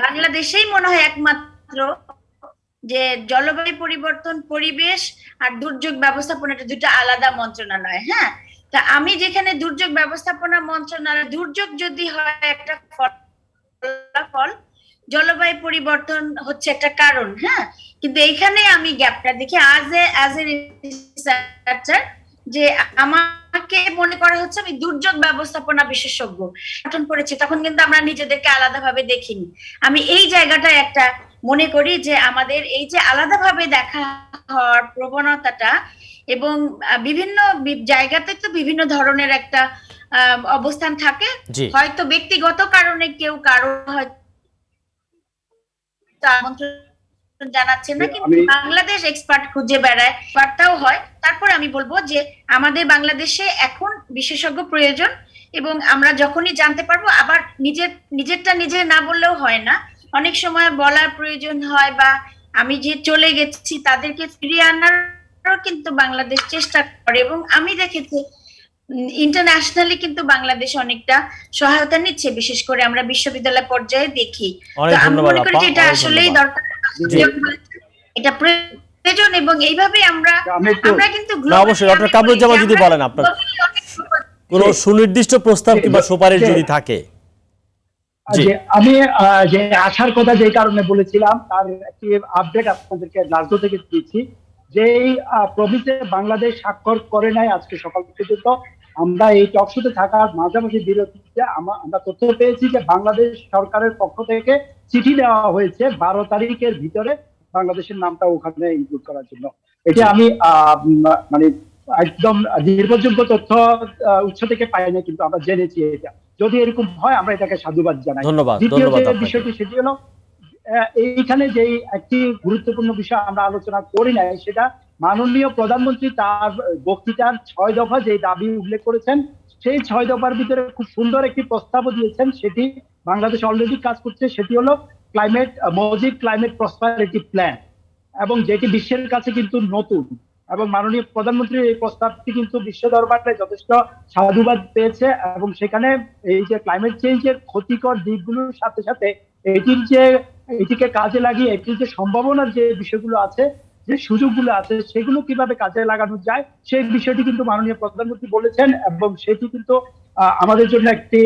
বাংলাদেশেই মনে হয় একমাত্র যে জলবায়ু পরিবর্তন, পরিবেশ আর দুর্যোগ ব্যবস্থাপনা, এটা দুটো আলাদা মন্ত্রণালয়। হ্যাঁ, তা আমি যেখানে দুর্যোগ ব্যবস্থাপনা মন্ত্রণালয়, দুর্যোগ যদি হয় একটা ফলাফল, জলবায়ু পরিবর্তন হচ্ছে একটা কারণ। হ্যাঁ, কিন্তু এইখানে আমি গ্যাপটা দেখি অ্যাজ এ রিসার্চার, যে আমাকে মনে করা হচ্ছে আমি দুর্যোগ ব্যবস্থাপনা বিশেষজ্ঞ গঠন করেছি, তখন কিন্তু আমরা নিজেদেরকে আলাদাভাবে দেখিনি। আমি এই জায়গাটা একটা মনে করি যে আমাদের এই যে আলাদাভাবে দেখা হওয়ার প্রবণতাটা, এবং বিভিন্ন জায়গাতে তো বিভিন্ন ধরনের একটা অবস্থান থাকে, হয়তো ব্যক্তিগত কারণে কেউ কারো হয়তো আমন্ত্রণ জানাচ্ছে না, কিন্তু বাংলাদেশ এক্সপার্ট খুঁজে বেড়ায়, বার্তাও হয়। তারপর আমি বলবো যে আমাদের বাংলাদেশে এখন বিশেষজ্ঞ প্রয়োজন, এবং আমরা যখনই জানতে পারবো, আবার নিজেরটা নিজে না বললেও হয় না, অনেক সময় বলার প্রয়োজন হয়, বা আমি যে চলে গেছি তাদেরকে ফিরিয়ে আনারও কিন্তু বাংলাদেশ চেষ্টা করে। এবং আমি দেখেছি ইন্টারন্যাশনালি কিন্তু বাংলাদেশ অনেকটা সহায়তা নিচ্ছে, বিশেষ করে আমরা বিশ্ববিদ্যালয় পর্যায়ে দেখি। আমি মনে করি যে এটা আসলেই দরকার, এটা প্রয়োজন, এবং এইভাবে আমরা কিন্তু অবশ্যই ডক্টর কামরুজ্জামান যদি বলেন আপনার কোন সুনির্দিষ্ট প্রস্তাব কিংবা সুপারিশ যদি থাকে। আমি যে আসার কথা যে কারণে বলেছিলাম তার একটি আপডেট আপনাদেরকে রাজনীতি থেকে দিচ্ছি, যে প্রভিন্সে বাংলাদেশ স্বাক্ষর করে নাই আজকে সকাল পর্যন্ত। আমরা এই টকশোতে থাকার মাঝামাঝি বিরতিতে আমরা তথ্য পেয়েছি যে বাংলাদেশ সরকারের পক্ষ থেকে চিঠি দেওয়া হয়েছে 12 তারিখের ভিতরে বাংলাদেশের নামটা ওখানে ইনক্লুড করার জন্য। এটা আমি মানে একদম নির্ভরযোগ্য তথ্য উৎস থেকে পাই না, কিন্তু আমরা জেনেছি এটা। যদি এরকম হয় আমরা এটাকে সাধুবাদ জানাই। ধন্যবাদ। দ্বিতীয় যে বিষয়টি সেটি হলো এইখানে যে একটি গুরুত্বপূর্ণ বিষয় আমরা আলোচনা করি নাই, সেটা মাননীয় প্রধানমন্ত্রী তার বক্তৃতার 6 দফা যে দাবি উল্লেখ করেছেন, সেই 6 দফার ভিতরে খুব সুন্দর একটি প্রস্তাবও দিয়েছেন, সেটি বাংলাদেশ অলরেডি কাজ করছে। সেটি হলো মজিদ ক্লাইমেট প্রসপারিটি প্ল্যান, এবং যেটি বিশ্বের কাছে কিন্তু নতুন, এবং মাননীয় প্রধানমন্ত্রীর এই প্রস্তাবটি কিন্তু বিশ্ব দরবারে যথেষ্ট সাধুবাদ পেয়েছে। এবং সেখানে এই যে ক্লাইমেট চেঞ্জের ক্ষতিকর দিকগুলোর সাথে সাথে এটিকে কাজে লাগিয়ে এটির যে সম্ভাবনার যে বিষয়গুলো আছে, যে সুযোগগুলো আছে, সেগুলো কিভাবে কাজে লাগানো যায় সেই বিষয়টি কিন্তু মাননীয় প্রধানমন্ত্রী বলেছেন, এবং সেটি কিন্তু আমাদের জন্য একটি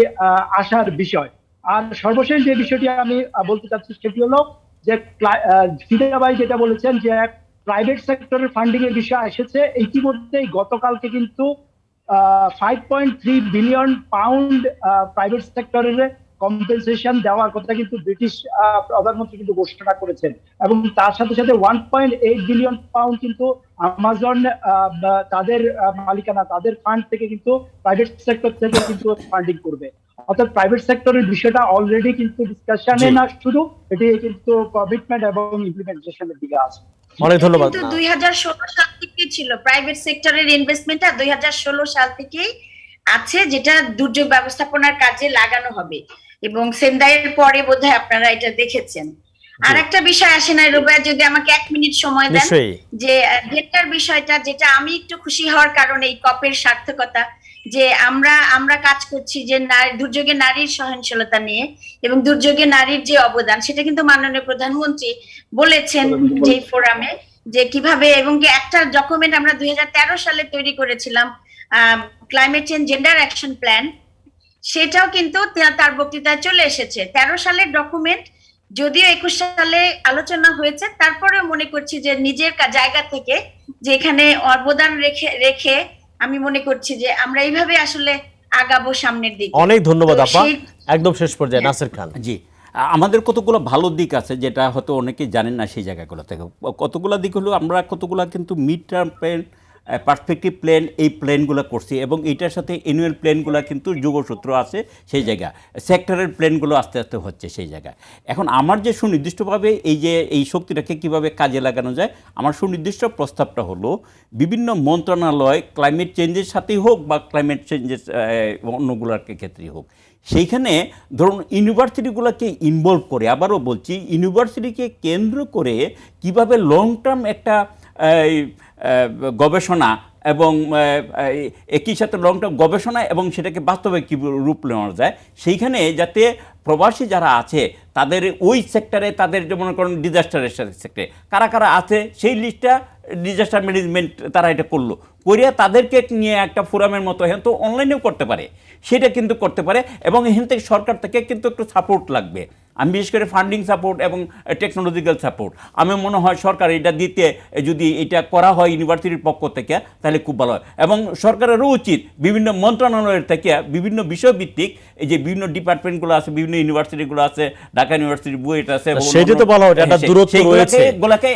আশার বিষয়। আর সর্বশেষ যে বিষয়টি আমি বলতে চাচ্ছি সেটি হলো যে ফিদা ভাই যেটা বলেছেন যে প্রাইভেট সেক্টরের ফান্ডিং এর বিষয় এসেছে, ইতিমধ্যেই গতকালকে কিন্তু 5.3 বিলিয়ন পাউন্ড প্রাইভেট সেক্টরের কম্পেনসেশন দেওয়ার কথা কিন্তু ব্রিটিশ প্রধানমন্ত্রী কিন্তু ঘোষণা করেছেন, এবং তার সাথে সাথে 1.8 বিলিয়ন পাউন্ড কিন্তু আমাজন তাদের মালিকানা, তাদের ফান্ড থেকে কিন্তু প্রাইভেট সেক্টর থেকে কিন্তু ফান্ডিং করবে। অর্থাৎ প্রাইভেট সেক্টরের বিষয়টা অলরেডি কিন্তু ডিসকাশনে না, শুধু এটি কিন্তু কমিটমেন্ট এবং ইমপ্লিমেন্টেশনের দিকে আছে। অনেক ধন্যবাদ। কিন্তু 2016 সাল থেকে ছিল প্রাইভেট সেক্টরের ইনভেস্টমেন্টটা, 2016 সাল থেকেই আছে, যেটা দুর্যোগ ব্যবস্থাপনার কাজে লাগানো হবে, এবং সেন্দাইয়ের পরে বোধহয় আপনারা এটা দেখেছেন। আর একটা বিষয় আসে না রুবাইয়া, যদি আমাকে 1 মিনিট সময় দেন, যে জেন্ডার বিষয়টা, যেটা আমি একটু খুশি হওয়ার কারণে এই কপের সার্থকতা, যে আমরা কাজ করছি যে দুর্যোগে নারীর সহনশীলতা নিয়ে এবং দুর্যোগে নারীর যে অবদান, সেটা কিন্তু মাননীয় প্রধানমন্ত্রী বলেছেন যে ফোরামে, যে কিভাবে, এবং একটা ডকুমেন্ট আমরা 2013 সালে তৈরি করেছিলাম, climate change gender action plan, সেটাও কিন্তু তার বক্তৃতায় চলে এসেছে। 13 সালের ডকুমেন্ট, যদিও 21 সালে আলোচনা হয়েছে, তারপরেও মনে করছি যে নিজের জায়গা থেকে যে এখানে অবদান রেখে আমি মনে করছি যে আমরা এইভাবে আসলে আগাবো সামনের দিকে। অনেক ধন্যবাদ আপা। একদম শেষ পর্যায়ে নাসির খান। জি, আমাদের কতগুলো ভালো দিক আছে যেটা হয়তো অনেকেই জানেন না, সেই জায়গাগুলো থেকে কতগুলো দিক হলো আমরা কতগুলো কিন্তু mid term plan, perspective plan, এই প্ল্যানগুলো করছি, এবং এইটার সাথে অ্যানুয়াল প্ল্যানগুলো কিন্তু যোগসূত্র আছে সেই জায়গা, সেক্টরের প্ল্যানগুলো আস্তে আস্তে হচ্ছে সেই জায়গায়। এখন আমার যে সুনির্দিষ্টভাবে এই শক্তিটাকে কিভাবে কাজে লাগানো যায়, আমার সুনির্দিষ্ট প্রস্তাবটা হলো বিভিন্ন মন্ত্রণালয়, ক্লাইমেট চেঞ্জের সাথেই হোক বা ক্লাইমেট চেঞ্জের অন্যগুলোর ক্ষেত্রেই হোক, সেইখানে ধরুন ইউনিভার্সিটিগুলোকে ইনভলভ করে, আবারও বলছি ইউনিভার্সিটিকে কেন্দ্র করে কিভাবে লং টার্ম একটা গবেষণা এবং একই সাথে লং টার্ম গবেষণা এবং সেটাকে বাস্তবে কী রূপ নেওয়া যায়, সেইখানে যাতে প্রবাসী যারা আছে তাদের ওই সেক্টরে, তাদের যেমন করেন ডিজাস্টারের সেক্টরে কারা কারা আছে সেই লিস্টটা ডিজাস্টার ম্যানেজমেন্ট তারা এটা করলো, করিয়া তাদেরকে নিয়ে একটা ফোরামের মতো হ্যাঁ তো অনলাইনেও করতে পারে, সেটা কিন্তু করতে পারে, এবং এখান থেকে সরকার থেকে কিন্তু একটু সাপোর্ট লাগবে। আমি বিশেষ করে ফান্ডিং সাপোর্ট এবং টেকনোলজিক্যাল সাপোর্ট আমি মনে হয় সরকার এটা দিতে, যদি এটা করা হয় ইউনিভার্সিটির পক্ষ থেকে তাহলে খুব ভালো হয়, এবং সরকারেরও উচিত বিভিন্ন মন্ত্রণালয়ের থেকে বিভিন্ন বিষয়ভিত্তিক এই যে বিভিন্ন ডিপার্টমেন্টগুলো আছে, বিভিন্ন ইউনিভার্সিটিগুলো আছে, ঢাকা ইউনিভার্সিটি বুয়েট আছে, সেটা তো বলা হয় একটা দূরত্ব রয়েছে,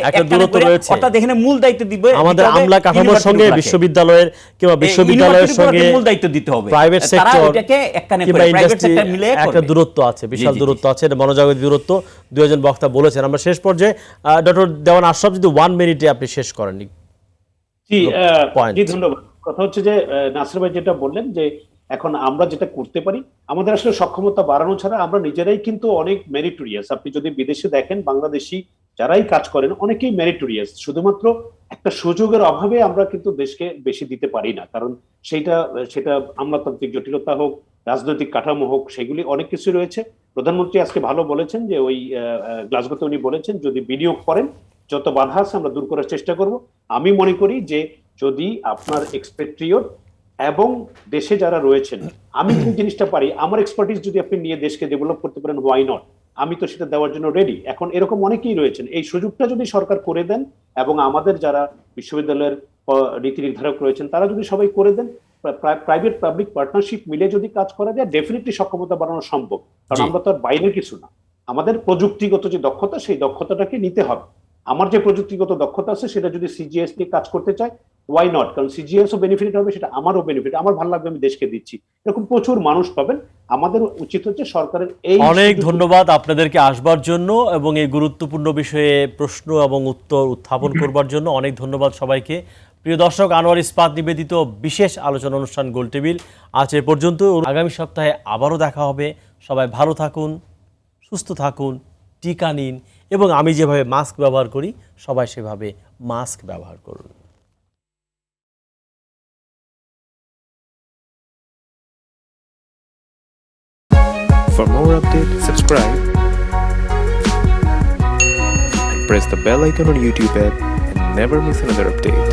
একটা দূরত্ব রয়েছে, অর্থাৎ এখানে মূল দায়িত্ব দিবে আমাদের আমলা কাঠামোর সঙ্গে বিশ্ববিদ্যালয়ের কিংবা বিশ্ববিদ্যালয়ের সঙ্গে মূল দায়িত্ব দিতে হবে, প্রাইভেট সেক্টর কিংবা ইন্ডাস্ট্রি মিলে একটা দূরত্ব আছে, বিশাল দূরত্ব আছে, এটা মনোজাগতিক দূরত্ব। দুইজন বক্তা বলেছেন। আমরা শেষ পর্যায়ে ডক্টর দেওয়ান আশরাফ, যদি 1 মিনিটে আপনি শেষ করেন। জি, ধন্যবাদ। কথা হচ্ছে যে নাসির ভাই যেটা বললেন যে এখন আমরা যেটা করতে পারি, আমাদের আসলে সক্ষমতা বাড়ানো ছাড়া আমরা নিজেরাই কিন্তু অনেক মেরিটোরিয়াস। আপনি যদি বিদেশে দেখেন, বাংলাদেশি যারাই কাজ করেন অনেকেই মেরিটোরিয়াস, শুধুমাত্র একটা সুযোগের অভাবে আমরা কিন্তু দেশকে বেশি দিতে পারি না, কারণ সেটা আমলাতান্ত্রিক জটিলতা হোক, রাজনৈতিক কাঠামো হোক, সেগুলি অনেক কিছু রয়েছে। প্রধানমন্ত্রী আজকে ভালো বলেছেন যে ওই গ্লাসগোতে উনি বলেছেন যদি বিনিয়োগ করেন যত বাধা আছে আমরা দূর করার চেষ্টা করব। আমি মনে করি যে যদি আপনার এক্সপেট্রিয়ট এবং দেশে যারা রয়েছেন, আমি যে জিনিসটা পারি, আমার এক্সপার্টিস যদি আপনি নিয়ে দেশকে ডেভেলপ করতে পারেন, হোয়াই নট, আমি তো সেটা দেওয়ার জন্য রেডি। এখন এরকম অনেকেই রয়েছেন, এই সুযোগটা যদি সরকার করে দেন এবং আমাদের যারা বিশ্ববিদ্যালয়ের নীতি নির্ধারক রয়েছেন তারা যদি সবাই করে দেন, প্রাইভেট পাবলিক পার্টনারশিপ মিলে যদি কাজ করা যায়, ডেফিনেটলি সক্ষমতা বাড়ানো সম্ভব। কারণ আমরা তো আর বাইরের কিছু না, আমাদের প্রযুক্তিগত যে দক্ষতা সেই দক্ষতাটাকে নিতে হবে। আমার যে প্রযুক্তিগত দক্ষতা আছে সেটা যদি সিজিএস নিয়ে কাজ করতে চায়, ওয়াই নট, কারণ সিজিএসও বেনিফিট হবে, সেটা আমারও বেনিফিট, আমার ভালো লাগবে, আমি দেশকে দিচ্ছি, এরকম প্রচুর মানুষ পাবেন। আমাদের উচিত হচ্ছে সরকারের এই অনেক ধন্যবাদ আপনাদেরকে আসবার জন্য এবং এই গুরুত্বপূর্ণ বিষয়ে প্রশ্ন এবং উত্তর উত্থাপন করবার জন্য। অনেক ধন্যবাদ সবাইকে। প্রিয় দর্শক, আনোয়ার ইস্পাত নিবেদিত বিশেষ আলোচনা অনুষ্ঠান গোল টেবিল আজ এ পর্যন্ত। আগামী সপ্তাহে আবারও দেখা হবে। সবাই ভালো থাকুন, সুস্থ থাকুন, টিকা নিন এবং আমি যেভাবে মাস্ক ব্যবহার করি সবাই সেভাবে মাস্ক ব্যবহার করুন। For more updates, subscribe and press the bell icon on YouTube app and never miss another update.